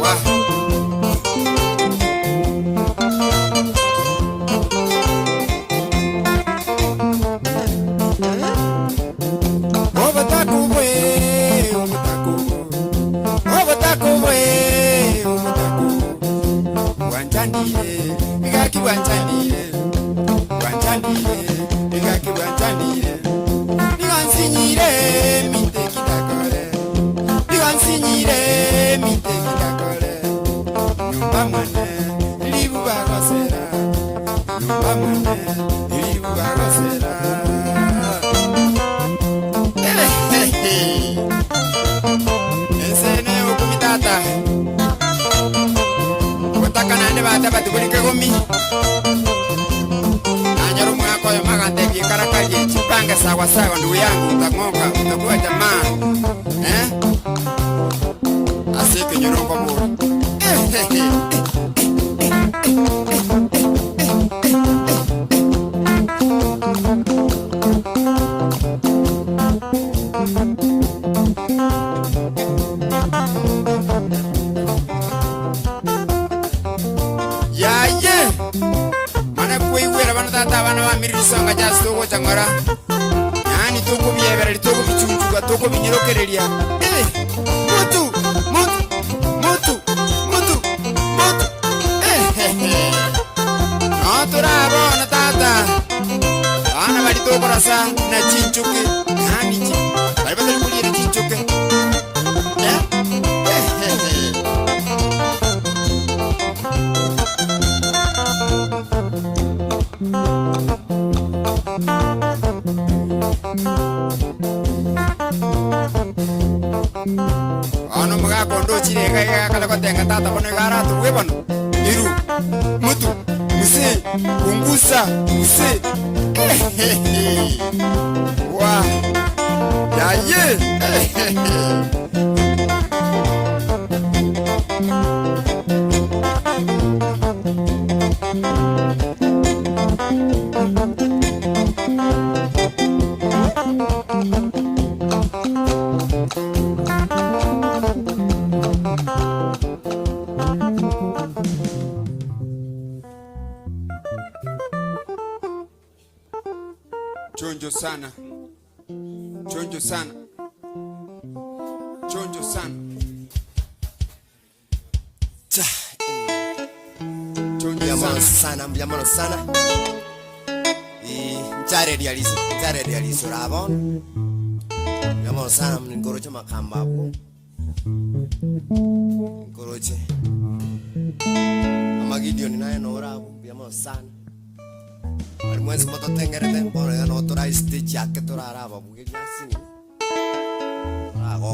Wa sawa sawa ndugu yangu, utang'oka, utakuwa jamaa. Asike nyorongo bora. Bana wa mirisanga jasto go changara yani toko biebera litoko bichunchuga toko binyirokereria mutu no turabo na tata ana bali toko rasa na chinchuke yani chi bali bali kulire chinchuke ano mga kondo chirega ya kala kotenga tata bono gara tu webono iru mutu muse ungusa muse wa ya ye chonjo sana cha chonjo sana chare realizo rabon yamo sana mngoroche makamba hapo ngoroche amagidio ninaye no rabo yamo sana mwezi moto tengerete mbona ya no tora stage yake tora rabo buge nyasini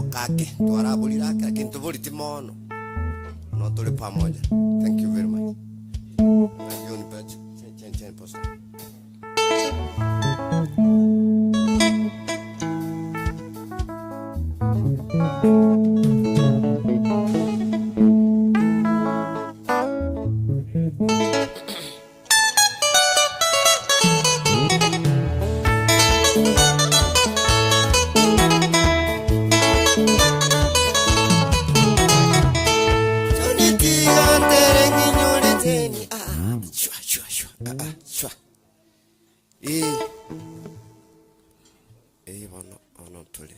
kake tora bulira kake ntobuliti mono no tole pamoja. Thank you very much. Ayoni patch chen post. Bueno, tole.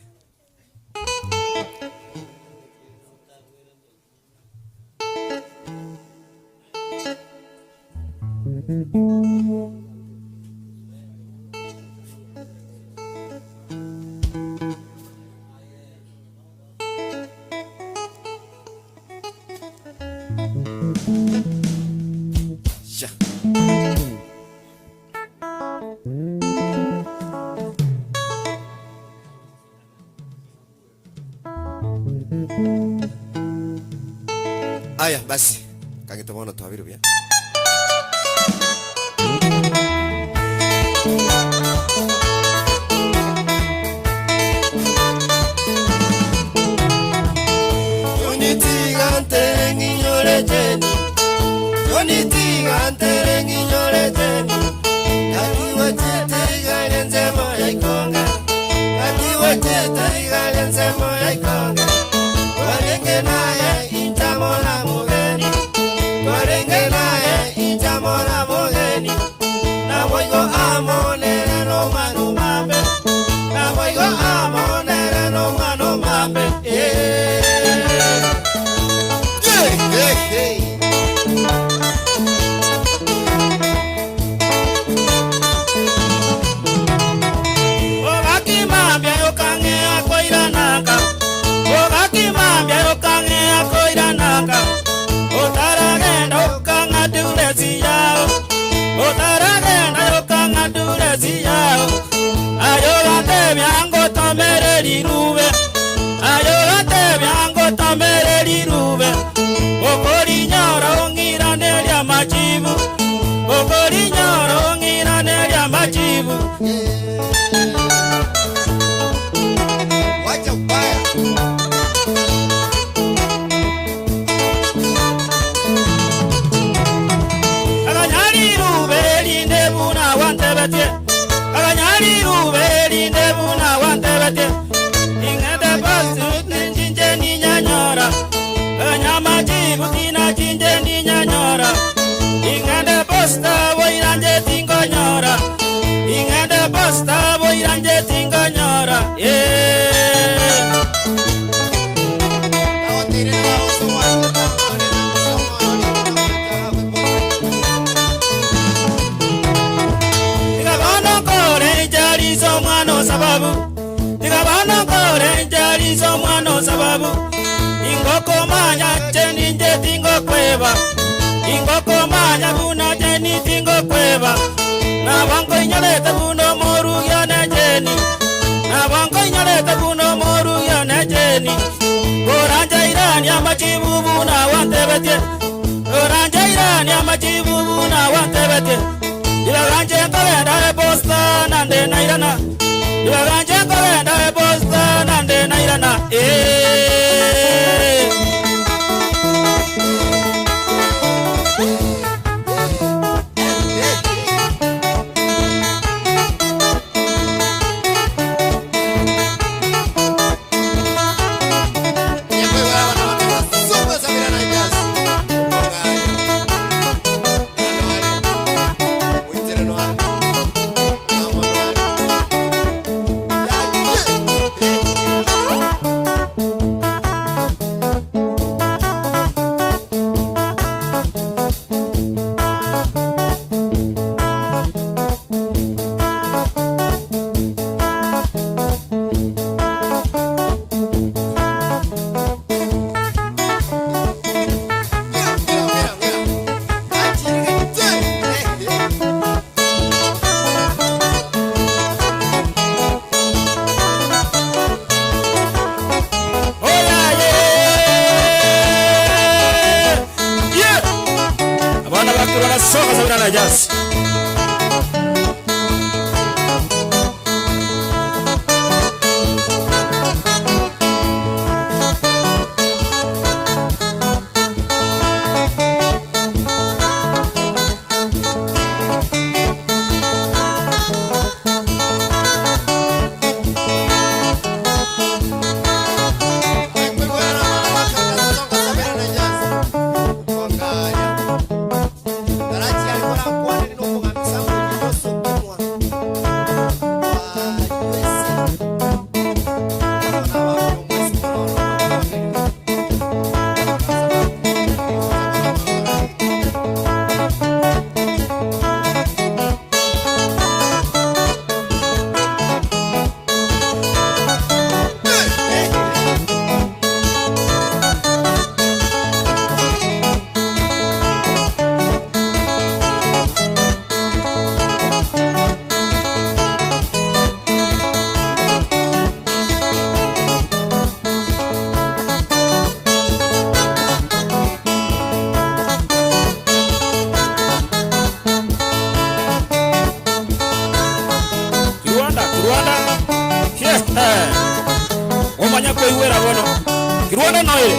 Ya. Aya, basi. Kakita mwana tuhabiru bia. Sababu ingoko manya cheni nje tingo kweba ingoko manya buna cheni tingo kweba na banko inyaleta buno moru yana cheni na banko inyaleta buno moru yana cheni oranja irani amachibu buna wantebetie oranja irani amachibu buna wantebetie iranje kawenda posta nande nairana iranje kawenda posta nande nairana soka sabira na jazz. Omanya kwe uwera bono Kiruanda noye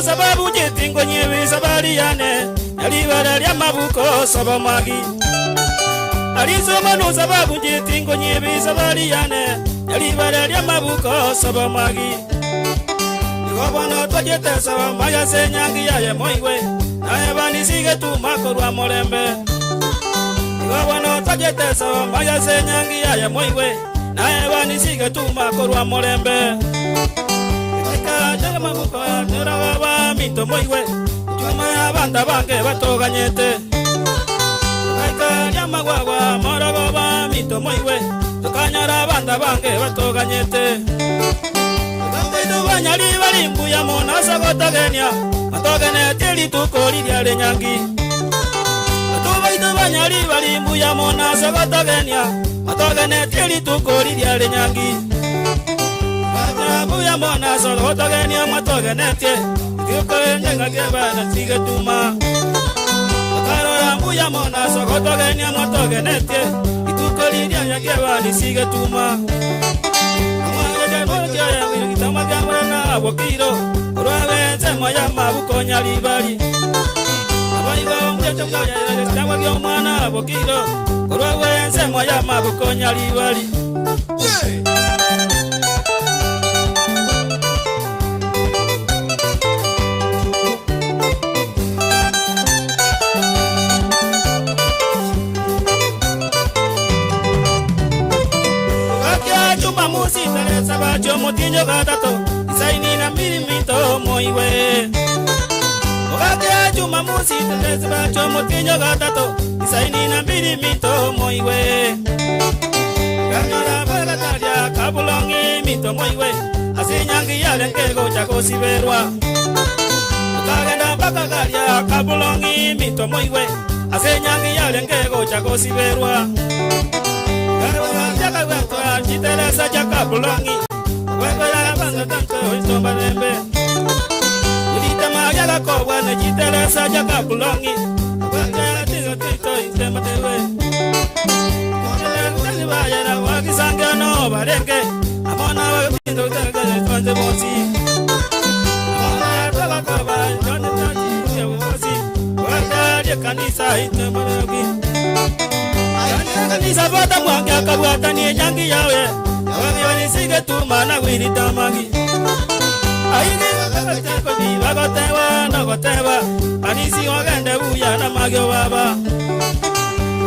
sababu jetingo nyewe sabari yane Yalibara lya mabuko saba mwagi alisoma no sababu njitingo nyibi sabali yane yalibara lya mabuko saba magi igobana twajete saba maya senyangi yaye moiwe naye banisige tumakorwa molembe igobana twajete saba maya senyangi yaye moiwe naye banisige tumakorwa molembe ika mabuko nuraba mito moiwe chuma abanda bange batoganyete Magwawa moraba mito moiwe tukanyara banda bange batoganyete Kambedo banyali balimbu ya mona sagotagenya atogene tili tukoli lya lenyangi Atubaido banyali balimbu ya mona sagotagenya atogene tili tukoli lya lenyangi Babu ya mona sagotagenya matogene tie Kikole nyenga gebana sigetuma Rambuya mona sokotogeni amatogenetie itukolirya yakebani sigetuma amwaje ya wili kitamaga mwana bokiro urwabenze moya mabukonya libali abayiba mjecho ngoya kitamaga mwana bokiro urwabenze moya mabukonya libali Sabacho motinyo gatato isaini na milimito moiwe Ogake juma musi tele sabacho motinyo gatato isaini na milimito moiwe Kanara bagataria kabulongi mito moiwe asinyangi yale nkego chako siberwa Ogagenda bakagaria kabulongi mito moiwe asinyangi yale nkego chako siberwa Chiteresa chakabulongi Wegaya banga tanto istomba nembe Ulita magala kowa ne chiteresa chakabulongi Wegaya tigo tito istemba tewe Kone vaya na wakisanga no barenge Amona wakindo tagale tonde mosi Amona tala kowa tonde tachi ya mosi Wegaya kanisa istemba tewe Kanisa vata mwangi akabuata ni nyangi yawe Wangi wanisige tumana wiri tamagi Aini wakateko ni wagotewa na gotewa Anisi wagende uya na magyo baba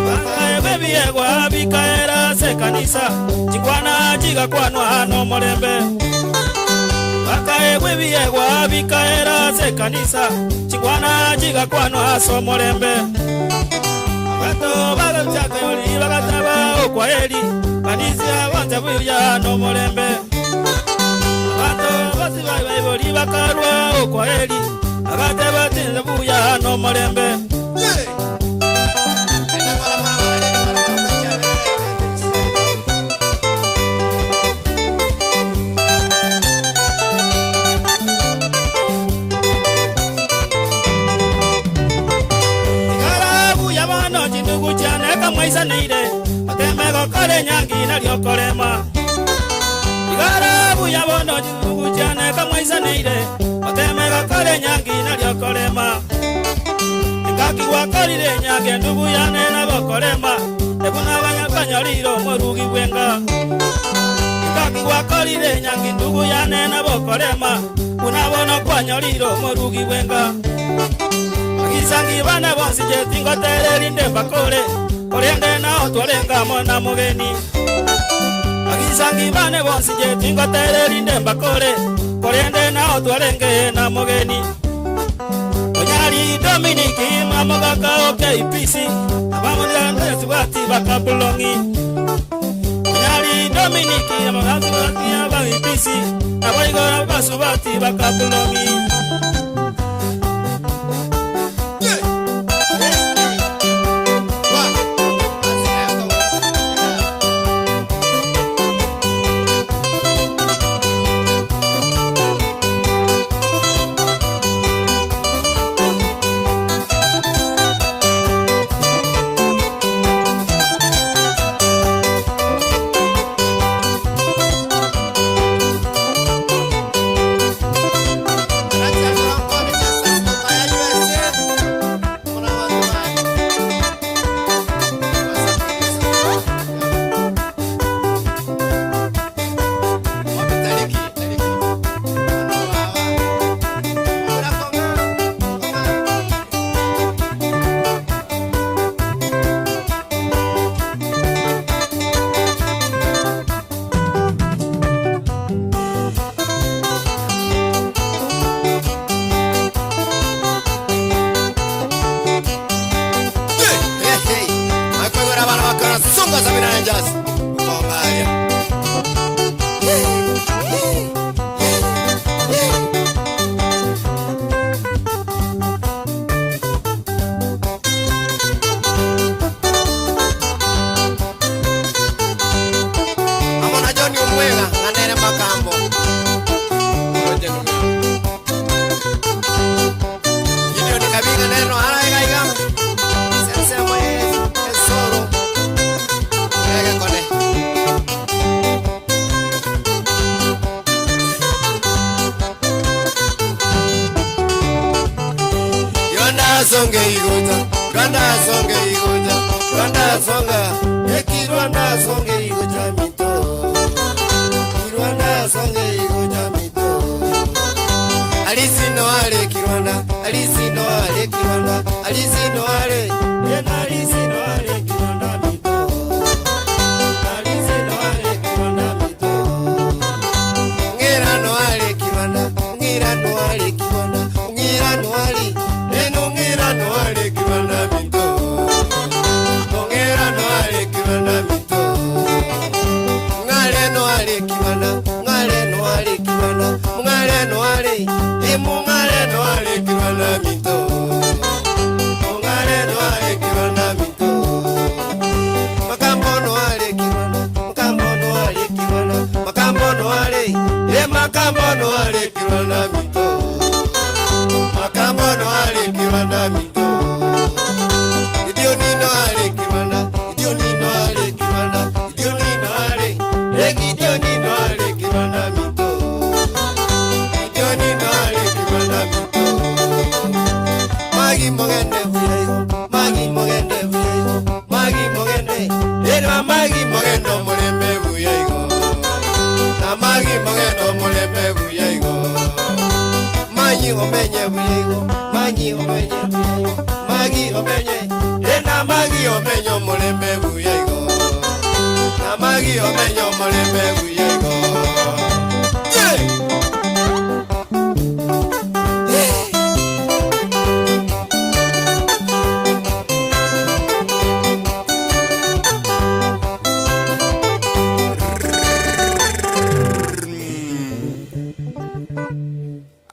Wangaye bebi egwa bikaera se kanisa Chikwana chiga kwanwa no molembe Wangaye bebi egwa bikaera se kanisa Chikwana chiga kwanwa so molembe Bato baga chake oli bagataba okweli Kanisa wanja buya no molembe Bato basi bai boli bakarwa okweli Agataba tinza buya no molembe Maisa neire, atemego kore nyangi na liokorema. Igara buya bono jugujane ka maisa neire, atemego kore nyangi na liokorema. Ngaki wakorire nyange ndugu yane na bokorema, ebuna banya kanyaliro morugi wenga. Ngaki wakorire nyangi ndugu yane na bokorema, unabono kwanyaliro morugi wenga. Agisangi bana bonsi jetingo tereri nde bakore. Oriende na otwalenga mona mugeni Agisangi bane bonsi jetingo tereri ndemba kore Oriende na otwalenge na mugeni Onyari Dominiki mamogaka OKPC Abamudira ndesi wati bakabulongi Onyari Dominiki mamogaka wati ABPC Abaigora basu wati bakabulongi songe igoja, Rwanda songe igoja, Rwanda songa, eki Rwanda songe igoja mito, Rwanda songe igoja mito. Alisino ale Rwanda, alisino ale Rwanda, alisino ale, ena alisino ale Rwanda mito, alisino ale Rwanda mito. Ngera no ale Rwanda, ngera no ale Rwanda, ngera no ale, eno ngera no ale Rwanda mito, ngera no ale Rwanda mito. Ngale no ale Rwanda, ngale no ale Rwanda, ngale no ale, mungale no ale Rwanda mito, mungale no ale Rwanda mito. Makambo no ale Rwanda, makambo no ale Rwanda, makambo no ale, makambo no ale Rwanda mito, makambo no ale Rwanda mito. Idio ni no ale Rwanda, idio ni no ale Rwanda, idio ni no ale, idio ni no ale Rwanda mito, idio ni no ale Rwanda mito. Magi mogende buyayo, magi mogende buyayo, magi mogende, eno magi mogendo mulembe buyayo, na magi mogendo mulembe buyayo. Magi omenye buyayo, magi omenye buyayo, magi omenye, ena magi omenyo mulembe buyayo, na magi omenyo mulembe buyayo.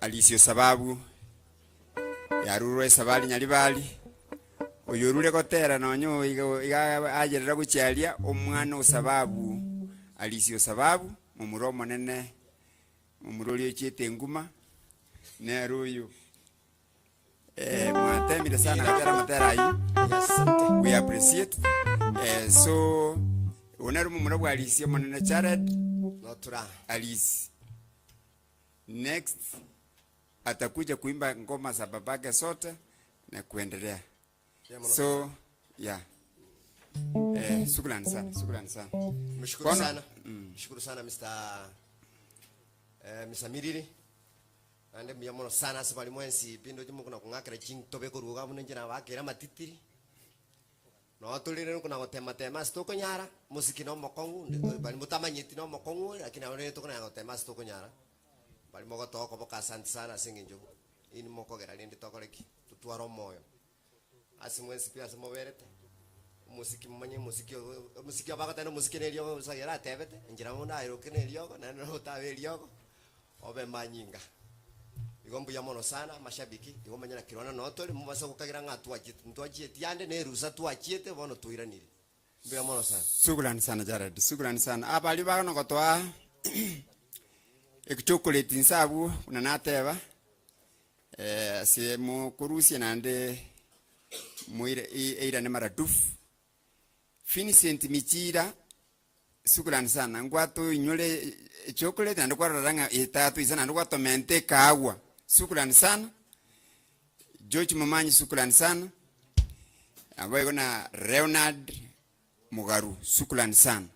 Alisio sababu yarurwe sabali nyalibali oyorure gotera nonyo iga ajerera guchalia omwana osababu alisio sababu mumuromo nene mumuroli chete nguma ne ruyu mwatemire sana katera matera yi. We appreciate so onaru mumuro bwa alisio monene Jared Notura. Alice next atakuja kuimba ngoma za babake sote na kuendelea. So yeah. Shukrani sana, shukrani sana. Mshukuru sana. Mshukuru sana Mr. Miriri. Ande myamono sana sabali mwensi pindo jimu kuna kungakira ching tobe ko ruga munenje na wakira matitiri. No tulire kuna gotema tema stoko nyara musiki no mokongu bali mutamanyiti no mokongu lakini awone to kuna gotema stoko nyara. Bali mogo toko boka asante sana singinjo. Ini moko gera lindi toko leki tutwaro moyo. Asimwensi pia samoverete. Musiki manye musiki abagata no musiki nelio sagera tebete njira munda iro kenelio na no tabelio obe manyinga. Igombu ya mono sana mashabiki igomba nyana kirona no tole mubasa kukagira ngatuaje tiande ne rusa tuachiete bono tuiranire. Mbuya mono sana. Shukrani sana Jared, shukrani sana. Abali bano gotwa chocolate nsabu kuna nateba se mu kurusi nande muire eira ne maradufu Vincent Michira shukrani sana ngwato inyole chocolate nando kwa ranga itatu isana nando kwa tomente kawa shukrani sana George Mamanyi shukrani sana ambaye kuna Leonard Mugaru shukrani sana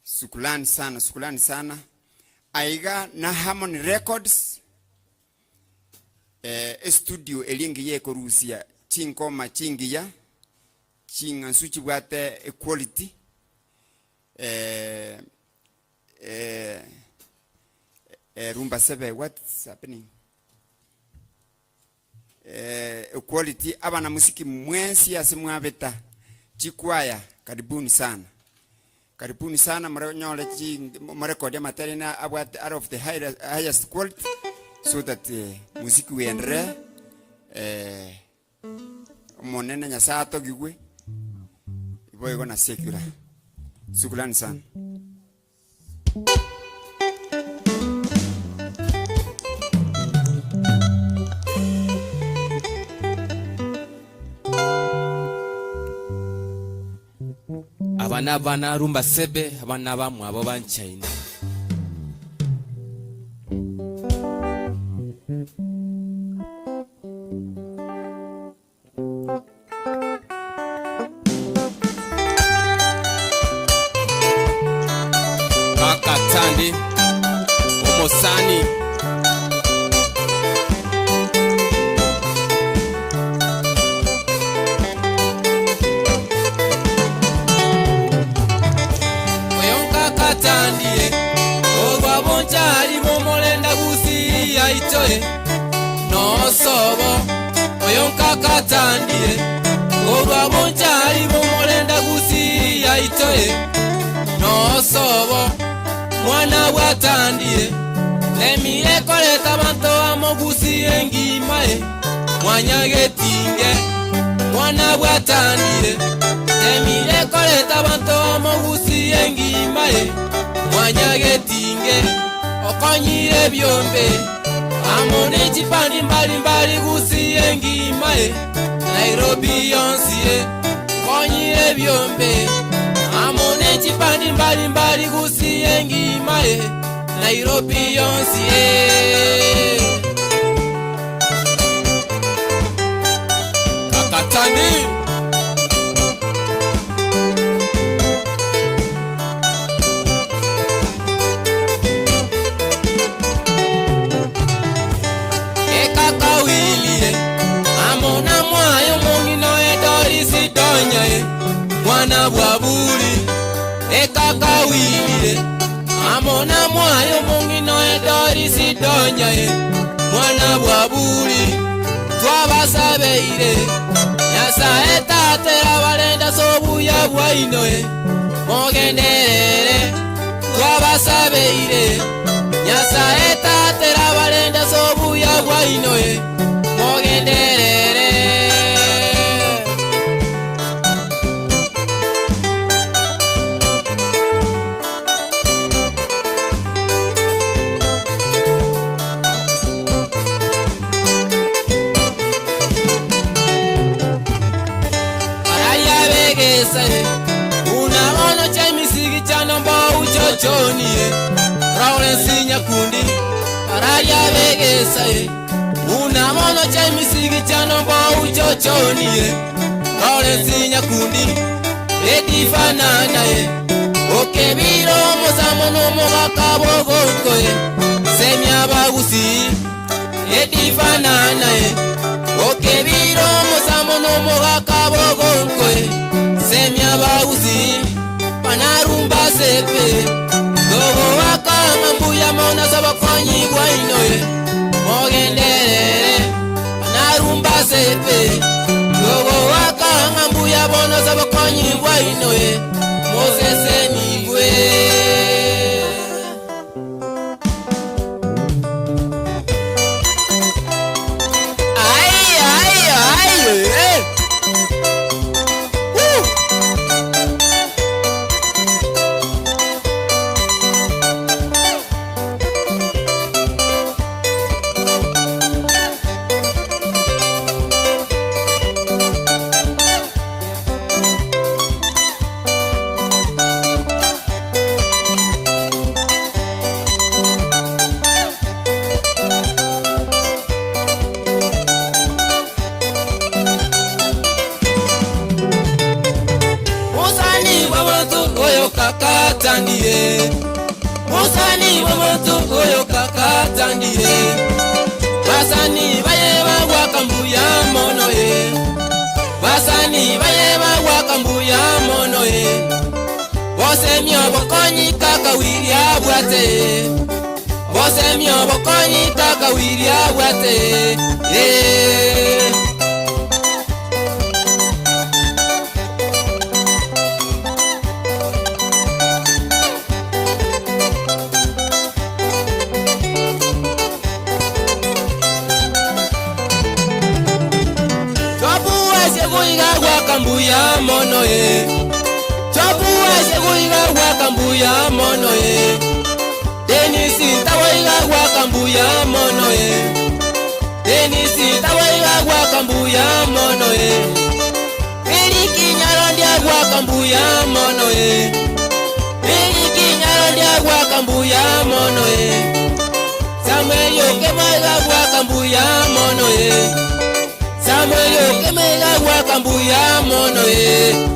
shukrani sana shukrani sana aiga na Harmony Records studio elingi ye korusia chinkoma chingiya chinga suchi bwate equality Rumba Sebe, what's happening? Equality abana musiki mwensi asimwabeta chikwaya karibuni sana. Karibuni sana mnyole mrekodi ya materina about out of the highest quality so that muziki uendelee monene nyasato gigwe ibo iko na secular. Shukrani sana. Abana Rumba Sebe abana bamwe abo banchaina Osani. Oyonka katandie ogwa bonchali bomolenda gusi yaitoe no sobo. Oyonka katandie ogwa bonchali bomolenda gusi yaitoe no sobo. Mwana watandie lemile koleta banto amogusi engimae mwanya getinge. Mwana watandie lemile koleta banto amogusi engimae mwanya getinge. Okonyire byombe amone chipandi mbali mbali gusi engimae Nairobi yonsie. Okonyire byombe amone chipandi mbali mbali gusi engimae Nairobi yonsie. Kakatani ekakawilie amona mwayo mungino edorisi donyae mwana bwabuli. Ekakawilie amona mwayo mungino edorisi donyae mwana bwabuli. Twabasabeire Nyasaye tatera balenda sobuya bwainoe mogenderere. Twabasabeire Nyasaye tatera balenda sobuya bwainoe mogenderere. Una mono cha misigi cha nombo uchochonie Lawrence Nyakundi Araya Vegesa. Una mono cha misigi cha nombo uchochonie Lawrence Nyakundi Lady Fanana Okebiro mozamono mogakabo gonkoe Semya bagusi Lady Fanana Okebiro mozamono mogakabo gonkoe Semya bagusi panarumba sepe. Dogo wakanga mbuya mona sabafanyi gwainoe mogenderere panarumba sepe. Dogo wakanga mbuya mona sabafanyi gwainoe Moses Nigwe. Musani wamoto oyo kakatandie. Basani baye wakambuya mono ye. Basani baye wakambuya mono ye. Bose myo bokonyi kaka wiri abwate. Bose myo bokonyi kaka wiri abwate. Wakambuya mono ye. Chopuwa seguiga wakambuya mono ye. Denisi tawaiga wakambuya mono ye. Denisi tawaiga wakambuya mono ye. Eriki nyarondia wakambuya mono ye. Eriki nyarondia wakambuya mono ye. Samuel yokemaiga wakambuya mono ye. Samuel yokemaiga wakambuya mono ye.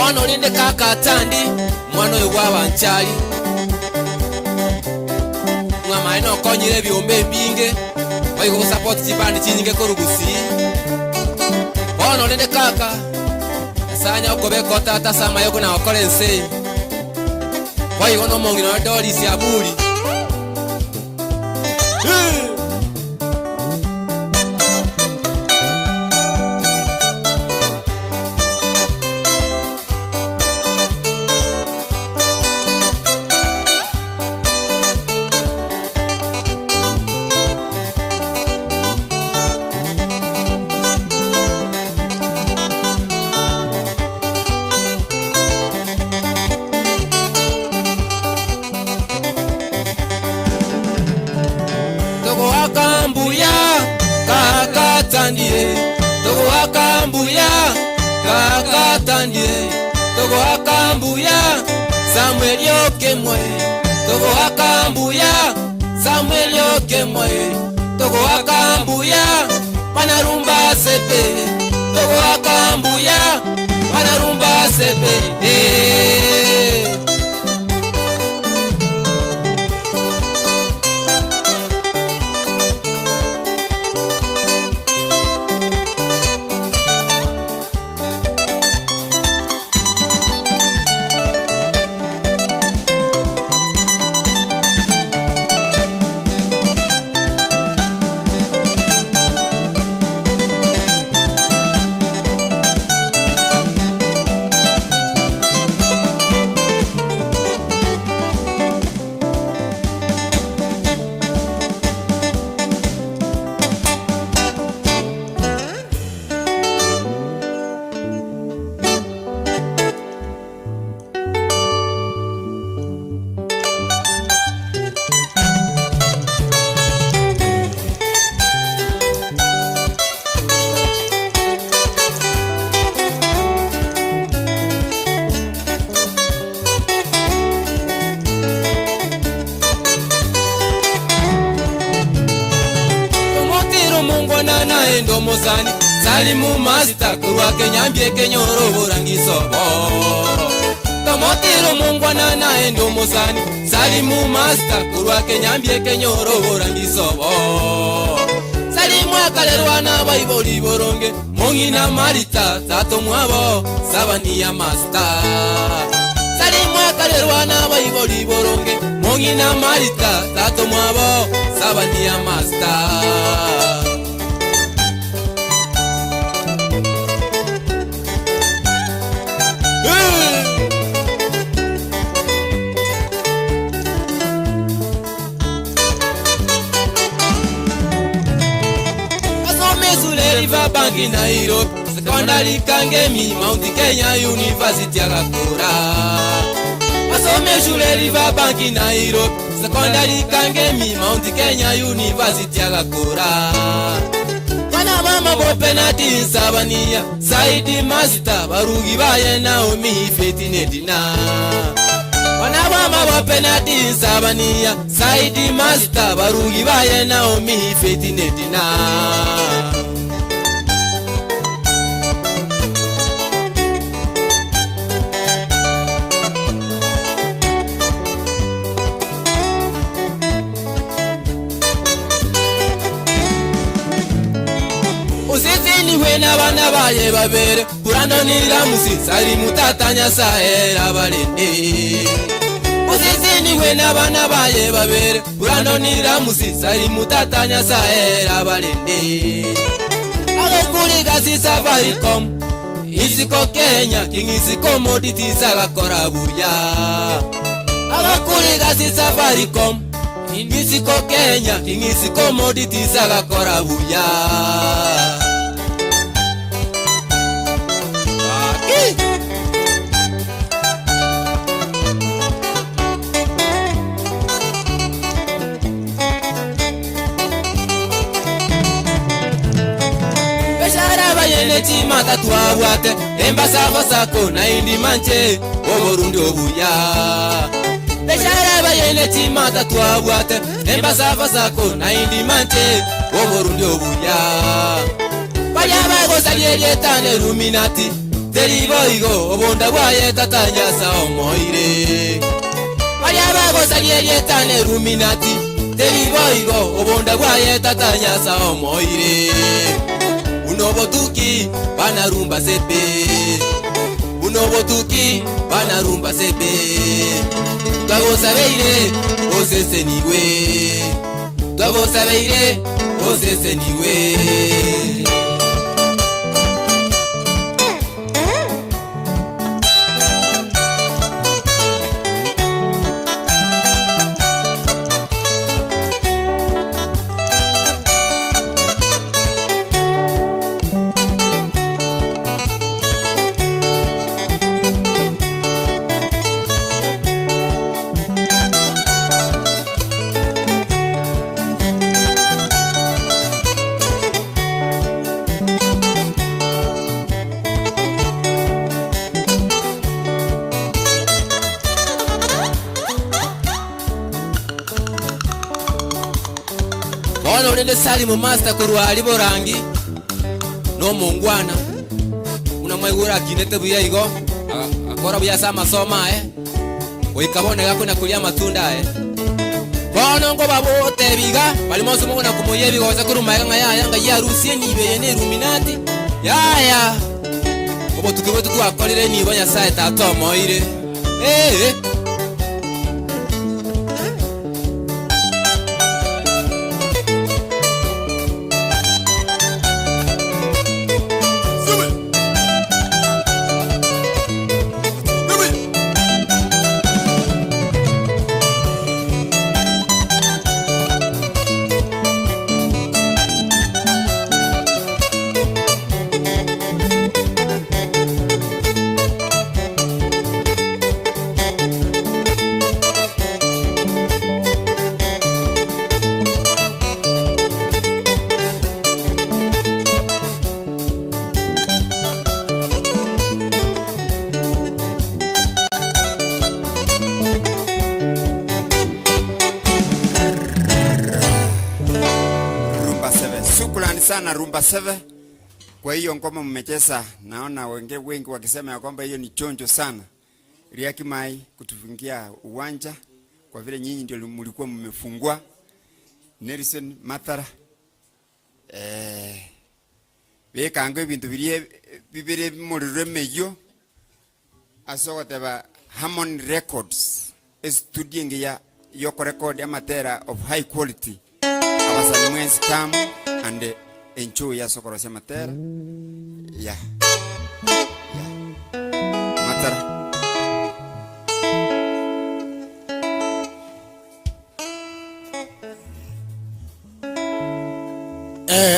bono linde kaka tandi mwana oyo gwabanchali mwama ino konyire byombe binge oyo go support chipandi chinyinge korugusi bono linde kaka sanya okobeko tata sama yoko na okolense oyo no mongino doli si abuli Togo akambuya kakatandie Togo akambuya Samuel Yokemwe Togo akambuya Samuel Yokemwe Togo akambuya Panarumba sepe Togo akambuya Panarumba sepe Mozani Salimu Master Kurwa Kenyambie Kenyoro Burangisobo Tomotiro Mungwana na endo Mozani Salimu Master Kurwa Kenyambie Kenyoro Burangisobo Salimu Akalerwa na Baiboli Boronge Mongina Marita Tato Mwabo Sabania Master Salimu Akalerwa na Baiboli Boronge Mongina Marita Tato Mwabo Sabania Master River Bank in Nairobi, secondary Kangemi, Mount Kenya University Agakura. Asome shule River Bank in Nairobi, secondary Kangemi, Mount Kenya University Agakura. Wana mama bope na Sabania, Saidi Master, Barugi Baye Naomi Fetinedina. Wana mama bope na Sabania, Saidi Master, Barugi Baye Naomi Fetinedina. Wena bana baye babere Kurando niramusi Sali mutatanya sahera balende Usisini wena bana baye babere Kurando niramusi Sali mutatanya sahera balende Agakuri gasi Safaricom Isiko Kenya King isiko commodities agakora buya Agakuri gasi Safaricom Isiko Kenya King isiko commodities agakora buya Chima katwa wate embasa fasako na indi manche oborundi obuya Beshara bayene chima katwa wate embasa fasako na indi manche oborundi obuya Baya bago salielie tane Illuminati teriboigo obonda bwaye tatanyasa omoire ayabagosarie rietane ruminati teriboigo obonda bwaye tatanyasa omoire unobotuki banarumba sepe unobotuki banarumba sepe twagosabeire oseseniwe twagosabeire oseseniwe Ono ulende Salimu master kurwali borangi no mungwana unamwegura kinete buyayigo akora buya sama soma oikabone gako na kulia matunda bono ngo babote biga bali mozo muna kumuye biga waza kuruma nga yanga ya rusie ni bene ruminati ya obo tukibo tukwakolire ni bonya sa tato moire sana rumba 7. Kwa hiyo ngoma mmecheza, naona wengi wakisema ya kwamba hiyo ni chonjo sana. Riaki Mai kutufungia uwanja kwa vile nyinyi ndio mlikuwa mmefungua. Nelson Mathara bekangwe bintu bibire muri meyo asogoteba Harmony Records studio ngia yoko record amatera of high quality abasani mwenzi come and enjoy ya sokoro ya matera ya Mathara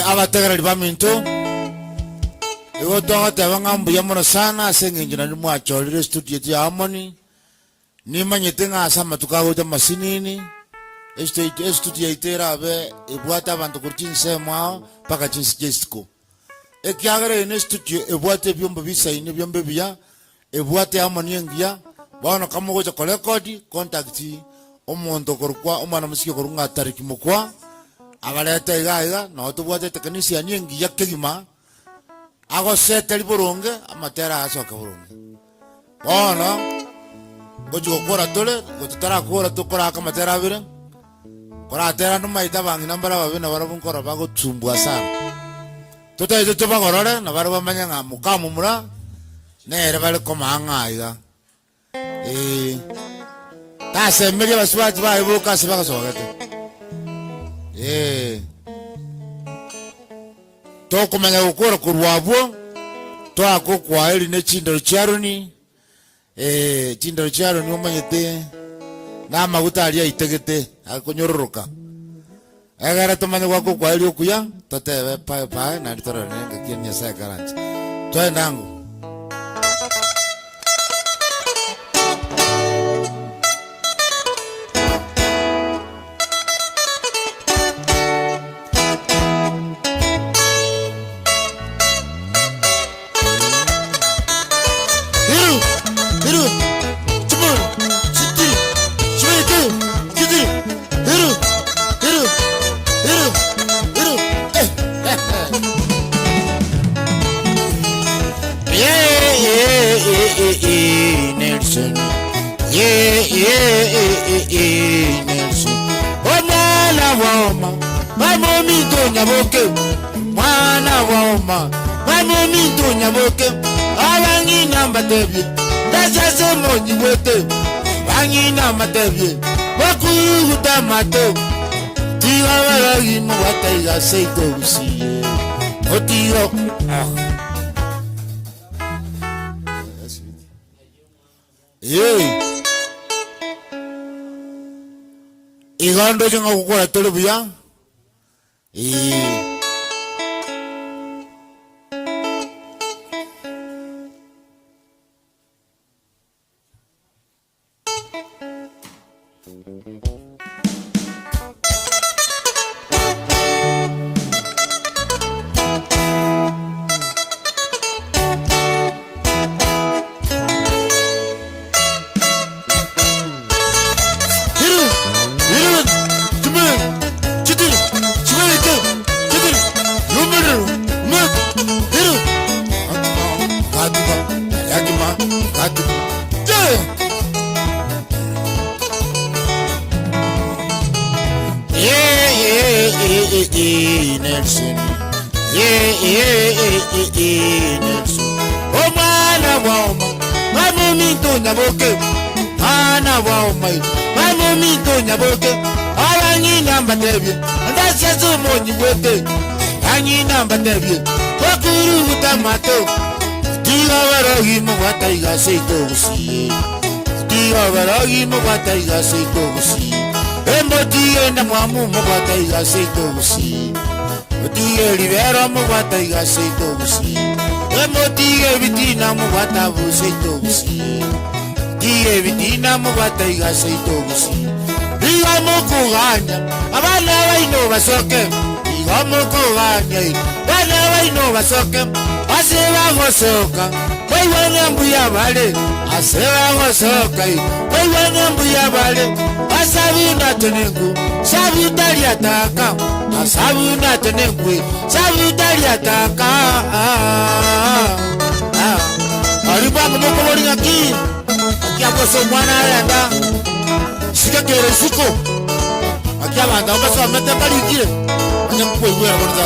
abategera libaminto iwo tonga tebanga mbuya mono sana senginjina ni mwachorire studio ya Harmony ni manyete ngasa matukago ta masinini studio itera abe ibwata abantu kurchinse mwao paka chinsi jestico ekyagere ne studio ibwate byombo bisaine byombe bya ibwate Harmony ngia bana kamugo cha record contact omuntu korukwa omwana musiki korunga tariki mukwa abaleta igaiga no tubwate tekanisi nyengi yakegima ago seteli burunge amatera asoka burunge bona gojo gukora tole gutara gukora tukora akamatera abire kora tera no maita bangi nambara babina barabunkora bagotumbwa sana tutaje tubagorore na baraba manyanga mukamumura nere bale komanga aiga tase meje baswaji baibuka sibaga sogete tokumenya gukora kurwabwo twako kwa eri ne chindaro charoni chindaro charoni omanyete na maguta ali aitegete akonyororoka agara tomanya gwako kwa eri okuya totebe pa na ritora nenga kinya sa garanti twendangu Nelson. Nelson. Omwana woma, mamomi tonyaboke. Mwana woma, mamomi tonyaboke. Abangi namba tebye, dasase monyi wete. Bangi namba tebye, bakuru tamato. Tiga baragi mo wataiga seito usiye. Otiro. Igando jenga kukura telebuya. Nelson. Nelson. Oh mana woma, mamomi tonyaboke. Mana woma, mamomi tonyaboke. Abangi namba tebye, ndasase monyi wete. Bangi namba tebye, bakuru tamato. Tiga baragi mo wataiga seito usiye. Tiga baragi mo wataiga seito usiye. Emotie na mwamu mo wataiga seito usiye. Emotie libero mo wataiga seito usiye. Emotie bitina mo watabu seito usiye. Emotie bitina mo wataiga seito usiye. Iga mo kuganya, abana baino basoke. Iga mo kuganya, abana baino basoke. Aseba gosoka, koi wana mbuya bale. Aseba gosoka, koi wana mbuya bale. Asabina tenengu, sabutari ataka. Asabina tenengu, sabutari ataka. Ariba moko mori ngaki, akia boso mwana aranda. Sika kere suko, akia banda obaso mete parikire. Anya kuiwera bonza.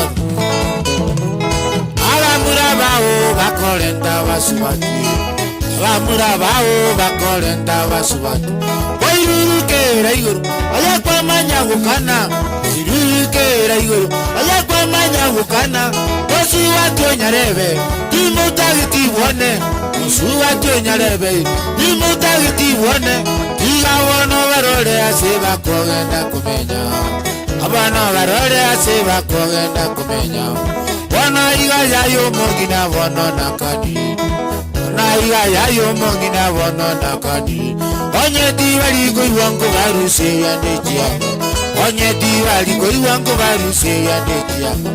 Abamurabao bakolenda basubati. Abamurabao bakolenda basubati. Wairuke raiguru, ayakwa manyagukana. Wairuke raiguru, ayakwa manyagukana. Osi watu nyarebe, dimutagiti wone. Osi watu nyarebe, dimutagiti wone. Tiga wono barore aseba kogenda kumenya. Abana barore aseba kogenda kumenya. Wana iga yayo mongina wono nakadi. Wana iga yayo mongina wono nakadi. Onye diwali goi wango baruse ya nejiama. Onye diwali goi wango baruse ya nejiama.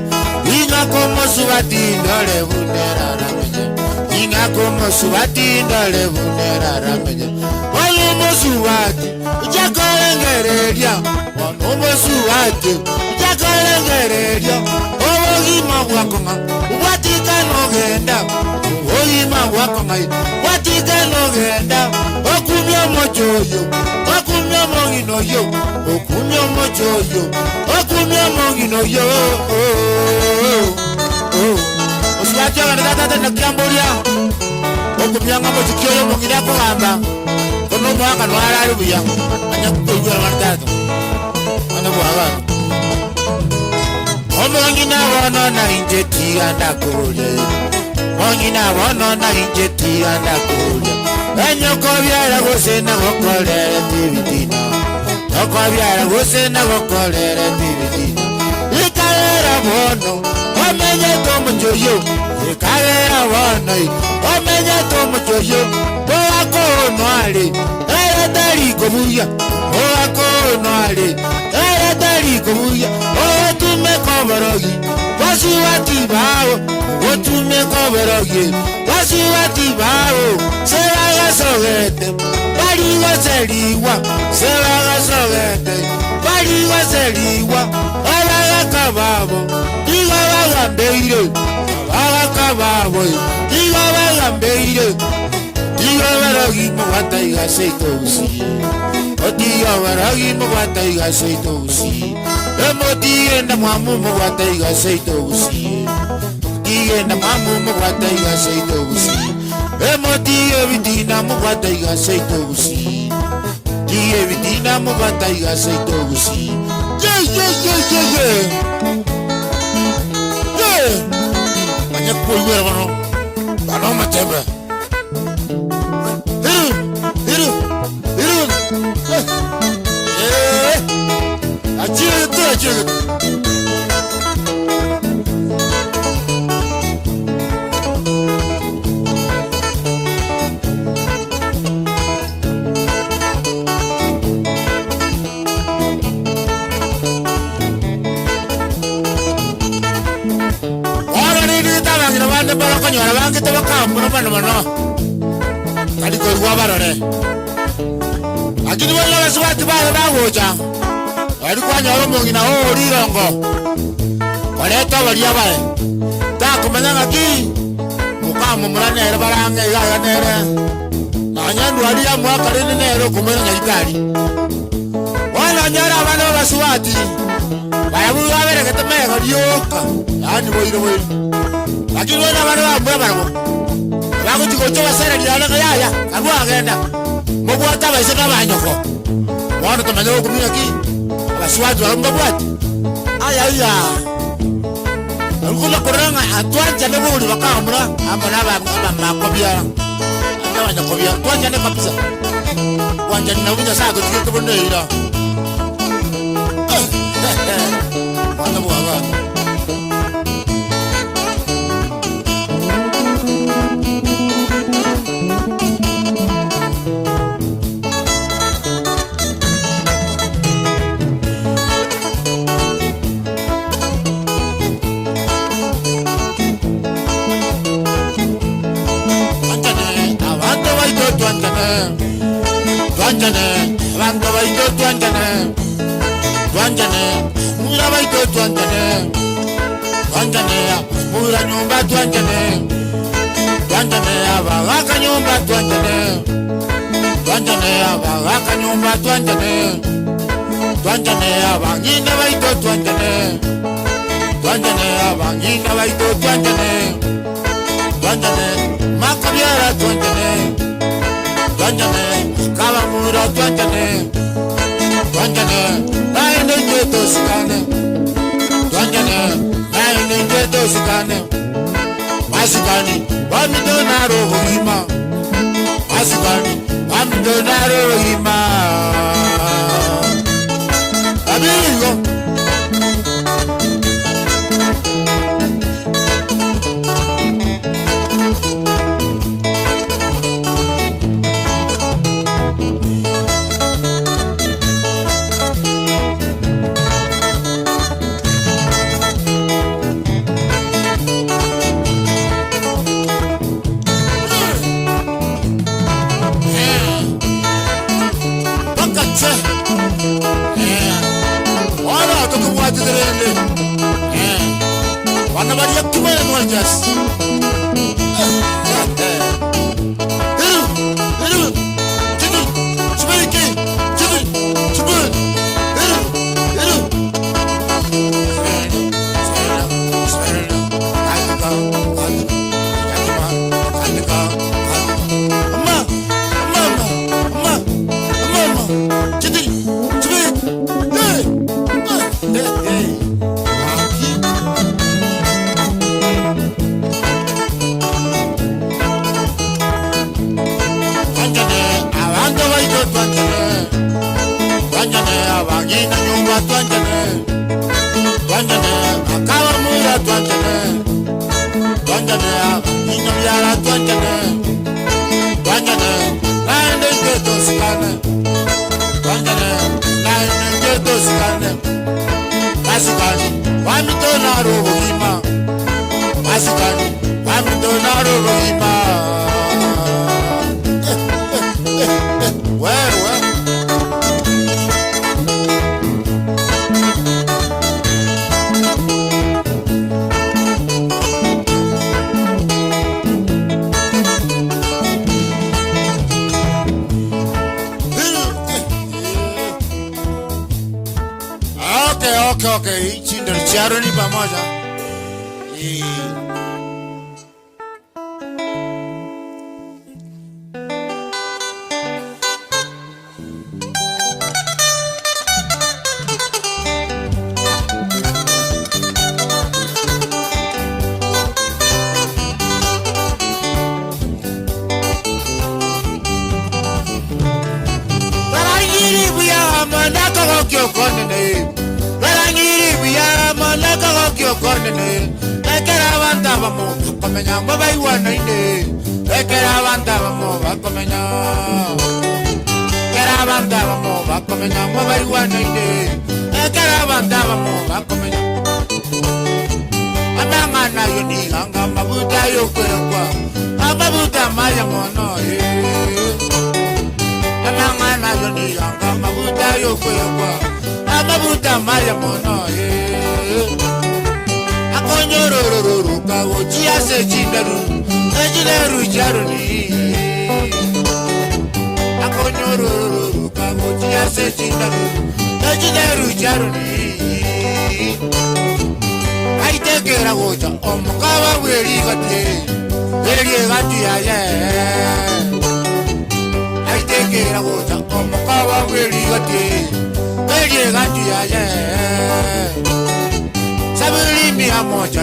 Inga como subati ndole bunera ramenye. Inga como subati ndole bunera ramenye. Wano mosubati ujakolengereria. Wano mosubati ujakolengereria. Oyima wakonga, watika nogenda. Oyima wakonga, watika nogenda. Okumya mojoyo, okumya monginoyo, okumya mojoyo, okumya monginoyo. Oswacho ngata na kiambolia. Okumya ngamojoyo mongina kugamba. Kono mwaka nwara rubuya. Anya kuiwera martado. Ana bwaga. Omongina wono na injeti andakule. Omongina wono na injeti andakule. Enyoko byara gose na gokolere tibitina. Oko byara gose na gokolere tibitina. Ikalera wono, omenye tomo joyo. Ikalera wono, omenye tomo joyo. Boako noale, era tari kobuya. Boako noale, era tari kobuya. Otume koborogi, wasiwati bao. Otume koborogi, wasiwati bao. Seraga sogete, bariwa seriwa. Seraga sogete, bariwa seriwa. Alaga kababo, diga bagambeire. Alaga kababo, diga bagambeire. waragi mugwata igaseito gusi otiga waragi mugwata igaseito gusi emotienda mwamu mugwata igaseito gusi tienda mwamu mugwata igaseito gusi emotiga vitina mugwata igaseito gusi tiye vitina mugwata igaseito gusi Banyak pulver bano, bano macam hiru, acil. Nyora bangi tabakambu no kadi ko ruwa barore akini wala baswati bana nawoja ari kwa nyoro mongi na ori rongo wale to bali abale ta kumenya ngaki mukamu murane era barange ya nere anyandu ali ya mwaka rene nero kumenya nyikari wala nyara bana baswati bayabu babere ketemego lyoka yani boiro lakini wana bana bambwa babo bako tikocho basera dilana kaya agwa agenda mobwata baiseka banyoko wana tomanya okumira ki abaswatu bamba bwati aya alukula koranga atwanja nebuli bakamura amana baba makobya abanya kobya twanja ne kapisa wanja ninabuja sako tikito bondeira wana bwaba Tuanjane, mura baito tuanjane, mura nyumba tuanjane, abagaka nyumba tuanjane, abagaka nyumba tuanjane, abangina baito tuanjane, abangina baito tuanjane, makabiara tuanjane, kala mura tuanjane, naende ngeto sikane, naende ngeto sikane, masikani, wamidona roho hima, masikani, wamidona roho hima, amigo. Okay, chinda charo ni pamoja.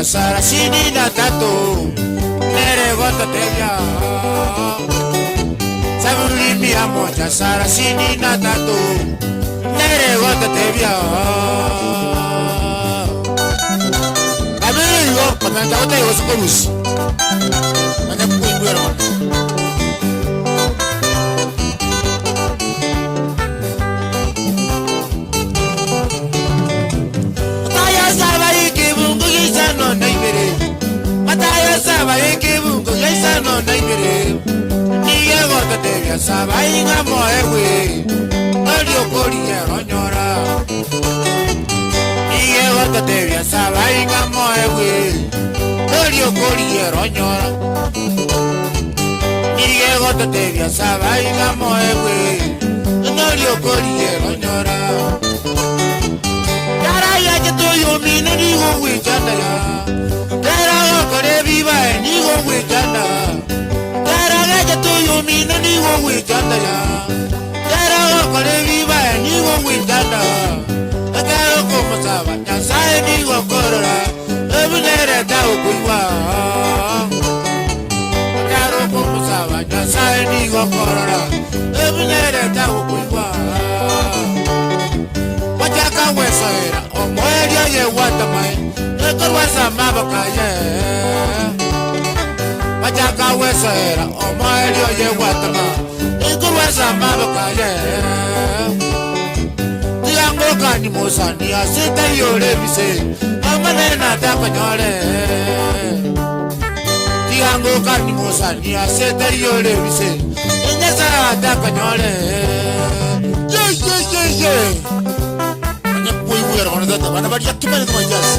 Sara sini na tato nere gota tevia sabuli mi amoja Sara sini na tato nere gota tevia kabiri yo komenta ote yo skolus ane kuingwera no naibere ni ego te debia saba inga moewe odio korie ronyora ni ego te debia saba inga moewe odio korie ronyora ni ego te debia saba inga moewe odio korie ronyora cara ya que tu yo mi no digo wichanda ya cara kore viva ni go wichanda you mean any one we got ya? Gara kore viva ni one we got ya. Gara como saba, ya sai ni go korora. Ebunere da okuwa. Gara como saba, ya sai ni go korora. Ebunere da okuwa. Wajaka wesoera, o moeria ye watamai. Ekorwa samabaka ye. Wajaka wesoera, o moeria ye watama. Ekorwa samabaka ye. Tiango kani mosani asita yore bise. Amane na takanyore. Tiango kani mosani asita yore bise. Inyasa takanyore. Ye. Anya pui buera kono data bana bari yakimane ko jas.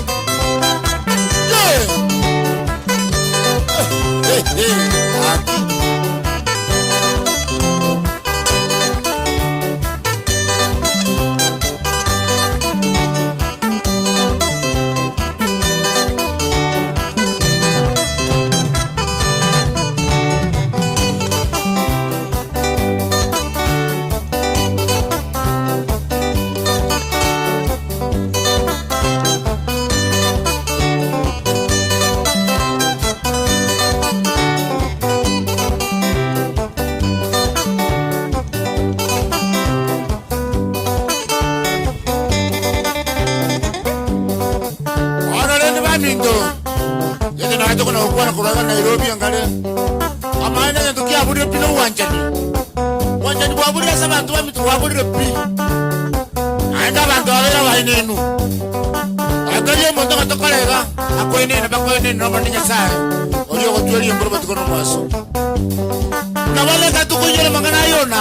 Nairobi angale amana ya tukia budi pino wanjani bwa budi saba tuwa mitu wa budi pi anda bantu ala wa inenu agale mo to kolega akoine na bakoine no maninya sai olio ko tweli mboro batikono maso na wale ka tukujele mangana yona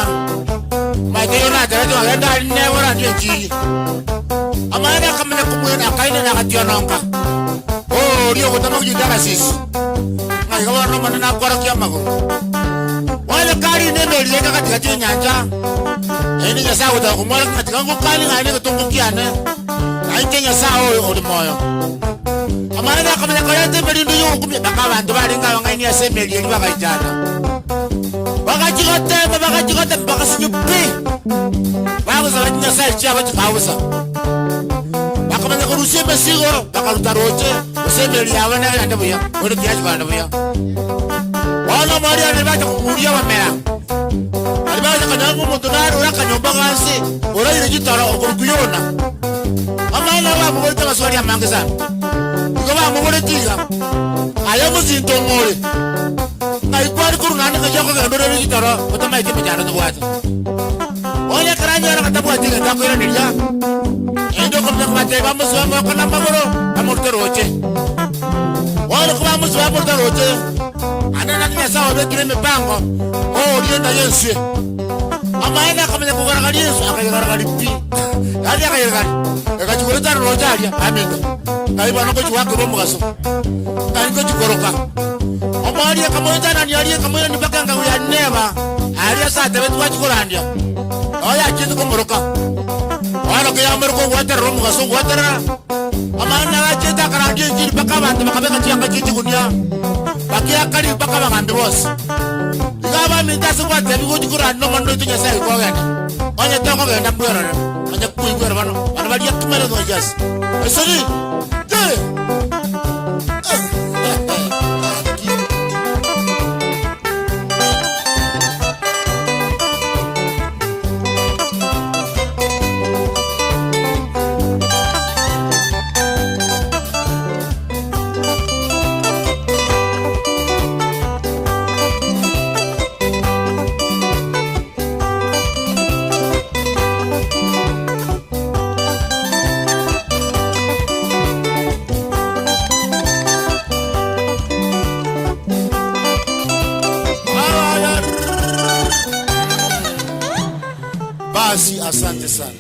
maite yona tare to agenda ne wora nji amana kamene kumwena kaine na kationonka olio ko tamo kujidara sisi Kawan mana nak korang kiam aku. Wala kari ni melihat kat nyanja. Ini jasa udah kumal kat kau kali ngani ketemu kian. Kenya sao uri moyo. Amana kamenya kayate bari ndu yukumi bakabantu balinga bangani asemeli yali bakajana. Bakajigote bakasinyupi. Bagusa banya sai chaba chikawusa. Bakamenya kurushia besigo bakarutaroche asemeli yabana yande buya. Uri tiaji bana buya. Wana Maria ne baje kuria bamera. Alibaje kanyangu mutunaro rakanyomba gasi. Ora ire gitara okuyona. Amana ba mu burita baswali amange sana. Ngo ba mu burita. Aya muzinto ngore. Ngai kwari kurunani kajako ngandore gitara utama ite mujana twata. Oya karanya ra katabwati ngako ira nirya. Endo ko mnakate ba muswa ngoko namagoro amurtoroche. Wala ko ba muswa amurtoroche. Anana kanya sawa bekire mipango. Rienda Yesu. Amaenda kamenya kugaragara Yesu akagaragara pi. Hadi akagaragara. Ekachukura rojaria amenda. Kaibana ko chuwa ko mugaso. Kai ko chukoroka. Amaria kamoja na niaria kamoja ni bakanga ya neba. Aria sa tebe tu chukurandia. Oya chitu ko moroka. Wala ko ya merko water ro mugaso water. Amana la cheta karandia jiri bakabanda bakabeka chianga chitu kunia. Bakia kali bakabanga boss. Gaba minta suka tebi ko jukura no mando tunya sai ko gana. Onya to ko gana buero. Onya kui buero bano. Ana bali yakmelo no jas. Esori. Asante sana.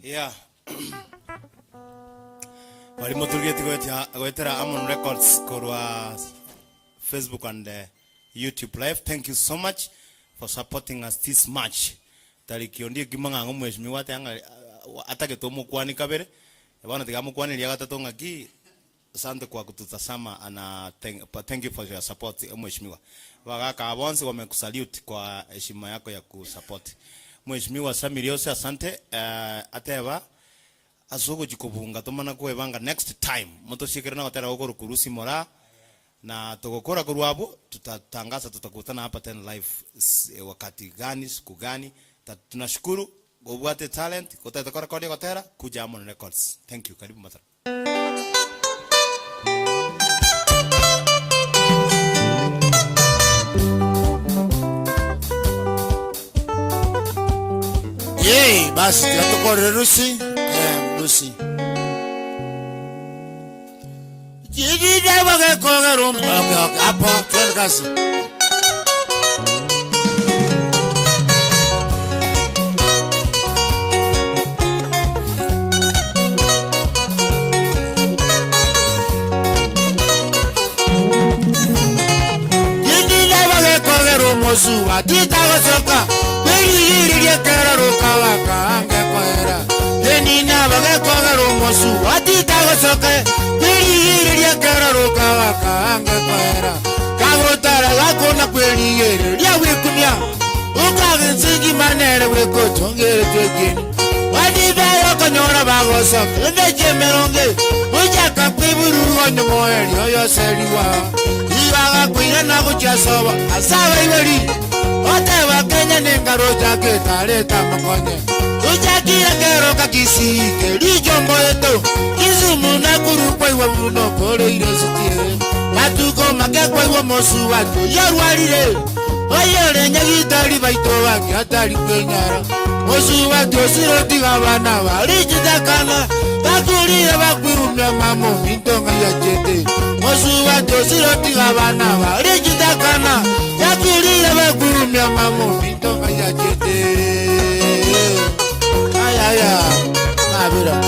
Yeah. Walimo tugeti gwetera Amon Records korwa Facebook and YouTube live. Thank you so much for supporting us this much. Tariki ondie gimanga mheshimiwa tanga atake tomo kwani kabere. Bana tigamu kwani liaga tatonga ki. Asante kwa kututazama and thank you for your support mheshimiwa. Wakaka abonzi wamekusalute kwa heshima yako ya kusupport. Mheshimiwa Samiriose asante ateba asogo jikobunga tomana ko ebanga next time moto shikirana watera gukora kurusi mora na tugokora kurwabo tutatangaza tutakutana hapa tena live wakati gani siku gani. Tunashukuru ubwate talent kotakora kodi kotera kuja Amon Records. Thank you. Karibu matara. Yey, basi tutakore Rusi. Rusi. Jiji dawa ke kogerum. Okay, hapo twelkasi. Jiji dawa ke kogerum mosuwa titago soka. Yiriye kero kawaka ange kwera yenina bage kogero mosu atitago soke yiriye kero kawaka ange kwera kagotara gakona kweriye ya wikunya ukage nsingi manere weko tongere twegeni wadi bayo kanyora bago soke ndeje meronge ujaka kwiburu onyo moeri oyo seriwa iwaga kwira na kuchasoba asawa iberi Otewa Kenya nengaro jake tareta makonye Ujakira kero kakisike Lijombo eto Kizumu na kurukwa iwa muno kore iresutie Watuko makekwa iwa mosu watu Yarwarire Oyere nyagitari baito waki hatari kwenyara Mosu watu osiroti gabana Warijitakana Takurire bakwirumya mamo Mintonga ya jete Mosu watu osiroti gabana Warijitakana Takurire bakwirumya mamo Mintonga ya jete Ayaya Mabira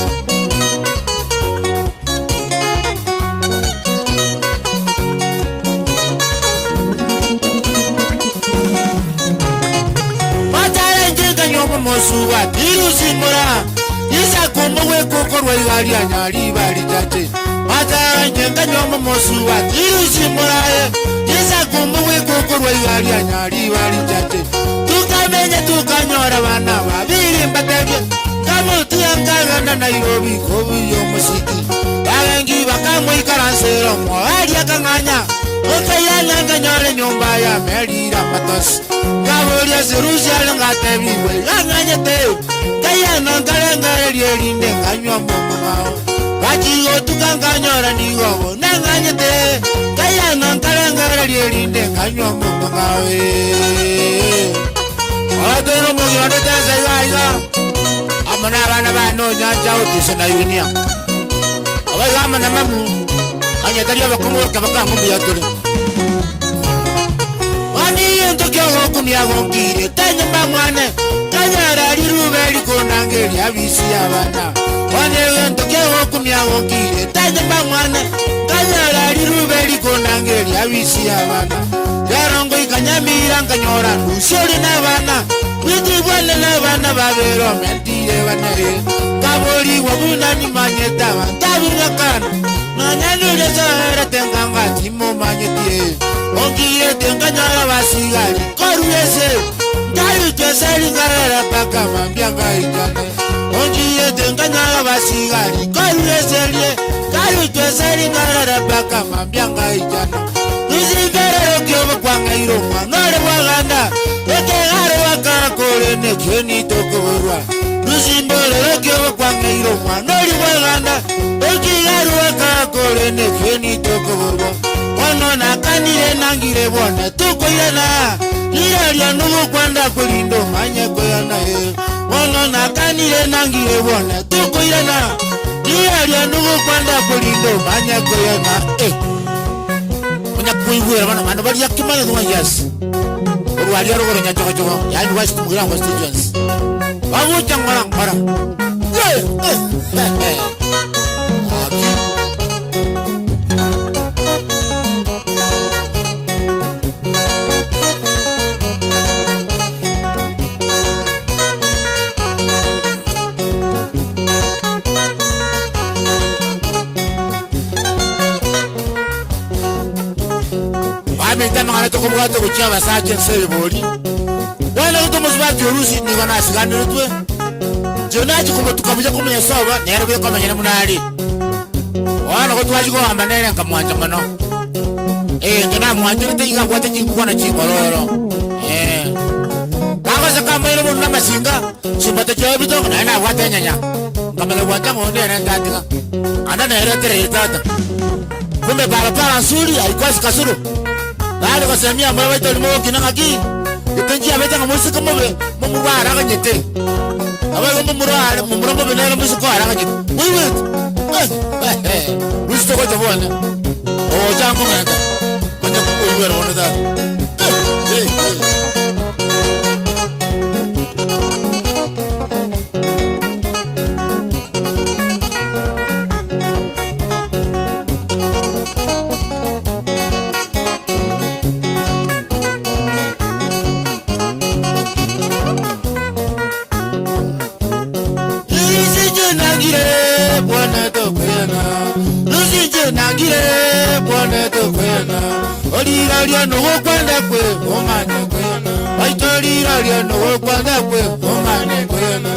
igali anyali bali tate mata nyenga nyomo mosuwa tirusi muraye isa kumbu wikukurwa igali anyali bali tate tukamenye tukanyora bana babiri mbatebye kamutu yankagana Nairobi kobi yo musiki bagengi bakamwe ikaransero mwali akanganya okayalanga nyore nyumba ya merira matos kabulia Jerusalem ngatebiwe nganya te kaya nangalanga lyelinde nganywa mumao bachigo tukanganyora nigo nanganya te kaya nangalanga lyelinde nganywa mumao adoro mugirane tesa iga amana bana bano nyanja utisana yunia abaga amana mamu anya taria bakumurka bakamu yatole wani yento kyo kunia gongire tanya mamwane kanyara rirubeli konangeli abisi abana wani yento kyo kunia gongire tanya mamwane kanyara rirubeli konangeli abisi abana yarongo ikanyamira nganyora nusori nabana witi bwana nabana babero mentire banae kabori wabunani manyeta tabirga kana nanyanyure sara tenganga timo manyeti ongiye tenganyara basigari koruyese ndayu tesari ngarara paka mambyanga ikane ongiye tenganyara basigari koruyese ndayu tesari ngarara paka mambyanga ikane nizigara kyobo kwanga iroma ngare waganda ekegare wakara kore nekeni tokorwa nuzimbole kyobo kwanga iroma nori waganda ekegare wakara kore nekeni tokorwa ono nakanire nangire bona tukoyana liralya nugo kwanda kulindo manye koyana ono nakanire nangire bona tukoyana liralya nugo kwanda kulindo manye koyana kuibuera bana bali yakimana dwa yes urwali ro nya jogo yani west mugram west regions bawo changara ngara Mangana to kumwa to kuchaba saje seboli wala to musbati urusi ni wana sigana rutwe jonaji kuma tukabuja kumenya soba nero byo komenya munali wana ko twaji ko amanene nkamwanja mano ngana mwanja ntiga kwate chikwana chikororo kama kama ile munna masinga simbata jobi to na wate nyanya kamele wanja ngone na ndatika ana na ile tere tata kumbe barabara nzuri haikosi kasuru bali kwasemia mwe wetu limo kinangaki ipenji abeta ngamusi kamobe mumurara kanyete abaye mumurara mumuramo benera musiko ara kanyete wewe rusto ko jabona o jango ngata kanya ko wera wona da Oliralia no kwanda kwe omane kwena Aitorilalia no kwanda kwe omane kwena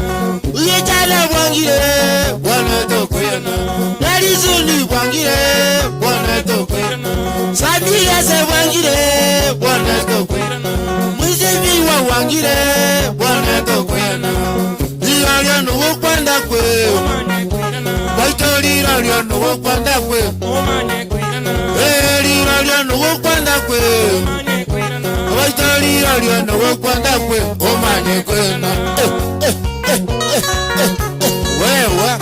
Uyechala bwangire bwana to kwena Narizuni bwangire bwana to kwena Sabia se bwangire bwana to kwena Mwizivi wa wangire bwana to kwena Ilalia no kwanda kwe omane kwena Aitorilalia no kwanda kwe omane kwena Liralia no kwanda kwe Liralia no kwanda kwe omane kwena wewe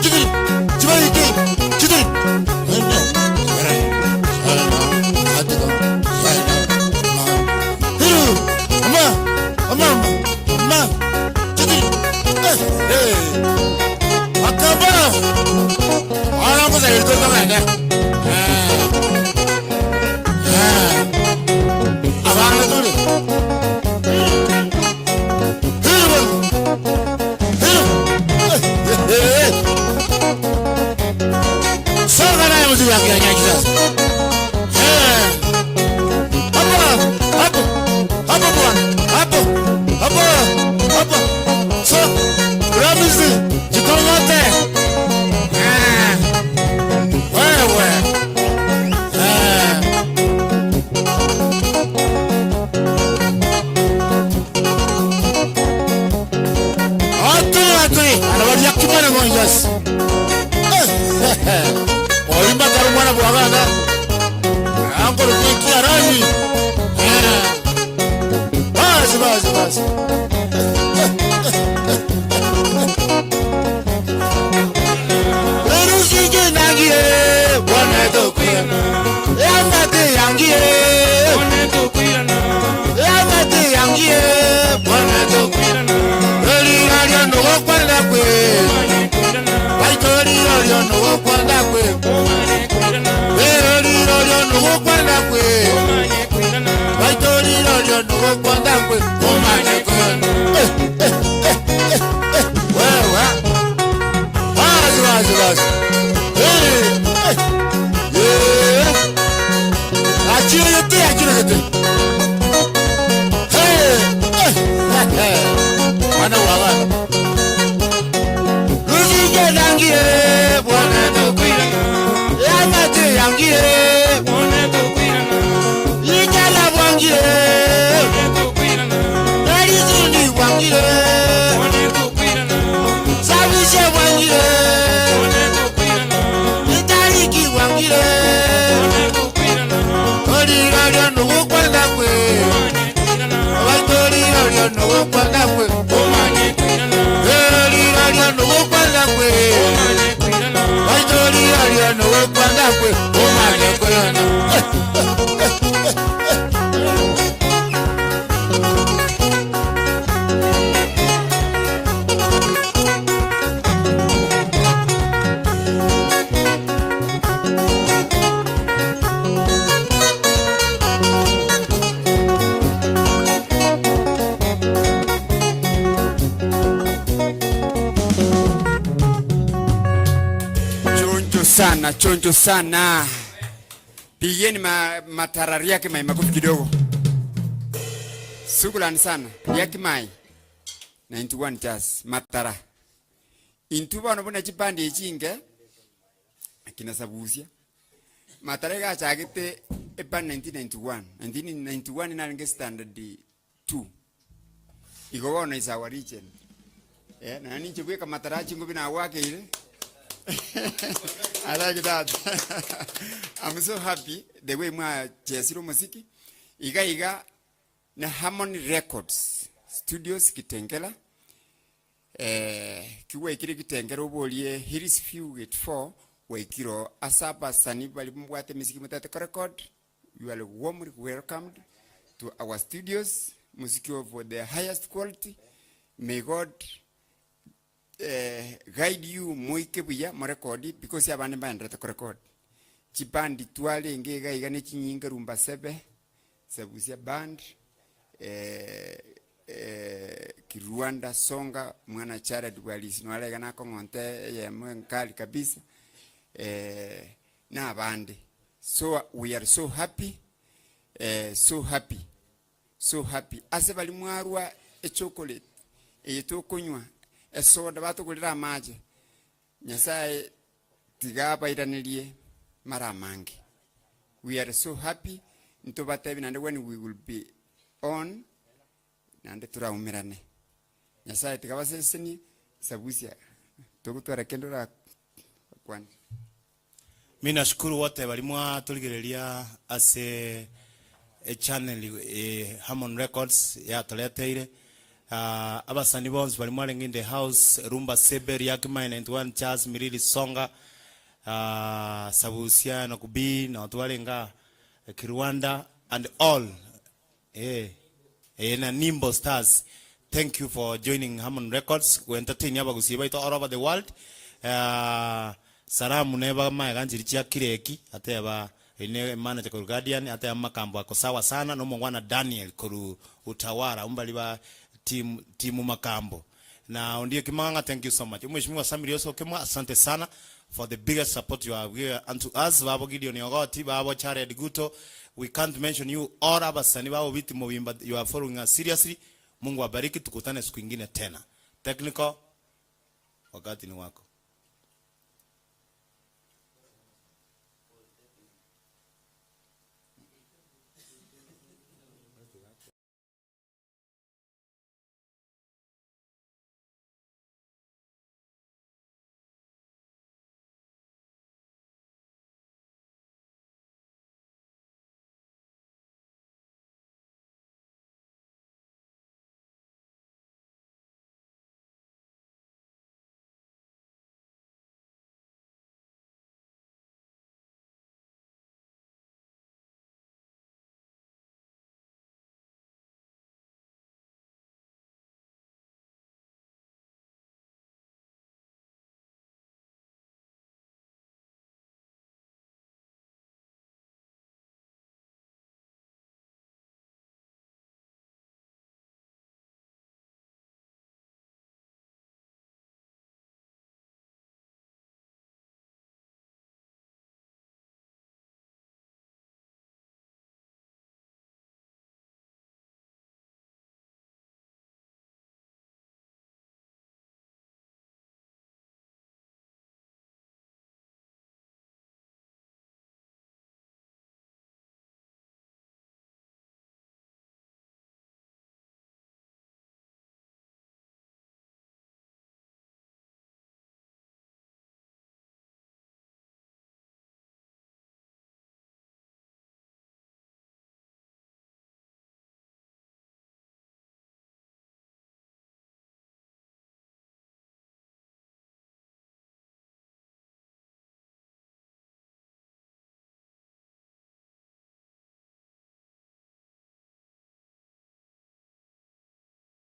chikiri chikiri ama chikiri akaba ahora vamos a ir con la mano. Abajo tú. la kianyaji sasa. Hapo bwana. So, Ramzi, jikongote. Wewe. Atui. Anawadia kimwana mwanjasi. Olimba karumwana bwagana. Angolo kia rani. Basi. Erusije nangie, bwana tokwirana. Yamate yangie, bwana tokwirana. Yamate yangie, bwana tokwirana. Eri ario no kwenda kwe. Baitori ario no kwenda kwe. Eri ario no kwenda kwe. Baitori ario no kwenda kwe. Omane kwenda. Wewe. Basi. Achirete. Mana waga. Rusije nangie, bwana tokwirana. Yamate yangie, bwana tokwirana. Ijala bwangie, bwana tokwirana. Narizuni bwangie, bwana tokwirana. Sabise bwangie, bwana tokwirana. Itariki bwangie, bwana tokwirana. Odigario no kwenda kwe, Odigario no kwenda kwe, Odigario no kwenda kwe, Odigario no kwenda kwe, omane kwenda. Chonjo sana. Pigeni matarari yake mai makofi kidogo. Shukrani sana. Yake mai 91 jazz matara. Intuba wanabona chipande echinge akina Sabusia. Matara ga chagete epa 1991 nalinge standard 2. Igowona is our region. Na ninche bweka matara chingo bina wake ile. I like that. I'm so happy the way my chesiro musiki iga na Harmony Records Studios Kitengela kiwe kiri Kitengela obolie Hillsview Gate 4 waikiro asaba sani bali mbwate musiki mutate record. You are warmly welcomed to our studios. Musiki of the highest quality. May God guide you moike buya marekodi because yabane bandra to record chipandi twale ngega igane chinyinga rumba sebe Sabusia band Kirwanda songa mwana chara dualisi nwale gana kongonte ye mwenkali kabisa na bande. So we are so happy ase bali mwarwa chocolate etokonywa esoda batukulira maji Nyasaye tigaba iranilie mara mangi. We are so happy ntobatebi nande when we will be on nande turaumirane Nyasaye tigaba seseni Sabusia tokutwara kendora kwani. Mimi nashukuru wote walimwa tuligerelia ase channel Harmony Records ya toleteire abasani bonse bali mwalenga in the house rumba seber yakima 91 jazz mirili songa Sabusia na kubi na watu walenga Kirwanda and all na Nimbo Stars. Thank you for joining Harmony Records. We entertain yaba kusiba ito all over the world. Salamu neba maganjiri chia kireki ate yaba ine manager ko Guardian ate amakambo ako sawa sana no mwana Daniel ko utawara umbali ba timu makambo na ndio kimanga. Thank you so much. Mheshimiwa Samiri Yoso kemwa asante sana for the biggest support you have given unto us. Babo Gideon Yogoti, Babo Jared Guto. We can't mention you all abasani babo biti moving, but you are following us seriously. Mungu abariki, tukutane siku ingine tena. Technical, wakati ni wako.